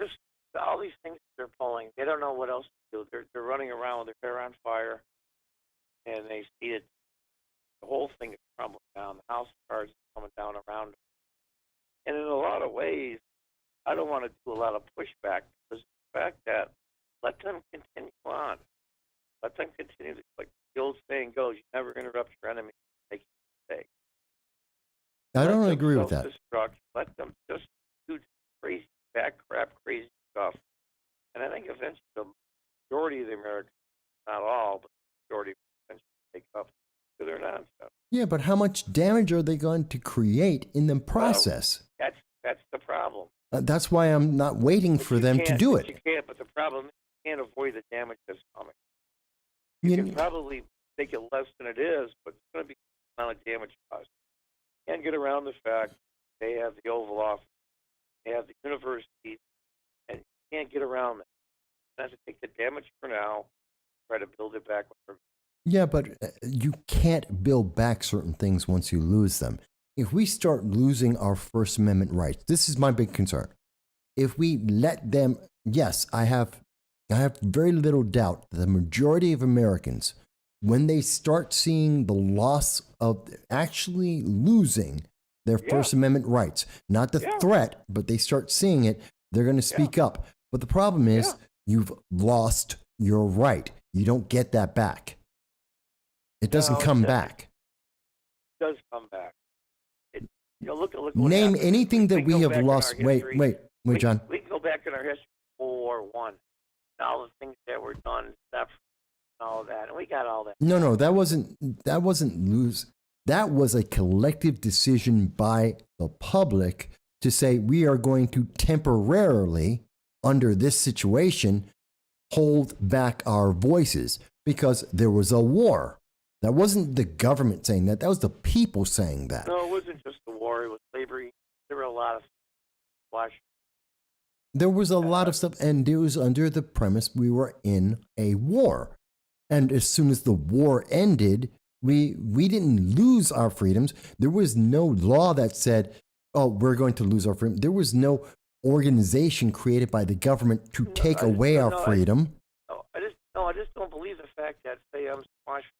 just all these things they're pulling. They don't know what else to do. They're running around with their hair on fire, and they see it. The whole thing is crumbling down. The house cards are coming down around them. And in a lot of ways, I don't want to do a lot of pushback because the fact that let them continue on. Let them continue. Like the old saying goes, you never interrupt your enemy to make a mistake. I don't agree with that. Let them just do crazy, back crap, crazy stuff. And I think eventually the majority of the Americans, not all, but the majority will eventually take up to their nonsense. Yeah, but how much damage are they going to create in the process? Well, that's the problem. That's why I'm not waiting for them to do it. You can't, but the problem is you can't avoid the damage that's coming. You can probably make it less than it is, but it's going to be the amount of damage caused. You can't get around the fact they have the Oval Office, they have the universities, and you can't get around that. You have to take the damage for now, try to build it back. Yeah, but you can't build back certain things once you lose them. If we start losing our First Amendment rights, this is my big concern. If we let them, yes, I have very little doubt that the majority of Americans, when they start seeing the loss of actually losing their First Amendment rights, not the threat, but they start seeing it, they're going to speak up. But the problem is you've lost your right. You don't get that back. It doesn't come back. It does come back. Look what Name happened. anything that we go have back in lost. our history. Wait, John. We can go back in our history, World War I, all the things that were done, stuff, and all that, and we got all that. No, that wasn't lose. That was a collective decision by the public to say we are going to temporarily, under this situation, hold back our voices because there was a war. That wasn't the government saying that. That was the people saying that. No, it wasn't just the war. It was slavery. There were a lot of There was a lot of stuff, and it was under the premise we were in a war. And as soon as the war ended, we didn't lose our freedoms. There was no law that said, oh, we're going to lose our freedom. There was no organization created by the government to take away our freedom. I just don't believe the fact that, say, I'm squashing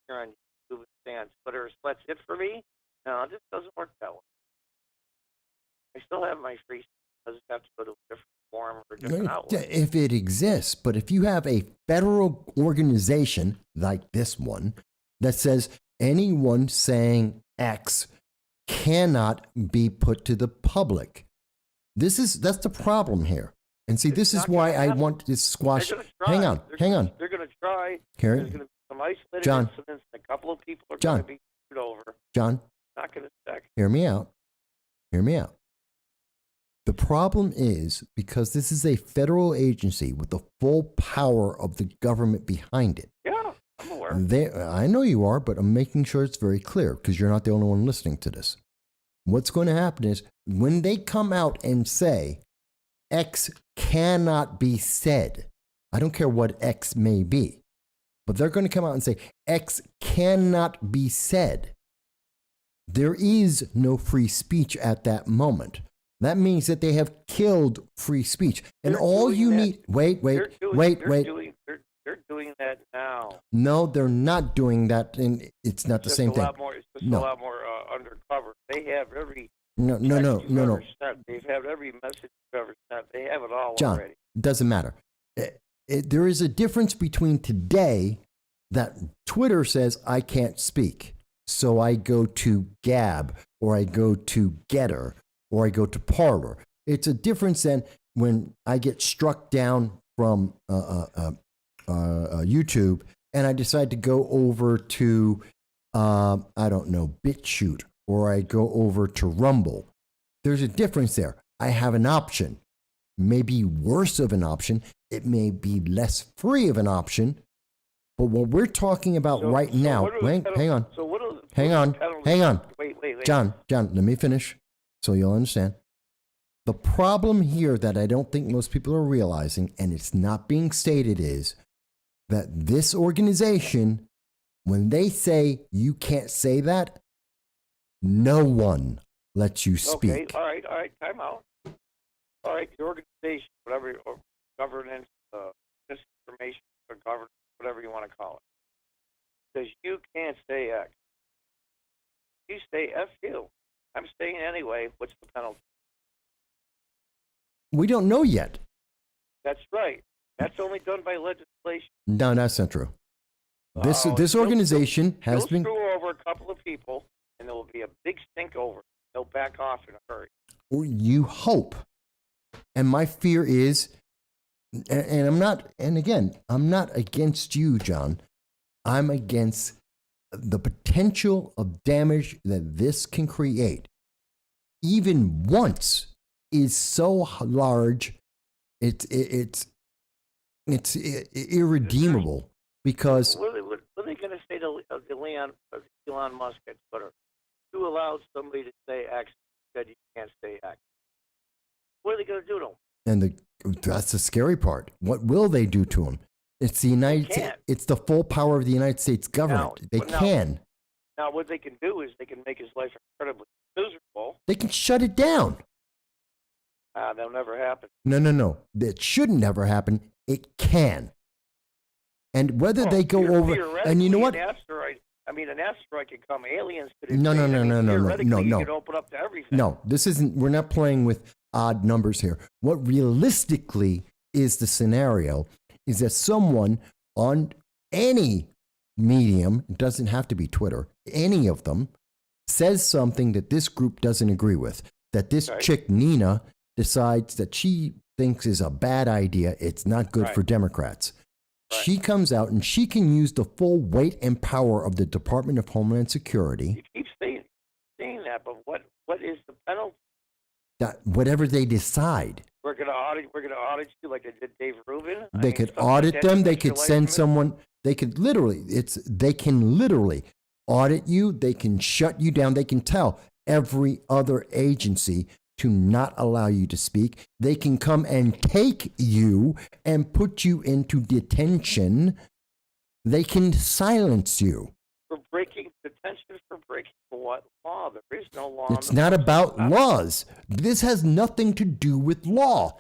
here on YouTube and Twitter, so that's it for me. No, it just doesn't work that way. I still have my free speech. I just have to go to a different forum or a different outlet. If it exists, but if you have a federal organization like this one that says anyone saying X cannot be put to the public, that's the problem here. And see, this is why I want to squash. Hang on. They're going to try. Here, There's going to be some isolated John. incidents. A couple of people are going to be screwed over. John, Not going to stick. hear me out. The problem is because this is a federal agency with the full power of the government behind it. Yeah, I'm aware. I know you are, but I'm making sure it's very clear because you're not the only one listening to this. What's going to happen is when they come out and say X cannot be said, I don't care what X may be, but they're going to come out and say X cannot be said. There is no free speech at that moment. That means that they have killed free speech. And all you need, wait. They're doing that now. No, they're not doing that. And it's not the same thing. It's just a lot more undercover. They have every No. They've had every message you've ever sent. They have it all John, already. it doesn't matter. There is a difference between today that Twitter says I can't speak. So I go to Gab or I go to Getter or I go to Parler. It's a difference than when I get struck down from YouTube and I decide to go over to, BitChute or I go over to Rumble. There's a difference there. I have an option, maybe worse of an option. It may be less free of an option. But what we're talking about now, hang on. Wait. John, let me finish so you'll understand. The problem here that I don't think most people are realizing, and it's not being stated, is that this organization, when they say you can't say that, no one lets you speak. Okay, all right, time out. All right, the organization, whatever, or governance, misinformation, or governance, whatever you want to call it, says you can't say X. You say F you. I'm saying anyway, what's the penalty? We don't know yet. That's right. That's only done by legislation. No, that's not true. This organization has been... They'll screw over a couple of people, and there will be a big stink over. They'll back off in a hurry. You hope. And my fear is, and I'm not, and again, I'm not against you, John. I'm against the potential of damage that this can create. Even once is so large, it's irredeemable because. What are they going to say to Elon Musk at Twitter? You allowed somebody to say X, said you can't say X. What are they going to do to him? And that's the scary part. What will they do to him? It's the United States. It's the full power of the United States government. They can. Now, what they can do is they can make his life incredibly miserable. They can shut it down. That'll never happen. No. It shouldn't never happen. It can. And whether they go over, and you know what? An asteroid could come. Aliens could. No. You could open up to everything. No, this isn't. We're not playing with odd numbers here. What realistically is the scenario is that someone on any medium, it doesn't have to be Twitter, any of them, says something that this group doesn't agree with, that this chick Nina decides that she thinks is a bad idea, it's not good for Democrats. She comes out and she can use the full weight and power of the Department of Homeland Security. You keep saying that, but what is the penalty? That whatever they decide. We're gonna audit you like they did Dave Rubin. They could audit them. They could send someone. They can literally audit you. They can shut you down. They can tell every other agency to not allow you to speak. They can come and take you and put you into detention. They can silence you. For breaking detention for breaking what law? There is no law. It's not about laws. This has nothing to do with law.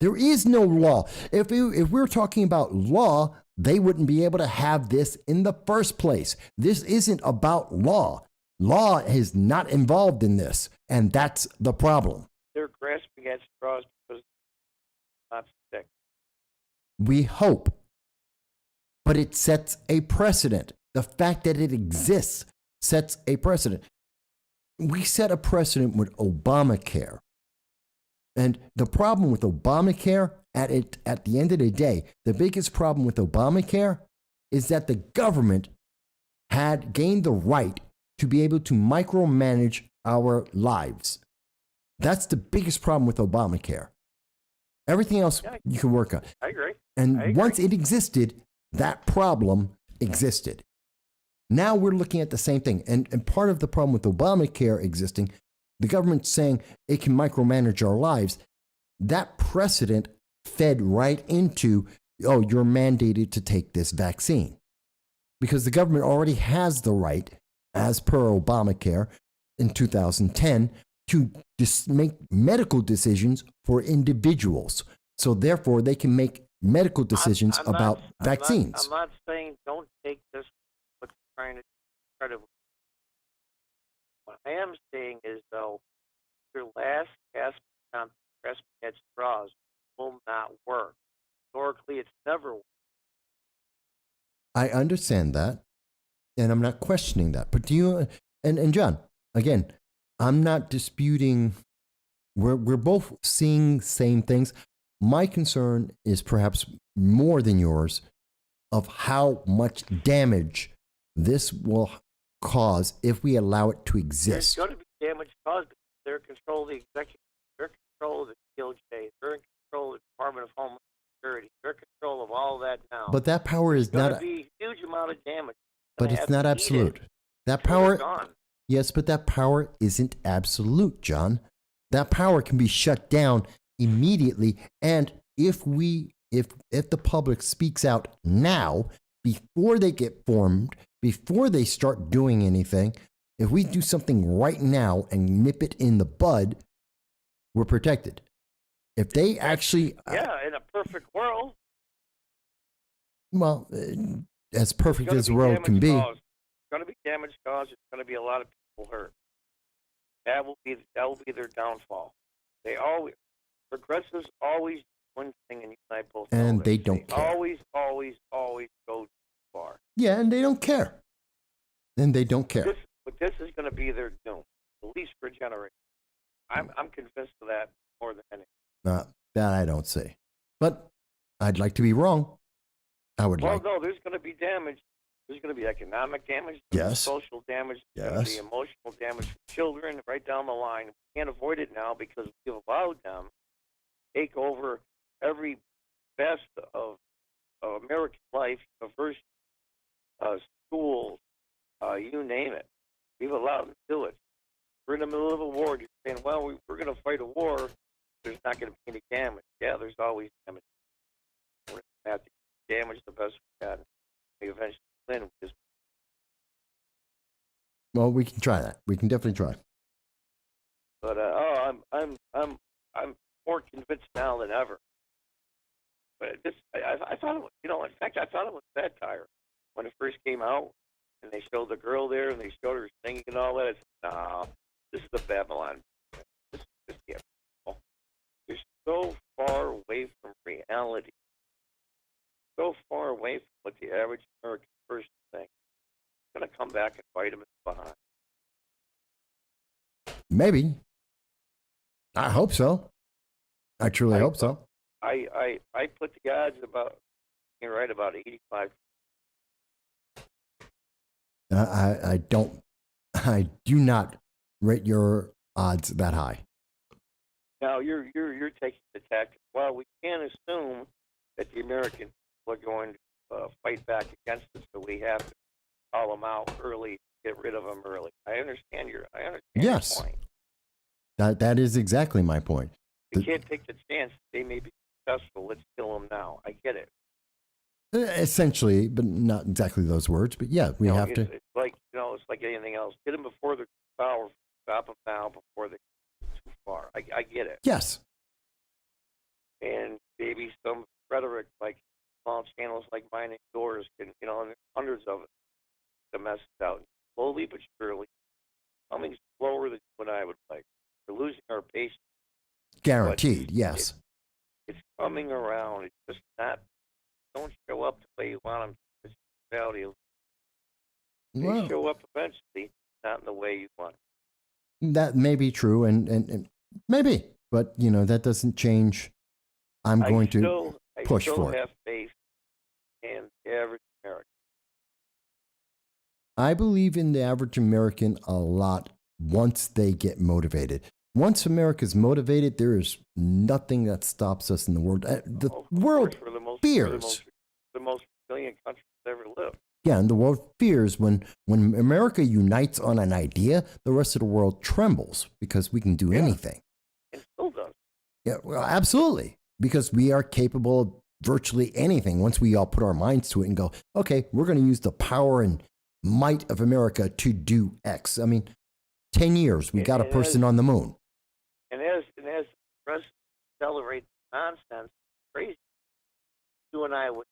There is no law. If we're talking about law, they wouldn't be able to have this in the first place. This isn't about law. Law is not involved in this, and that's the problem. They're grasping at straws because it's not stick. We hope. But it sets a precedent. The fact that it exists sets a precedent. We set a precedent with Obamacare. And the problem with Obamacare, at the end of the day, the biggest problem with Obamacare is that the government had gained the right to be able to micromanage our lives. That's the biggest problem with Obamacare. Everything else you can work on. I agree. And once it existed, that problem existed. Now we're looking at the same thing. And part of the problem with Obamacare existing, the government saying it can micromanage our lives, that precedent fed right into, oh, you're mandated to take this vaccine. Because the government already has the right, as per Obamacare in 2010, to make medical decisions for individuals. So therefore, they can make medical decisions about vaccines. I'm not saying don't take this, what's trying to incredibly. What I am saying is, though, your last gasp on grasping at straws will not work. Historically, it's never worked. I understand that, and I'm not questioning that. But do you, and John, again, I'm not disputing, we're both seeing same things. My concern is perhaps more than yours of how much damage this will cause if we allow it to exist. There's going to be damage caused because they're in control of the executive, they're in control of the DOJ, they're in control of the Department of Homeland Security, they're in control of all that now. But that power is There's not. going to be a huge amount of damage. But it's not absolute. That power. Yes, but that power isn't absolute, John. That power can be shut down immediately, and if the public speaks out now, before they get formed, before they start doing anything, if we do something right now and nip it in the bud, we're protected. If they actually, in a perfect world, well, as perfect as the world can be. It's going to be damage caused. It's going to be a lot of people hurt. That will be their downfall. Progressives always do one thing, and you and I both know and this. they don't care. Always go too far. Yeah, and they don't care. And they don't care. But this is going to be their doom, at least for a generation. I'm convinced of that more than anything. That I don't see. But I'd like to be wrong. No, there's going to be damage. There's going to be economic damage, yes. Social damage, yes. There's going to be emotional damage for children right down the line. We can't avoid it now because we've allowed them to take over every best of American life, universities, schools, you name it. We've allowed them to do it. We're in the middle of a war. You're saying, well, we're going to fight a war. There's not going to be any damage. Yeah, there's always damage. damage the best we can. We eventually win. Well, we can try that. We can definitely try. But I'm more convinced now than ever. But I thought it was, in fact, I thought it was satire when it first came out, and they showed the girl there, and they showed her singing and all that. I said, nah, this is the Babylon. This can't be. You're so far away from reality, so far away from what the average American person thinks. It's going to come back and bite him in the behind. Maybe. I hope so. I truly hope so. I put the odds about, you're right, about 85. I do not rate your odds that high. Now you're taking the tactic. Well, we can't assume that the Americans are going to fight back against us, so we have to call them out early, get rid of them early. I understand your point. That is exactly my point. We can't take the chance they may be successful. Let's kill them now. I get it. Essentially, but not exactly those words. But yeah, we have to. It's like it's like anything else. Get them before they're too powerful. Stop them now before they get too far. I get it. Yes. And maybe some rhetoric like small channels like mine and yours can, and there's hundreds of it to mess it out slowly but surely. Coming slower than what I would like. We're losing our patience. Guaranteed. Yes. It's coming around. It's just not. Don't show up the way you want them. It's reality. They show up eventually, not in the way you want. That may be true, and maybe, but that doesn't change. I'm going to push for it. I still have faith in the average American. I believe in the average American a lot once they get motivated. Once America's motivated, there is nothing that stops us in the world. The world fears. The most resilient country that's ever lived. Yeah, and the world fears when America unites on an idea, the rest of the world trembles because we can do anything. It still does. Yeah, well, absolutely. Because we are capable of virtually anything once we all put our minds to it and go, okay, we're going to use the power and might of America to do X. I mean, 10 years, we got a person on the moon. And as the president accelerates nonsense, crazy, you and I would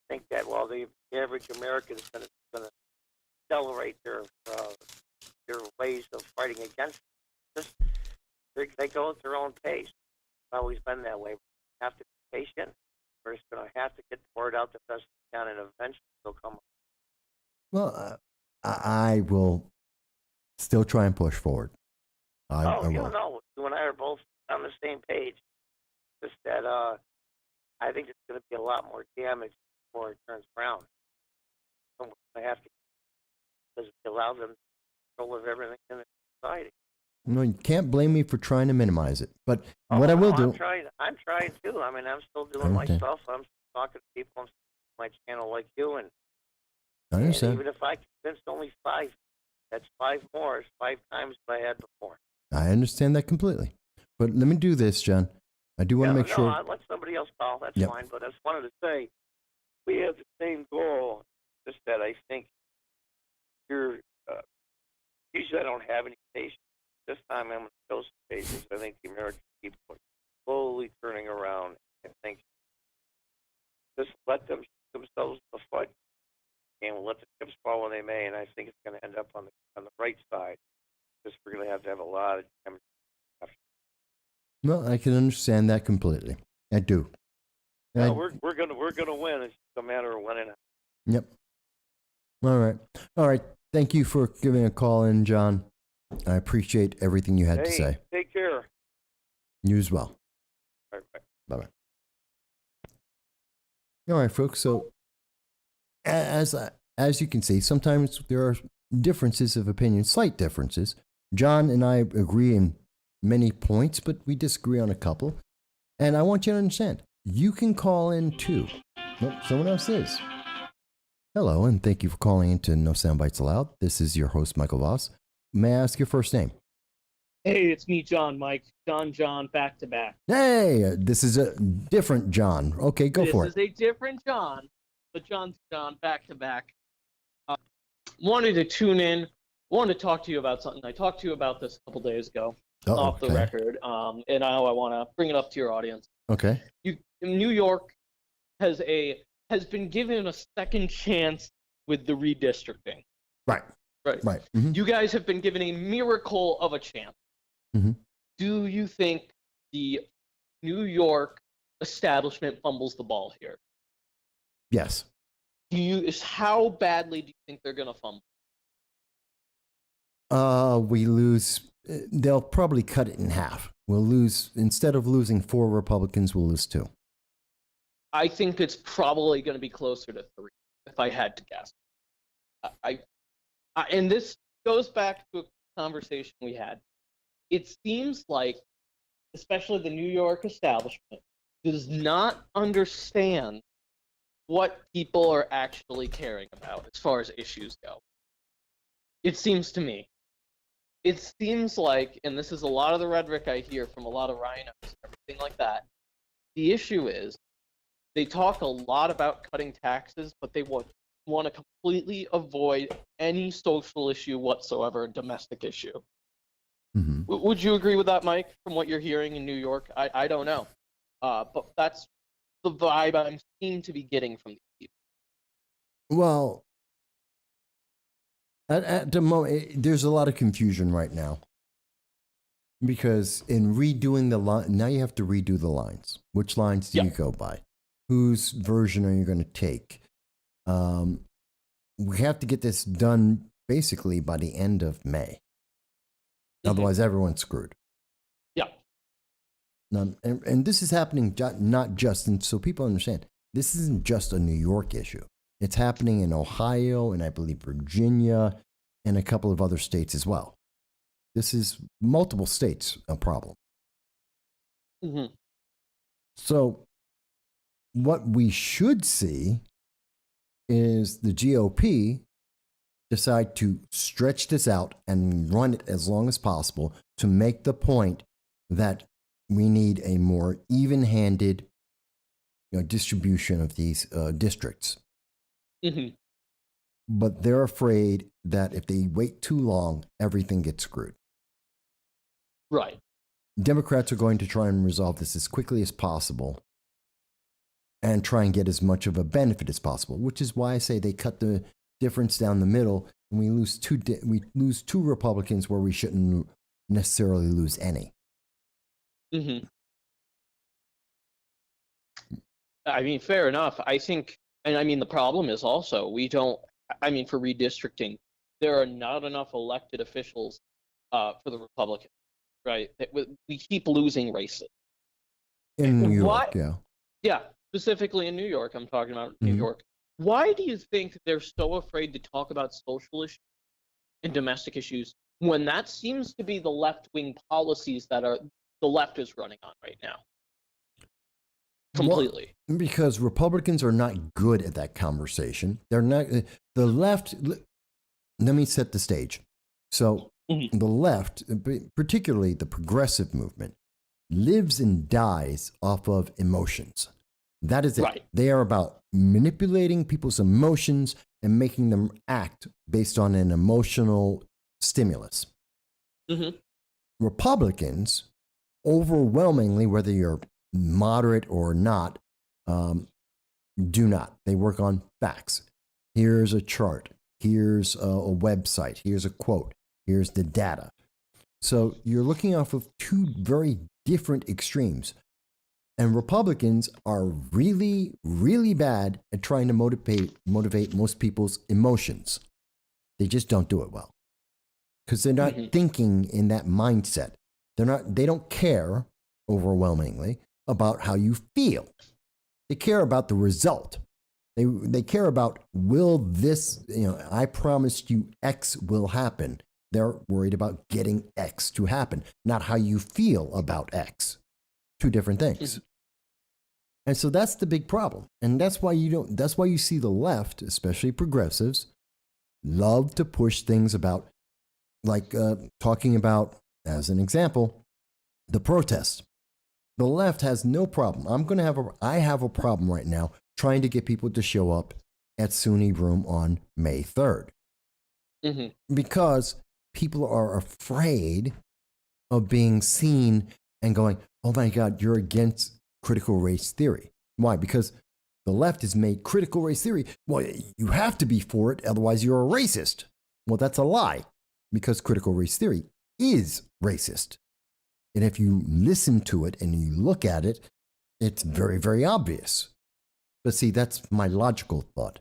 think that, well, the average American is going to accelerate their ways of fighting against it. They go at their own pace. It's always been that way. We have to be patient. We're just going to have to get the word out the best we can, and eventually they'll come. Well, I will still try and push forward. I will. No, you and I are both on the same page. Just that I think it's going to be a lot more damage before it turns around. I have to, because it allows them control of everything in the society. No, you can't blame me for trying to minimize it. But what I will do, I'm trying too. I mean, I'm still doing my stuff. I'm talking to people on my channel like you, and I understand. And even if I convinced only 5, that's 5 more. It's 5 times what I had before. I understand that completely. But let me do this, John. I do want to make sure. I'll let somebody else call. That's fine. But I just wanted to say we have the same goal. Just that I think you're. Usually, I don't have any patience. This time, I'm going to show some patience. I think the American people are slowly turning around. I think just let them shoot themselves in the foot, and we'll let the chips fall when they may. And I think it's going to end up on the right side. Because we're going to have a lot of damage. No, I can understand that completely. I do. No, we're gonna win. It's just a matter of when and how. Yep. All right. Thank you for giving a call in, John. I appreciate everything you had to say. Take care. You as well. All right, bye. Bye. All right, folks. So, as you can see, sometimes there are differences of opinion, slight differences. John and I agree in many points, but we disagree on a couple. And I want you to understand, you can call in too. Nope, someone else is. Hello, and thank you for calling into No Soundbites Allowed. This is your host, Michael Voss. May I ask your first name? Hey, it's me, John, Mike. John, back to back. Hey, this is a different John. Okay, go for it. This is a different John, but John, back to back. Wanted to tune in, wanted to talk to you about something. I talked to you about this a couple days ago, off the record, and now I want to bring it up to your audience. Okay. New York has been given a second chance with the redistricting. Right. Mm-hmm. You guys have been given a miracle of a chance. Mm-hmm. Do you think the New York establishment fumbles the ball here? Yes. How badly do you think they're going to fumble? We lose. They'll probably cut it in half. We'll lose, instead of losing 4 Republicans, we'll lose 2. I think it's probably going to be closer to 3, if I had to guess. And this goes back to a conversation we had. It seems like, especially the New York establishment, does not understand what people are actually caring about as far as issues go. It seems to me. It seems like, and this is a lot of the rhetoric I hear from a lot of rhinos and everything like that, the issue is they talk a lot about cutting taxes, but they want to completely avoid any social issue whatsoever, domestic issue. Mm-hmm. Would you agree with that, Mike, from what you're hearing in New York? I don't know. But that's the vibe I seem to be getting from these people. Well, at the moment, there's a lot of confusion right now. Because in redoing the line, now you have to redo the lines. Which lines do you go by? Whose version are you going to take? We have to get this done basically by the end of May. Otherwise, everyone's screwed. Yeah. And this is happening not just, and so people understand, this isn't just a New York issue. It's happening in Ohio and I believe Virginia and a couple of other states as well. This is multiple states a problem. Mm-hmm. So what we should see is the GOP decide to stretch this out and run it as long as possible to make the point that we need a more even-handed distribution of these districts. Mm-hmm. But they're afraid that if they wait too long, everything gets screwed. Right. Democrats are going to try and resolve this as quickly as possible and try and get as much of a benefit as possible, which is why I say they cut the difference down the middle and we lose two Republicans where we shouldn't necessarily lose any. Mm-hmm. I mean, fair enough. I think, and I mean, the problem is also for redistricting, there are not enough elected officials for the Republicans, right? We keep losing races. In New York, Yeah, specifically in New York, I'm talking about New York. Why do you think they're so afraid to talk about social issues and domestic issues when that seems to be the left-wing policies that the left is running on right now? Completely. Well, because Republicans are not good at that conversation. They're not, the left, let me set the stage. So the left, particularly the progressive movement, lives and dies off of emotions. That is it. Right. They are about manipulating people's emotions and making them act based on an emotional stimulus. Mm-hmm. Republicans, overwhelmingly, whether you're moderate or not, do not. They work on facts. Here's a chart. Here's a website. Here's a quote. Here's the data. So you're looking off of two very different extremes. And Republicans are really, really bad at trying to motivate most people's emotions. They just don't do it well. Because they're not thinking in that mindset. They don't care overwhelmingly about how you feel. They care about the result. They care about, will this, I promised you X will happen. They're worried about getting X to happen, not how you feel about X. Two different things. And so that's the big problem. And that's why you see the left, especially progressives, love to push things about, like talking about as an example, the protest. The left has no problem. I have a problem right now trying to get people to show up at SUNY Room on May 3rd. Because people are afraid of being seen and going, oh my God, you're against critical race theory. Why? Because the left has made critical race theory, well, you have to be for it, otherwise you're a racist. Well, that's a lie, because critical race theory is racist. And if you listen to it and you look at it, it's very, very obvious. But see, that's my logical thought.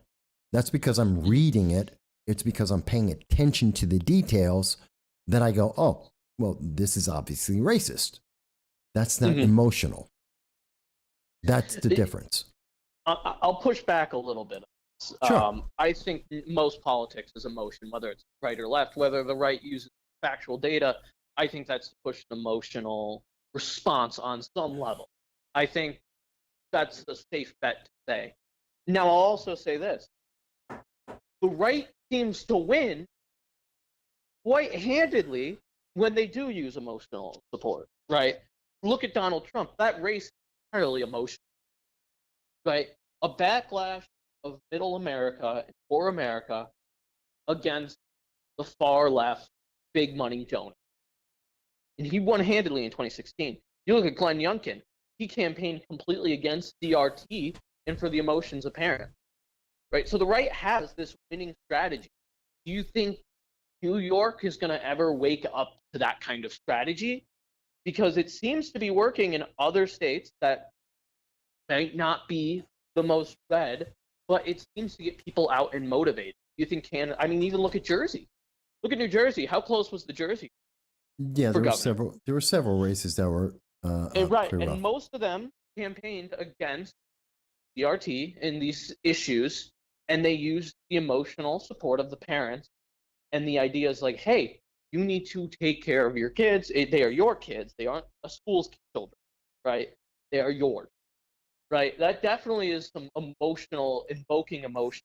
That's because I'm reading it. It's because I'm paying attention to the details that I go, oh, well, this is obviously racist. That's not emotional. That's the difference. I'll push back a little bit. Sure. I think most politics is emotion, whether it's right or left, whether the right uses factual data. I think that's to push an emotional response on some level. I think that's a safe bet to say. Now, I'll also say this. The right seems to win quite handedly when they do use emotional support, right? Look at Donald Trump. That race is entirely emotional, right? A backlash of middle America and poor America against the far left big money donor. And he won handedly in 2016. You look at Glenn Youngkin. He campaigned completely against DRT and for the emotions of parents, right? So the right has this winning strategy. Do you think New York is going to ever wake up to that kind of strategy? Because it seems to be working in other states that might not be the most red, but it seems to get people out and motivated. Do you think Canada, I mean, even look at Jersey. Look at New Jersey. How close was the Jersey? Yeah, there were several races that were right, and rough. most of them campaigned against DRT in these issues, and they used the emotional support of the parents, and the idea is like, hey, you need to take care of your kids. They are your kids. They aren't a school's children, right? They are yours, right? That definitely is some emotional, invoking emotion.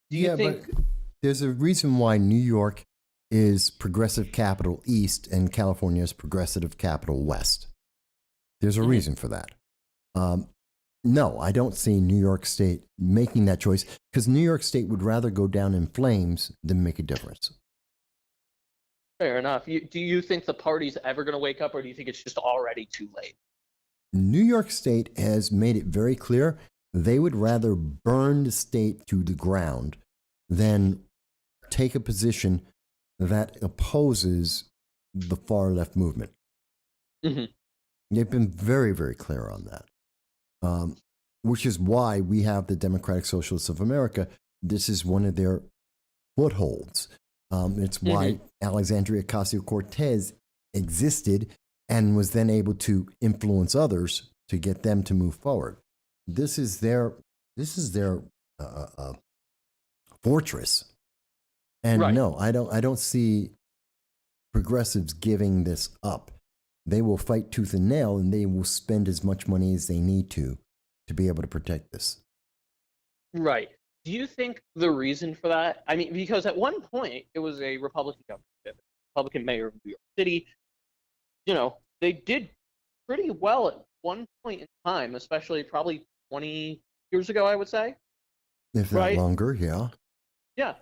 Do you think? But there's a reason why New York is progressive capital east and California is progressive capital west. There's a reason for that. No, I don't see New York State making that choice because New York State would rather go down in flames than make a difference. Fair enough. Do you think the party's ever going to wake up, or do you think it's just already too late? New York State has made it very clear they would rather burn the state to the ground than take a position that opposes the far left movement. They've been very, very clear on that, which is why we have the Democratic Socialists of America. This is one of their footholds. It's why Alexandria Ocasio-Cortez existed and was then able to influence others to get them to move forward. This is their fortress. And no, I don't see progressives giving this up. They will fight tooth and nail, and they will spend as much money as they need to be able to protect this. Right. Do you think the reason for that? I mean, because at one point it was a Republican government, Republican mayor of New York City. You know, they did pretty well at one point in time, especially probably 20 years ago, I would say. If not longer, yeah. Yeah.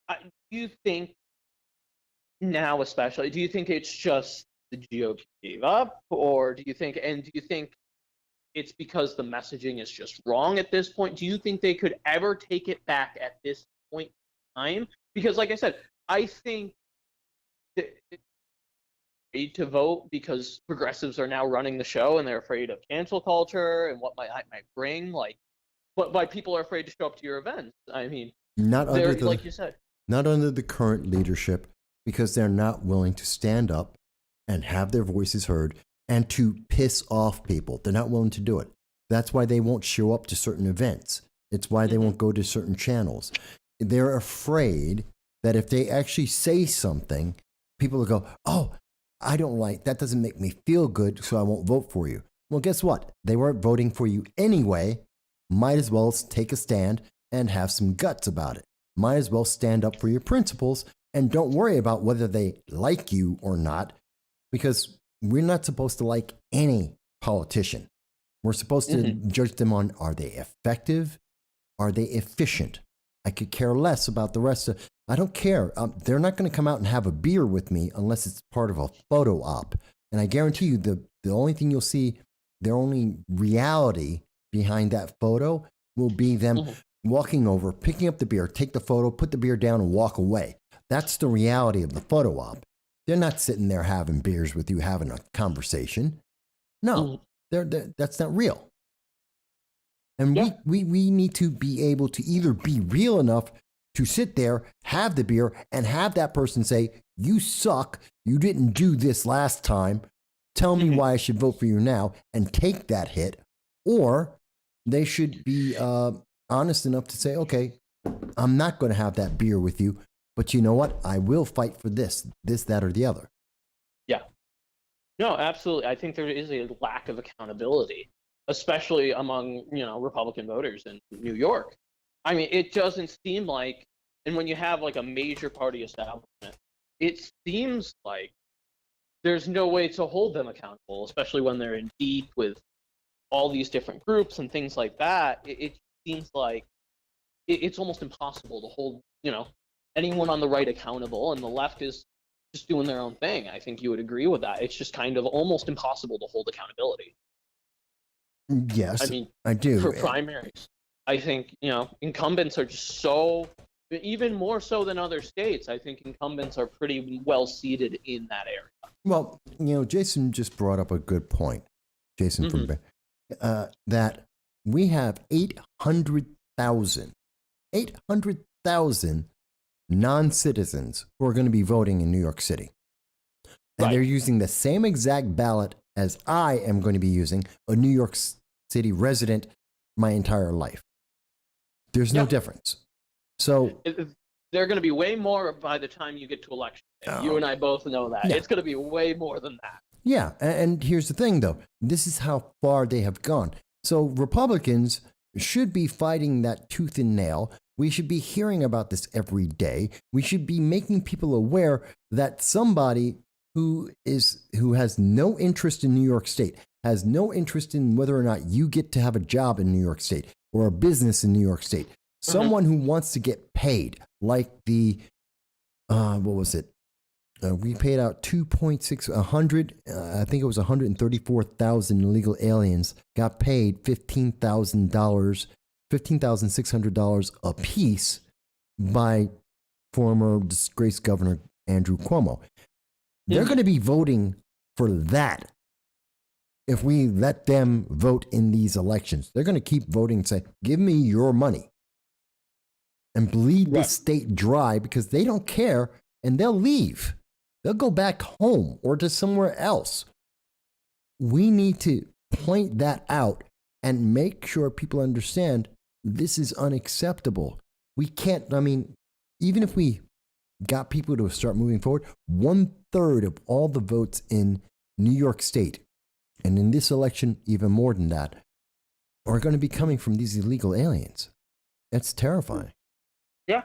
Do you think now, especially, do you think it's just the GOP gave up, or do you think it's because the messaging is just wrong at this point? Do you think they could ever take it back at this point in time? Because, like I said, I think that they're afraid to vote because progressives are now running the show and they're afraid of cancel culture and what might bring. But why people are afraid to show up to your events. I mean, like you said. Not under the current leadership, because they're not willing to stand up and have their voices heard and to piss off people. They're not willing to do it. That's why they won't show up to certain events. It's why they won't go to certain channels. They're afraid that if they actually say something, people will go, oh, I don't like, that doesn't make me feel good, so I won't vote for you. Well, guess what? They weren't voting for you anyway. Might as well take a stand and have some guts about it. Might as well stand up for your principles and don't worry about whether they like you or not. because we're not supposed to like any politician. We're supposed to judge them on, are they effective? Are they efficient? I could care less about the rest of, I don't care. They're not going to come out and have a beer with me unless it's part of a photo op. And I guarantee you the only thing you'll see, their only reality behind that photo will be them walking over, picking up the beer, take the photo, put the beer down and walk away. That's the reality of the photo op. They're not sitting there having beers with you, having a conversation. No, that's not real. And we need to be able to either be real enough to sit there, have the beer, and have that person say, you suck, you didn't do this last time, tell me why I should vote for you now, and take that hit. Or they should be honest enough to say, okay, I'm not going to have that beer with you, but you know what? I will fight for this, that, or the other. Yeah. No, absolutely. I think there is a lack of accountability, especially among, Republican voters in New York. I mean, it doesn't seem like, and when you have like a major party establishment, it seems like there's no way to hold them accountable, especially when they're in deep with all these different groups and things like that. It seems like it's almost impossible to hold, anyone on the right accountable, and the left is just doing their own thing. I think you would agree with that. It's just kind of almost impossible to hold accountability. Yes, I mean, I do. For primaries, I think, incumbents are just so, even more so than other states, I think incumbents are pretty well seated in that area. Well, Jason just brought up a good point. Jason from that we have 800,000 non-citizens who are going to be voting in New York City. And they're using the same exact ballot as I am going to be using, a New York City resident, my entire life. There's no difference. So they're going to be way more by the time you get to election day. You and I both know that. Yeah. It's going to be way more than that. Yeah, and here's the thing, though. This is how far they have gone. So Republicans should be fighting that tooth and nail. We should be hearing about this every day. We should be making people aware that somebody who has no interest in New York State, has no interest in whether or not you get to have a job in New York State or a business in New York State, someone who wants to get paid, like the, what was it? We paid out 100, I think it was 134,000 illegal aliens got paid $15,600 a piece by former disgraced Governor Andrew Cuomo. They're going to be voting for that if we let them vote in these elections. They're going to keep voting and say, give me your money, and bleed this state dry because they don't care, and they'll leave. They'll go back home or to somewhere else. We need to point that out and make sure people understand this is unacceptable. We can't, even if we got people to start moving forward, 1/3 of all the votes in New York State, and in this election, even more than that, are going to be coming from these illegal aliens. That's terrifying. Yeah.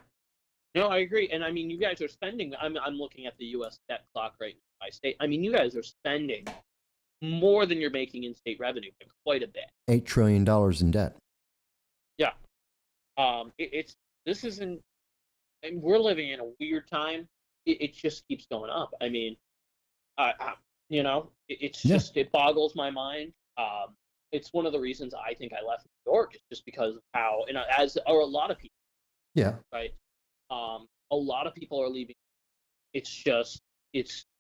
No, I agree. And you guys are spending, I'm looking at the U.S. debt clock right now by state. You guys are spending more than you're making in state revenue, quite a bit. $8 trillion in debt. Yeah. This isn't, we're living in a weird time. It just keeps going up. It's just, it boggles my mind. It's one of the reasons I think I left New York, is just because of how, as are a lot of people. Yeah. Right. A lot of people are leaving. It's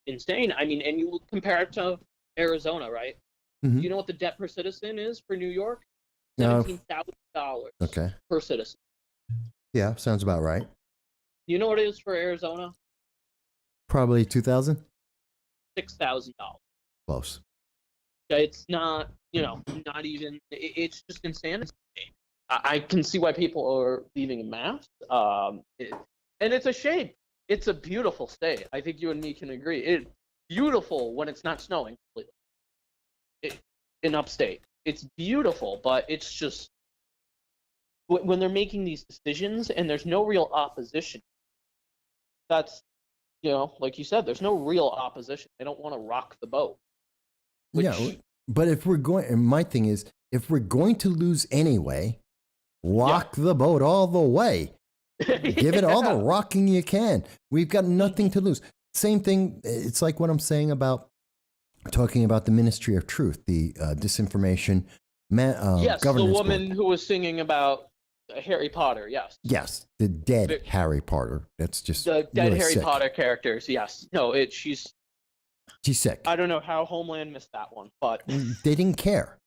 insane. and you compare it to Arizona, right? Do you know what the debt per citizen is for New York? $17,000 per citizen. Yeah, sounds about right. You know what it is for Arizona? Probably 2,000. $6,000. Close. It's not, not even. It's just insanity. I can see why people are leaving en masse. And it's a shame. It's a beautiful state. I think you and me can agree. It's beautiful when it's not snowing completely. In upstate, it's beautiful, but it's just when they're making these decisions and there's no real opposition. That's you know, like you said, there's no real opposition. They don't want to rock the boat. Yeah, but if we're going, and my thing is, if we're going to lose anyway, rock the boat all the way. Give it all the rocking you can. We've got nothing to lose. Same thing. It's like what I'm saying about talking about the Ministry of Truth, the disinformation. Yes, the governance woman board. who was singing about Harry Potter. Yes. Yes, the dead Harry Potter. That's just The dead really Harry sick. Potter characters. Yes. No, she's sick. I don't know how Homeland missed that one, but They didn't care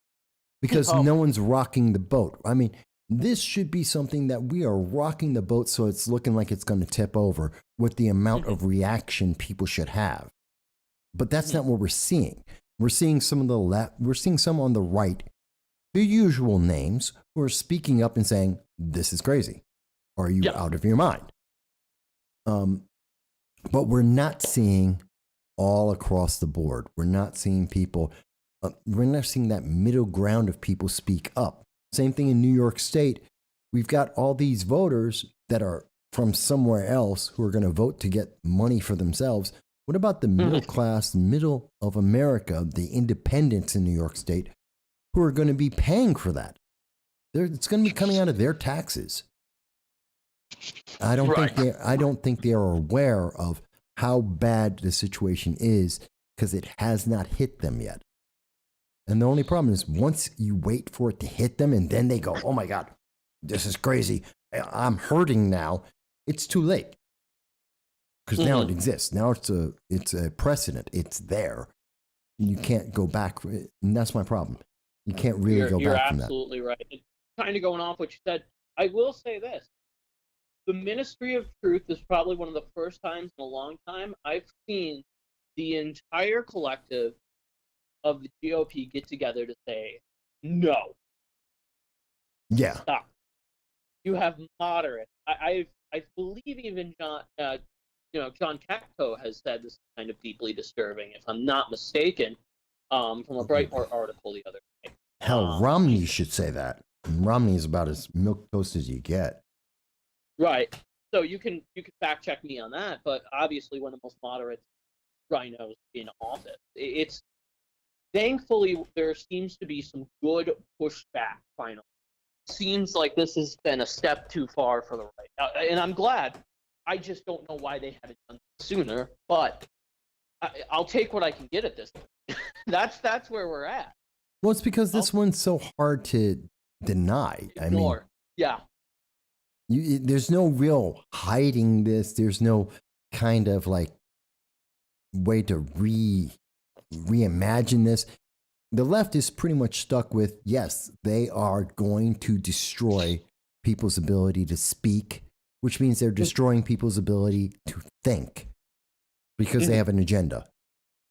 because no one's rocking the boat. I mean, this should be something that we are rocking the boat so it's looking like it's going to tip over with the amount of reaction people should have. But that's not what we're seeing. We're seeing some of the left, we're seeing some on the right, the usual names, who are speaking up and saying, this is crazy. Are you out of your mind? But we're not seeing all across the board. We're not seeing people, we're not seeing that middle ground of people speak up. Same thing in New York State. We've got all these voters that are from somewhere else who are going to vote to get money for themselves. What about the middle class, middle of America, the independents in New York State, who are going to be paying for that? It's going to be coming out of their taxes. I don't think they are aware of how bad the situation is because it has not hit them yet. And the only problem is once you wait for it to hit them and then they go, oh my God, this is crazy. I'm hurting now. It's too late. Because now it exists. Now it's a precedent. It's there. You can't go back. And that's my problem. You can't really go back from that. You're absolutely right. And kind of going off what you said, I will say this. The Ministry of Truth is probably one of the first times in a long time I've seen the entire collective of the GOP get together to say, no. Yeah. Stop. You have moderates. I believe even John Katko has said this is kind of deeply disturbing, if I'm not mistaken, from a Breitbart article the other day. Hell, Romney should say that. Romney is about as milquetoast as you get. Right. So you can fact check me on that, but obviously one of the most moderate rhinos in office. It's thankfully there seems to be some good pushback finally. Seems like this has been a step too far for the right, and I'm glad. I just don't know why they haven't done it sooner, but I'll take what I can get at this point. That's where we're at. Well, it's because this one's so hard to deny. Ignore. There's no real hiding this. There's no kind of like way to reimagine this. The left is pretty much stuck with, yes, they are going to destroy people's ability to speak, which means they're destroying people's ability to think because they have an agenda.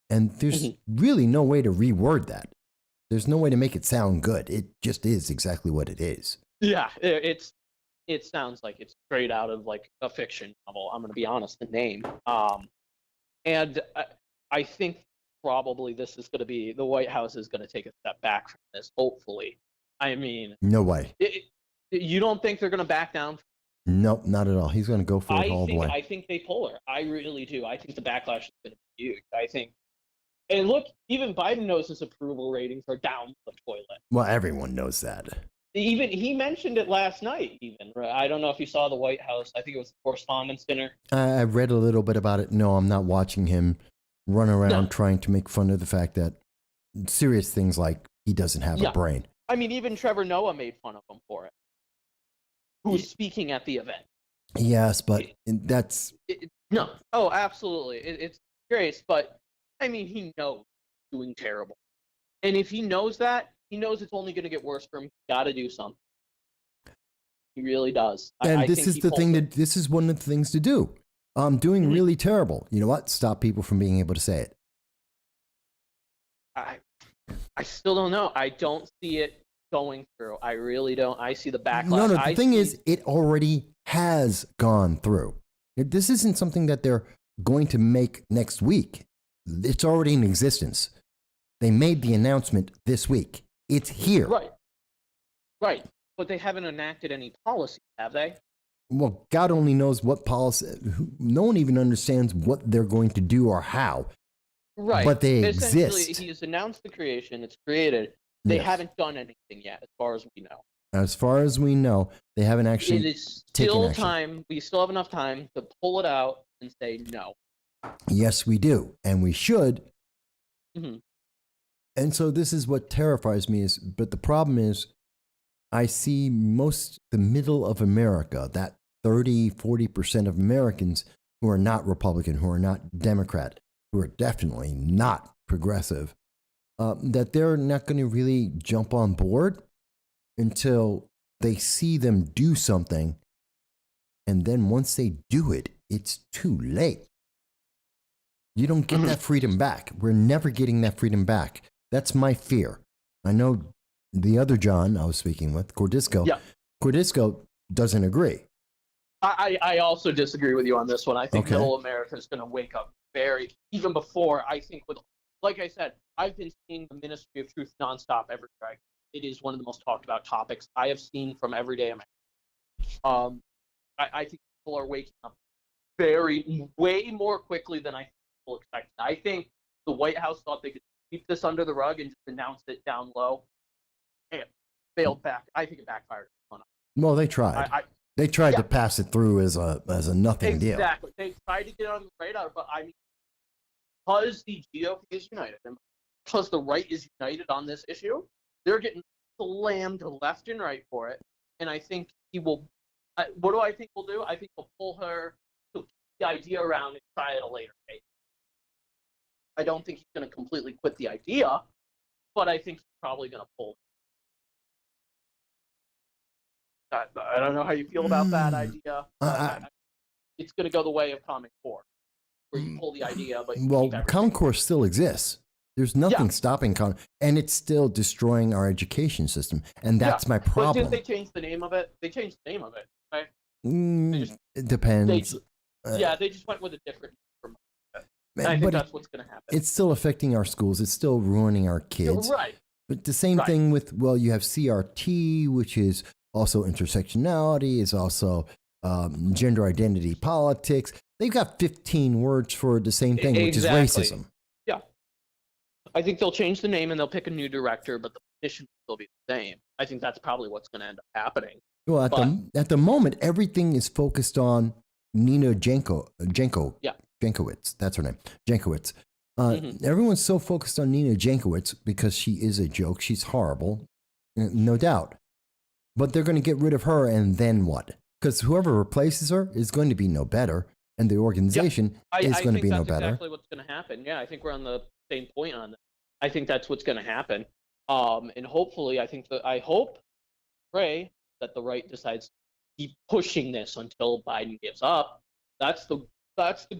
And there's really no way to reword that. There's no way to make it sound good. It just is exactly what it is. Yeah, it sounds like it's straight out of like a fiction novel. I'm going to be honest, the name. And I think probably this is going to be, the White House is going to take a step back from this, hopefully. I mean, no way. You don't think they're going to back down? Nope, not at all. He's going to go for it all the way. I think they pull her. I really do. I think the backlash is going to be huge. I think, and look, even Biden knows his approval ratings are down the toilet. Well, everyone knows that. Even he mentioned it last night. Even I don't know if you saw the White House. I think it was the Correspondents' Dinner. I read a little bit about it. No, I'm not watching him run around trying to make fun of the fact that serious things like he doesn't have a brain. I mean, even Trevor Noah made fun of him for it. Who's speaking at the event? Yes, but that's no. Oh, absolutely. It's great, but I mean, he knows he's doing terrible, and if he knows that, he knows it's only going to get worse for him. He's got to do something. He really does. And this is the thing that this is one of the things to do. I'm doing really terrible. You know what? Stop people from being able to say it. I still don't know. I don't see it going through. I really don't. I see the backlash. No, the thing is, it already has gone through. This isn't something that they're going to make next week. It's already in existence. They made the announcement this week. It's here. Right. But they haven't enacted any policy, have they? well, God only knows what policy. No one even understands what they're going to do or how. Right. But they Essentially, exist. he has announced the creation. It's created. They Yes. haven't done anything yet, as far as we know. As far as we know, they haven't actually It is taken still action. time. We still have enough time to pull it out and say no. Yes, we do, and we should. Mm-hmm. And so this is what terrifies me. But the problem is, I see the middle of America, that 30-40% of Americans who are not Republican, who are not Democrat, who are definitely not progressive, that they're not going to really jump on board until they see them do something. And then once they do it, it's too late. You don't get that freedom back. We're never getting that freedom back. That's my fear. I know the other John I was speaking with, Cordisco, Cordisco doesn't agree. I also disagree with you on this one. I think middle America is going to wake up even before, I think, like I said, I've been seeing the Ministry of Truth nonstop everywhere. It is one of the most talked about topics I have seen from everyday America. I think people are waking up way more quickly than I think people expected. I think the White House thought they could keep this under the rug and just announce it down low. It failed back. I think it backfired. Well, they tried. They tried to pass it through as a nothing deal. Exactly. They tried to get on the radar, but I mean, because the GOP is united and because the right is united on this issue, they're getting slammed left and right for it. And I think he will. What do I think he'll do? I think he'll pull the idea around and try at a later date. I don't think he's going to completely quit the idea, but I think he's probably going to pull. I don't know how you feel about that idea. It's going to go the way of Common Core, where you pull the idea, but Common Core still exists. There's nothing stopping and it's still destroying our education system, and that's my problem. But didn't they change the name of it? They changed the name of it, right? It depends. They just went with a different name. I think that's what's going to happen. It's still affecting our schools. It's still ruining our kids. Right. But the same thing with, you have CRT, which is also intersectionality, is also gender identity politics. They've got 15 words for the same thing, which is racism. Yeah. I think they'll change the name and they'll pick a new director, but the position will still be the same. I think that's probably what's going to end up happening. Well, at the moment, everything is focused on Nina Jankowicz. That's her name, Jankowicz. Everyone's so focused on Nina Jankowicz because she is a joke. She's horrible, no doubt. But they're going to get rid of her, and then what? Because whoever replaces her is going to be no better, and the organization is going to be no better. I think that's exactly what's going to happen. Yeah, I think we're on the same point on that. I think that's what's going to happen. And hopefully, I pray that the right decides to keep pushing this until Biden gives up. That's the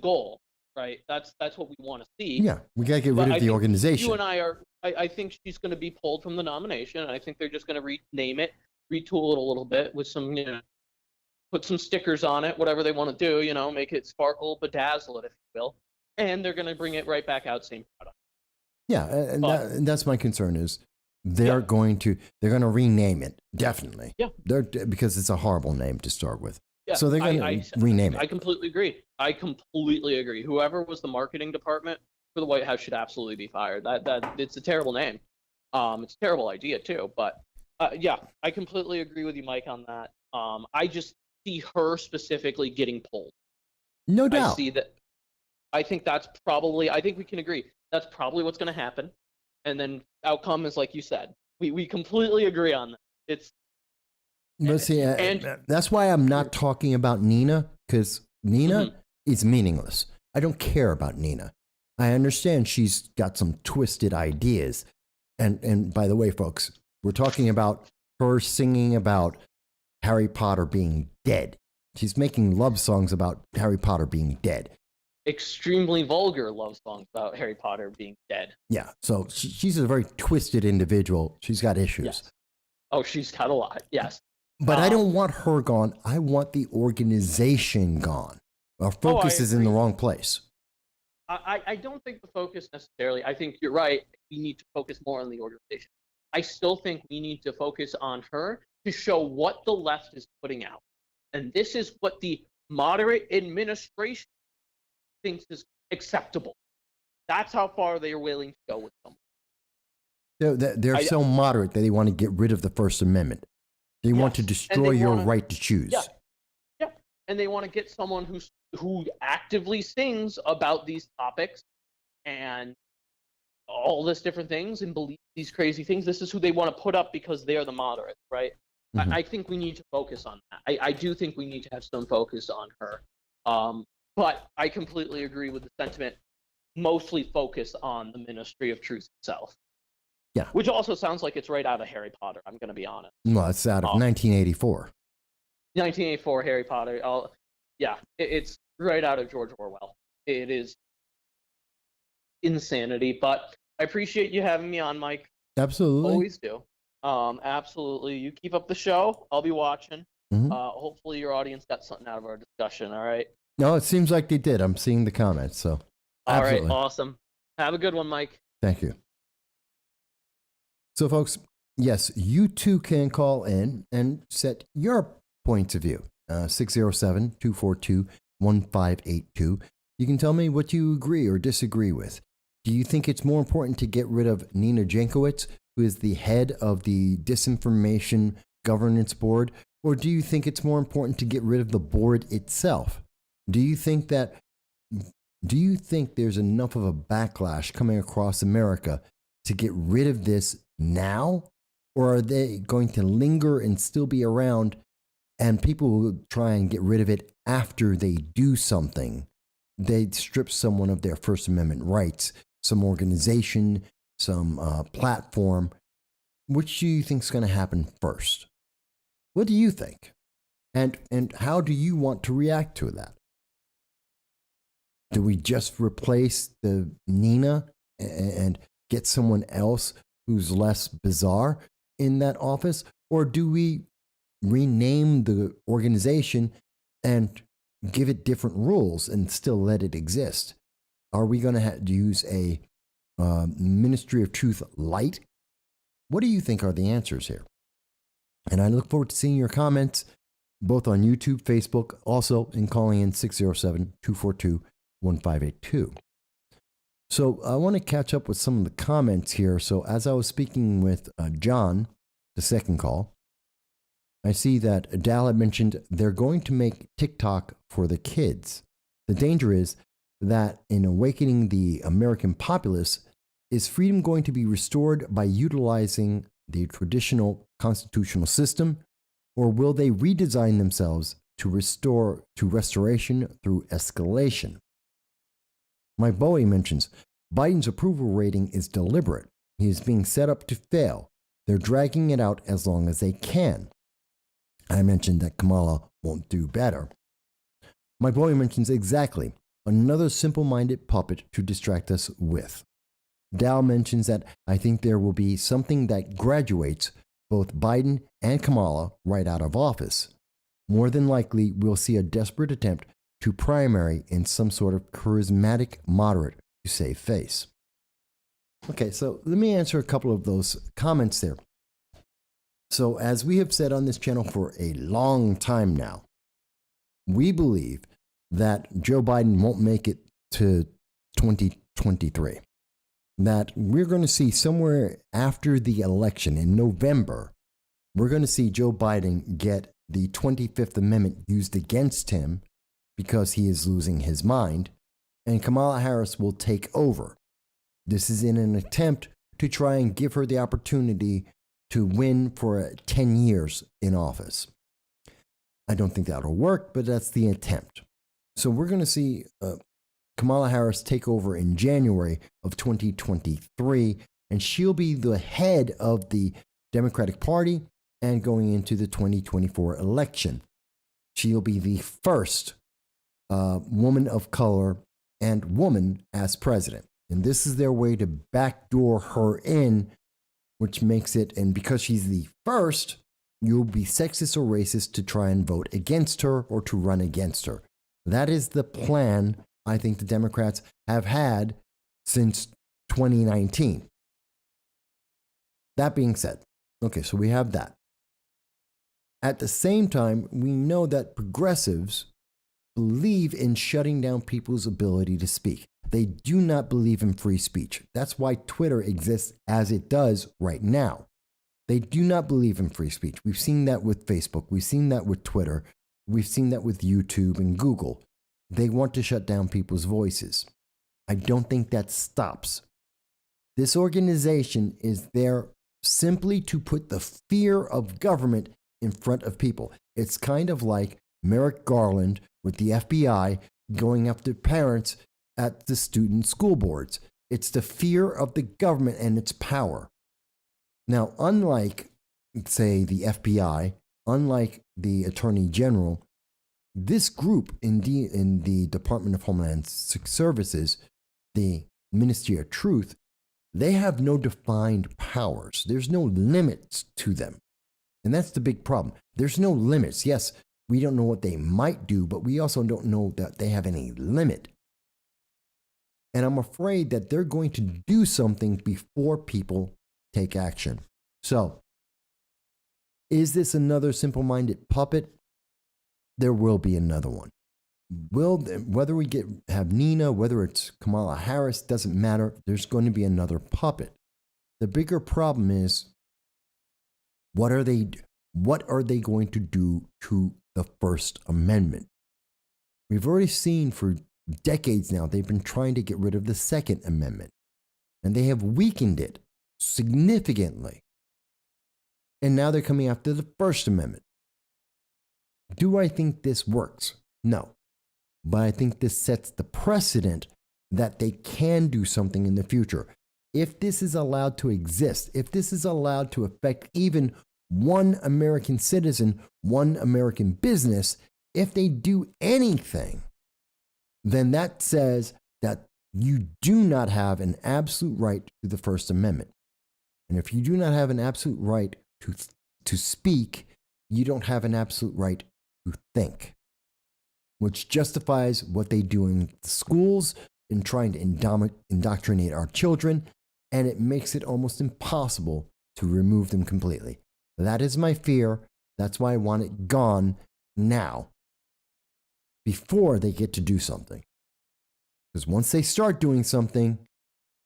goal, right? That's what we want to see. Yeah, we got to get rid of the organization. You and I think she's going to be pulled from the nomination, and I think they're just going to rename it, retool it a little bit with some, put some stickers on it, whatever they want to do, make it sparkle, bedazzle it, if you will, and they're going to bring it right back out, same product. Yeah, and that's my concern is they're going to rename it, definitely. Yeah. Because it's a horrible name to start with. Yeah, so they're going to rename it. I completely agree. Whoever was the marketing department for the White House should absolutely be fired. That it's a terrible name. It's a terrible idea too. But I completely agree with you, Mike, on that. I just see her specifically getting pulled. No doubt. I see that. I think we can agree. That's probably what's going to happen. And then outcome is like you said. We completely agree on that. But see, that's why I'm not talking about Nina, because Nina is meaningless. I don't care about Nina. I understand she's got some twisted ideas. And by the way, folks, we're talking about her singing about Harry Potter being dead. She's making love songs about Harry Potter being dead. Extremely vulgar love songs about Harry Potter being dead. Yeah, so she's a very twisted individual. She's got issues. Yes. Oh, she's got a lot, yes. But I don't want her gone. I want the organization gone. Our focus is in the wrong place. I don't think the focus necessarily. I think you're right. We need to focus more on the organization. I still think we need to focus on her to show what the left is putting out. And this is what the moderate administration thinks is acceptable. That's how far they are willing to go with them. They're so moderate that they want to get rid of the First Amendment. They want to destroy your right to choose. Yeah. And they want to get someone who actively sings about these topics and all this different things and believe these crazy things. This is who they want to put up because they're the moderates, right? Mm-hmm. I think we need to focus on that. I do think we need to have some focus on her. But I completely agree with the sentiment, mostly focus on the Ministry of Truth itself. Yeah. Which also sounds like it's right out of Harry Potter, I'm going to be honest. Well, it's out of 1984. 1984 Harry Potter. It's right out of George Orwell. It is insanity, but I appreciate you having me on, Mike. Absolutely. Always do. Absolutely. You keep up the show. I'll be watching. Mm-hmm. Hopefully your audience got something out of our discussion, all right? No, it seems like they did. I'm seeing the comments, so absolutely. All right, awesome. Have a good one, Mike. Thank you. So, folks, yes, you too can call in and set your points of view. 607-242-1582. You can tell me what you agree or disagree with. Do you think it's more important to get rid of Nina Jankowicz, who is the head of the Disinformation Governance Board, or do you think it's more important to get rid of the board itself? Do you think there's enough of a backlash coming across America to get rid of this now, or are they going to linger and still be around and people will try and get rid of it after they do something? They strip someone of their First Amendment rights, some organization, some platform. Which do you think is going to happen first? What do you think? And how do you want to react to that? Do we just replace the Nina and get someone else who's less bizarre in that office? Or do we rename the organization and give it different rules and still let it exist? Are we going to use a Ministry of Truth light? What do you think are the answers here? And I look forward to seeing your comments both on YouTube, Facebook, also in calling in 607-242-1582. So I want to catch up with some of the comments here. So as I was speaking with John, the second call, I see that Dal had mentioned they're going to make TikTok for the kids. The danger is that in awakening the American populace, is freedom going to be restored by utilizing the traditional constitutional system, or will they redesign themselves to restoration through escalation? Mike Bowie mentions Biden's approval rating is deliberate. He is being set up to fail. They're dragging it out as long as they can. I mentioned that Kamala won't do better. Mike Bowie mentions exactly another simple-minded puppet to distract us with. Dow mentions that I think there will be something that graduates both Biden and Kamala right out of office. More than likely, we'll see a desperate attempt to primary in some sort of charismatic moderate to save face. Okay, so let me answer a couple of those comments there. So as we have said on this channel for a long time now, we believe that Joe Biden won't make it to 2023. That we're going to see somewhere after the election in November, we're going to see Joe Biden get the 25th Amendment used against him because he is losing his mind, and Kamala Harris will take over. This is in an attempt to try and give her the opportunity to win for 10 years in office. I don't think that'll work, but that's the attempt. So we're going to see Kamala Harris take over in January of 2023, and she'll be the head of the Democratic Party and going into the 2024 election. She'll be the first woman of color and woman as president. And this is their way to backdoor her in, which makes it, and because she's the first, you'll be sexist or racist to try and vote against her or to run against her. That is the plan I think the Democrats have had since 2019. That being said, okay, so we have that. At the same time, we know that progressives believe in shutting down people's ability to speak. They do not believe in free speech. That's why Twitter exists as it does right now. They do not believe in free speech. We've seen that with Facebook. We've seen that with Twitter. We've seen that with YouTube and Google. They want to shut down people's voices. I don't think that stops. This organization is there simply to put the fear of government in front of people. It's kind of like Merrick Garland with the FBI going after parents at the student school boards. It's the fear of the government and its power. Now, unlike, say, the FBI, unlike the Attorney General, this group in the Department of Homeland Services, the Ministry of Truth, they have no defined powers. There's no limits to them. And that's the big problem. There's no limits. Yes, we don't know what they might do, but we also don't know that they have any limit. And I'm afraid that they're going to do something before people take action. So, is this another simple-minded puppet? There will be another one. Whether we have Nina, whether it's Kamala Harris, doesn't matter. There's going to be another puppet. The bigger problem is, what are they going to do to the First Amendment? We've already seen for decades now, they've been trying to get rid of the Second Amendment, and they have weakened it significantly. And now they're coming after the First Amendment. Do I think this works? No. But I think this sets the precedent that they can do something in the future. If this is allowed to exist, if this is allowed to affect even one American citizen, one American business, if they do anything, then that says that you do not have an absolute right to the First Amendment. And if you do not have an absolute right to speak, you don't have an absolute right to think, which justifies what they do in the schools in trying to indoctrinate our children, and it makes it almost impossible to remove them completely. That is my fear. That's why I want it gone now, before they get to do something. Because once they start doing something,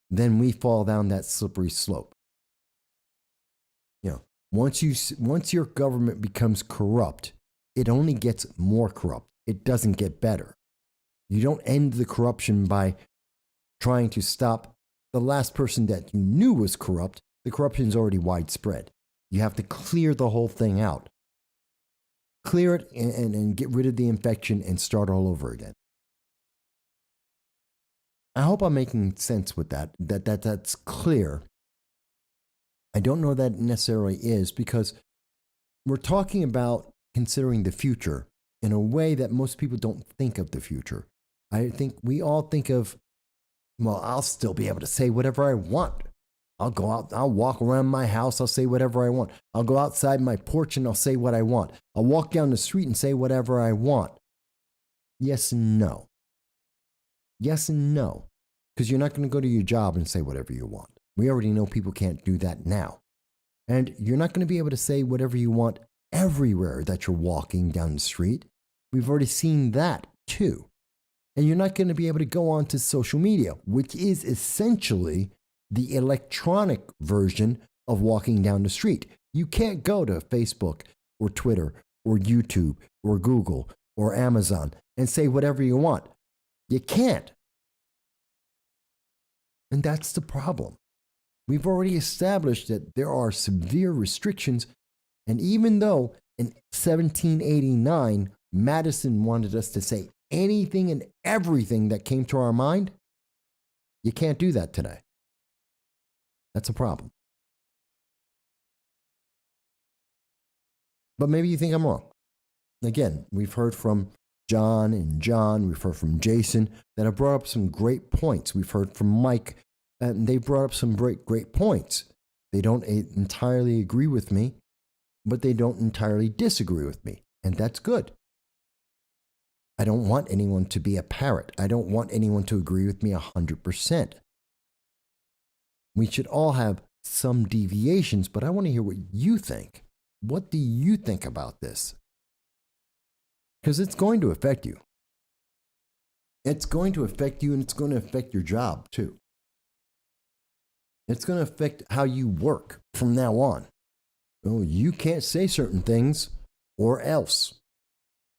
then we fall down that slippery slope. You know, once your government becomes corrupt, it only gets more corrupt. It doesn't get better. You don't end the corruption by trying to stop the last person that you knew was corrupt. The corruption is already widespread. You have to clear the whole thing out. Clear it and get rid of the infection and start all over again. I hope I'm making sense with that's clear. I don't know that it necessarily is, because we're talking about considering the future in a way that most people don't think of the future. I think we all think of, well, I'll still be able to say whatever I want. I'll go out, I'll walk around my house, I'll say whatever I want. I'll go outside my porch and I'll say what I want. I'll walk down the street and say whatever I want. Yes and no. Yes and no. Because you're not going to go to your job and say whatever you want. We already know people can't do that now. And you're not going to be able to say whatever you want everywhere that you're walking down the street. We've already seen that too. And you're not going to be able to go on to social media, which is essentially the electronic version of walking down the street. You can't go to Facebook or Twitter or YouTube or Google or Amazon and say whatever you want. You can't. And that's the problem. We've already established that there are severe restrictions. And even though in 1789, Madison wanted us to say anything and everything that came to our mind, you can't do that today. That's a problem. But maybe you think I'm wrong. Again, we've heard from John and John, we've heard from Jason that have brought up some great points. We've heard from Mike, and they brought up some great points. They don't entirely agree with me, but they don't entirely disagree with me, and that's good. I don't want anyone to be a parrot. I don't want anyone to agree with me 100%. We should all have some deviations, but I want to hear what you think. What do you think about this? Because it's going to affect you. It's going to affect you, and it's going to affect your job too. It's going to affect how you work from now on. Oh, you can't say certain things or else.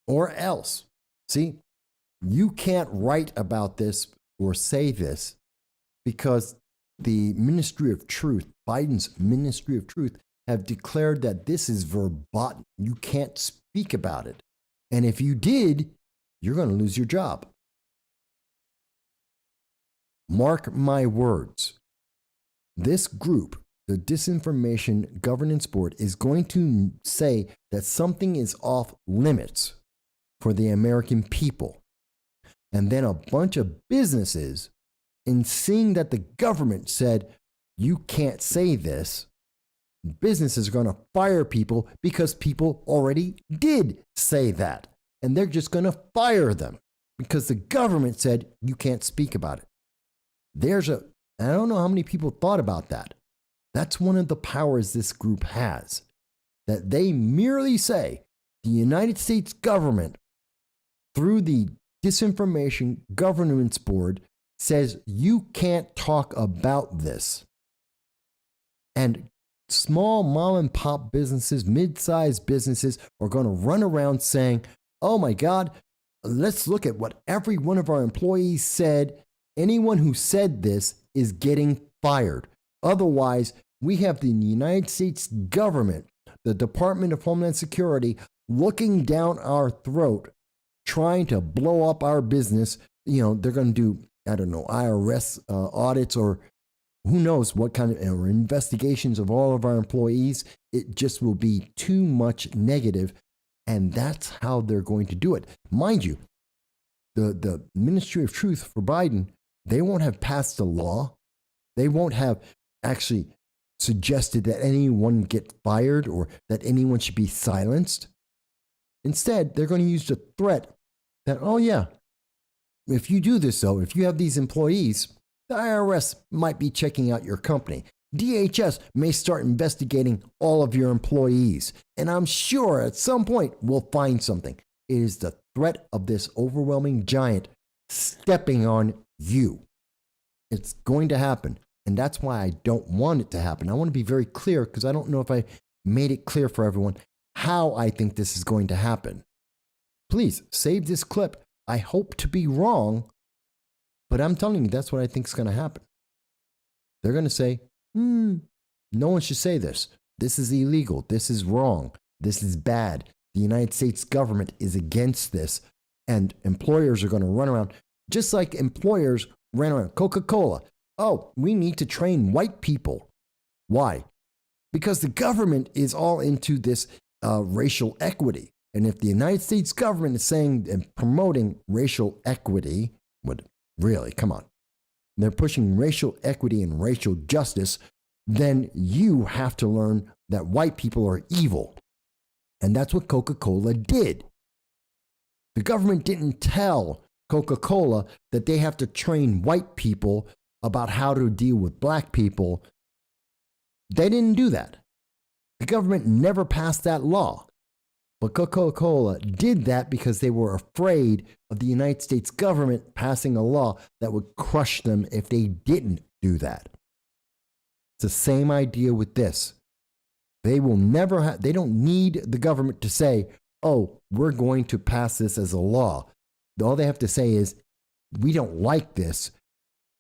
Or else. See, you can't write about this or say this because the Ministry of Truth, Biden's Ministry of Truth, have declared that this is verboten. You can't speak about it. And if you did, you're going to lose your job. Mark my words. This group, the Disinformation Governance Board, is going to say that something is off limits for the American people. And then a bunch of businesses, in seeing that the government said, you can't say this, businesses are going to fire people because people already did say that. And they're just going to fire them because the government said you can't speak about it. I don't know how many people thought about that. That's one of the powers this group has. That they merely say the United States government, through the Disinformation Governance Board, says you can't talk about this. And small mom and pop businesses, mid-sized businesses are going to run around saying, oh my God, let's look at what every one of our employees said. Anyone who said this is getting fired. Otherwise, we have the United States government, the Department of Homeland Security, looking down our throat, trying to blow up our business. You know, they're going to do, I don't know, IRS audits or who knows what kind of or investigations of all of our employees. It just will be too much negative, and that's how they're going to do it. Mind you, the Ministry of Truth for Biden, they won't have passed a law. They won't have actually suggested that anyone get fired or that anyone should be silenced. Instead, they're going to use the threat that, oh yeah, if you do this though, if you have these employees, the IRS might be checking out your company. DHS may start investigating all of your employees. And I'm sure at some point we'll find something. It is the threat of this overwhelming giant stepping on you. It's going to happen. And that's why I don't want it to happen. I want to be very clear because I don't know if I made it clear for everyone how I think this is going to happen. Please save this clip. I hope to be wrong, but I'm telling you, that's what I think is going to happen. They're going to say, no one should say this. This is illegal. This is wrong. This is bad. The United States government is against this. And employers are going to run around, just like employers ran around. Coca-Cola. Oh, we need to train white people. Why? Because the government is all into this racial equity. And if the United States government is saying and promoting racial equity, really, come on. They're pushing racial equity and racial justice, then you have to learn that white people are evil. And that's what Coca-Cola did. The government didn't tell Coca-Cola that they have to train white people about how to deal with black people. They didn't do that. The government never passed that law. But Coca-Cola did that because they were afraid of the United States government passing a law that would crush them if they didn't do that. It's the same idea with this. They will never they don't need the government to say, oh, we're going to pass this as a law. All they have to say is, we don't like this.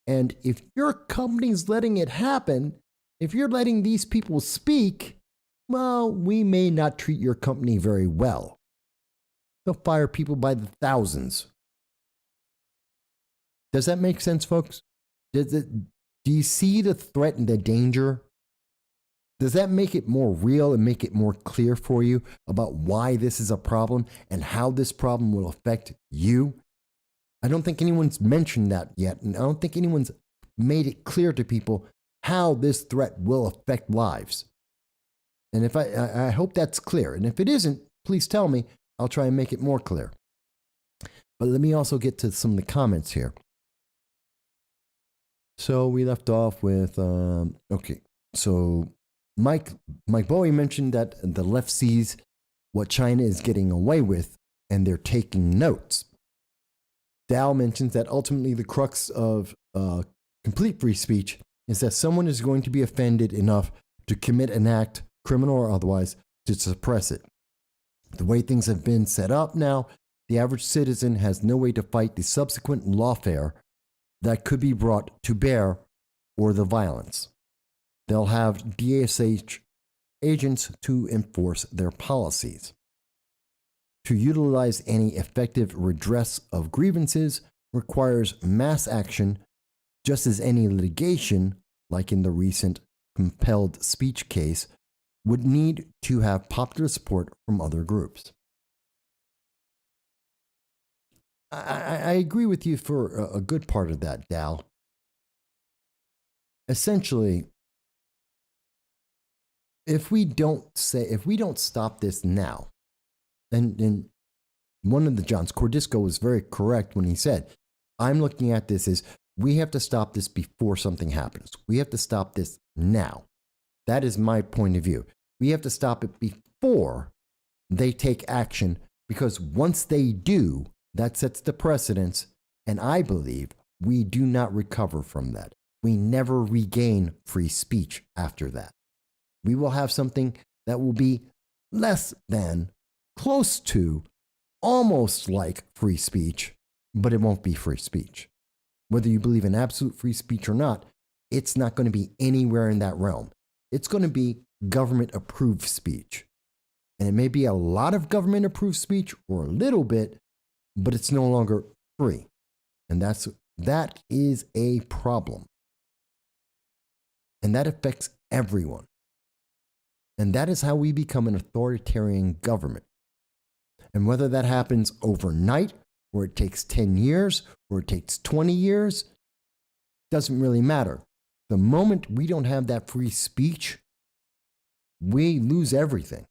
And if your company's letting it happen, if you're letting these people speak, well, we may not treat your company very well. They'll fire people by the thousands. Does that make sense, folks? Do you see the threat and the danger? Does that make it more real and make it more clear for you about why this is a problem and how this problem will affect you? I don't think anyone's mentioned that yet, and I don't think anyone's made it clear to people how this threat will affect lives. And if I hope that's clear. And if it isn't, please tell me. I'll try and make it more clear. But let me also get to some of the comments here. So we left off with, okay. So Mike Bowie mentioned that the left sees what China is getting away with, and they're taking notes. Dow mentions that ultimately the crux of complete free speech is that someone is going to be offended enough to commit an act, criminal or otherwise, to suppress it. The way things have been set up now, the average citizen has no way to fight the subsequent lawfare that could be brought to bear or the violence. They'll have DSH agents to enforce their policies. To utilize any effective redress of grievances requires mass action, just as any litigation, like in the recent compelled speech case, would need to have popular support from other groups. I agree with you for a good part of that, Dal. Essentially, if we don't stop this now, and one of the Johns, Cordisco, was very correct when he said, I'm looking at this as we have to stop this before something happens. We have to stop this now. That is my point of view. We have to stop it before they take action, because once they do, that sets the precedence, and I believe we do not recover from that. We never regain free speech after that. We will have something that will be less than, close to, almost like free speech, but it won't be free speech. Whether you believe in absolute free speech or not, it's not going to be anywhere in that realm. It's going to be government-approved speech. And it may be a lot of government-approved speech or a little bit, but it's no longer free. And that is a problem. And that affects everyone. And that is how we become an authoritarian government. And whether that happens overnight, or it takes 10 years, or it takes 20 years, doesn't really matter. The moment we don't have that free speech, we lose everything.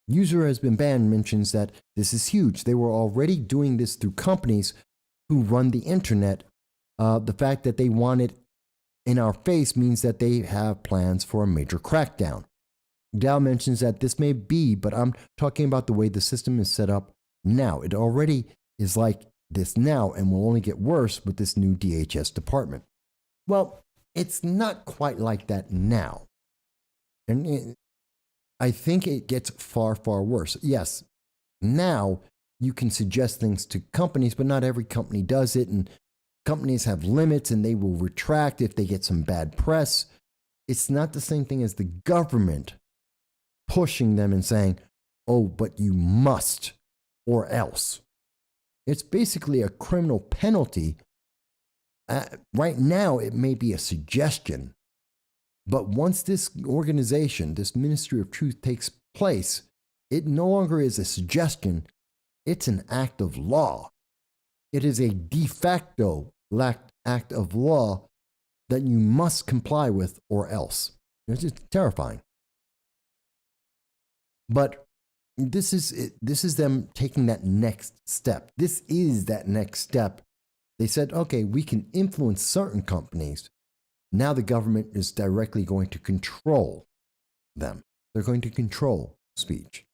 User has been banned mentions that this is huge. They were already doing this through companies who run the internet. The fact that they want it in our face means that they have plans for a major crackdown. Dow mentions that this may be, but I'm talking about the way the system is set up now. It already is like this now and will only get worse with this new DHS department. Well, it's not quite like that now. And I think it gets far, far worse. Yes, now you can suggest things to companies, but not every company does it. And companies have limits and they will retract if they get some bad press. It's not the same thing as the government pushing them and saying, oh, but you must, or else. It's basically a criminal penalty. Right now, it may be a suggestion, but once this organization, this Ministry of Truth takes place, it no longer is a suggestion. It's an act of law. It is a de facto act of law that you must comply with or else. It's just terrifying. But this is them taking that next step. This is that next step. They said, okay, we can influence certain companies. Now the government is directly going to control them. They're going to control speech.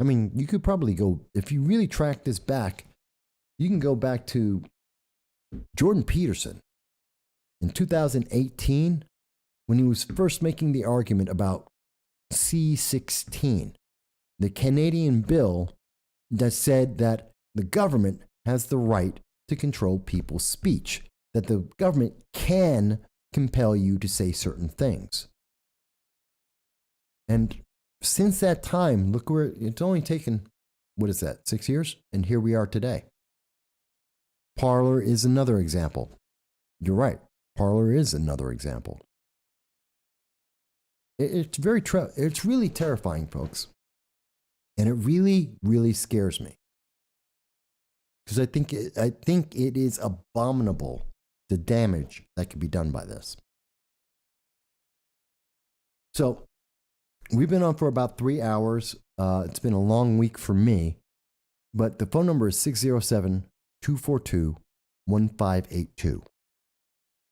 I mean, you could probably go, if you really track this back, you can go back to Jordan Peterson in 2018 when he was first making the argument about C-16, the Canadian bill that said that the government has the right to control people's speech, that the government can compel you to say certain things. And since that time, look where it's only taken, 6 years? And here we are today. Parler is another example. You're right. Parler is another example. It's really terrifying, folks. And it really, really scares me. Because I think it is abominable, the damage that could be done by this. So, we've been on for about 3 hours. It's been a long week for me. But the phone number is 607-242-1582.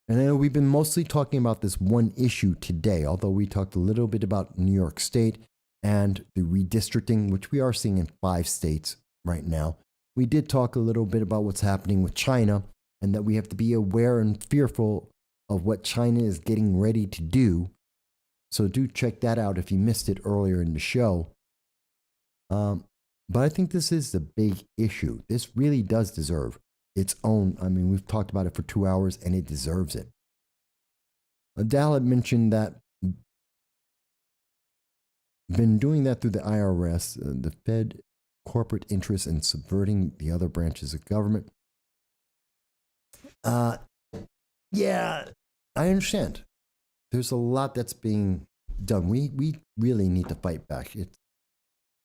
And I know we've been mostly talking about this one issue today, although we talked a little bit about New York State and the redistricting, which we are seeing in 5 states right now. We did talk a little bit about what's happening with China and that we have to be aware and fearful of what China is getting ready to do. So do check that out if you missed it earlier in the show. But I think this is the big issue. This really does deserve its own. I mean, we've talked about it for 2 hours and it deserves it. Adele had mentioned that been doing that through the IRS, the Fed corporate interests in subverting the other branches of government. Yeah, I understand. There's a lot that's being done. We really need to fight back.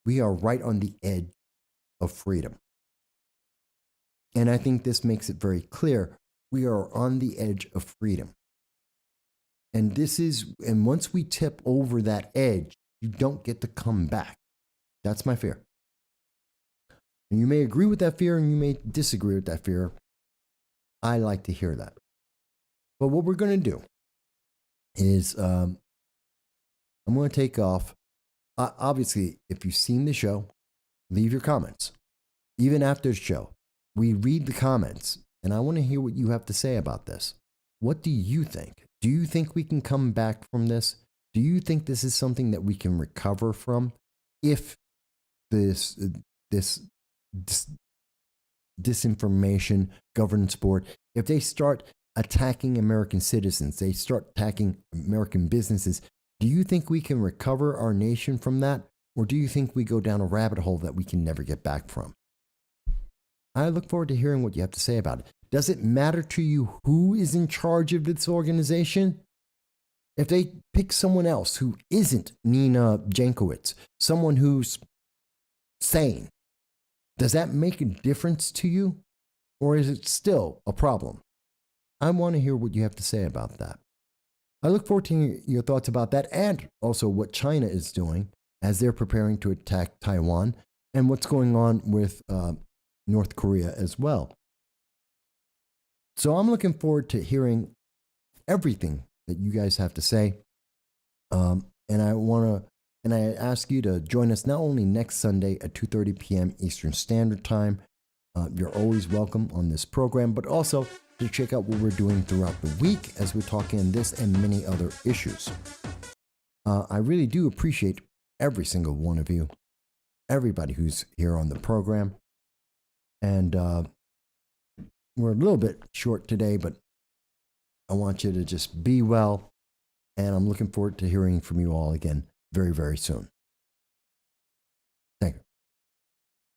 We are right on the edge of freedom. And I think this makes it very clear. We are on the edge of freedom. And once we tip over that edge, you don't get to come back. That's my fear. And you may agree with that fear and you may disagree with that fear. I like to hear that. But what we're going to do is I'm going to take off. Obviously, if you've seen the show, leave your comments. Even after the show, we read the comments, and I want to hear what you have to say about this. What do you think? Do you think we can come back from this? Do you think this is something that we can recover from if this disinformation governance board, if they start attacking American citizens, they start attacking American businesses, do you think we can recover our nation from that? Or do you think we go down a rabbit hole that we can never get back from? I look forward to hearing what you have to say about it. Does it matter to you who is in charge of this organization? If they pick someone else who isn't Nina Jankowicz, someone who's sane, does that make a difference to you? Or is it still a problem? I want to hear what you have to say about that. I look forward to hearing your thoughts about that and also what China is doing as they're preparing to attack Taiwan and what's going on with North Korea as well. So I'm looking forward to hearing everything that you guys have to say. And I ask you to join us not only next Sunday at 2:30 p.m. Eastern Standard Time. You're always welcome on this program, but also to check out what we're doing throughout the week as we're talking this and many other issues. I really do appreciate every single one of you, everybody who's here on the program. And we're a little bit short today, but I want you to just be well. And I'm looking forward to hearing from you all again very, very soon.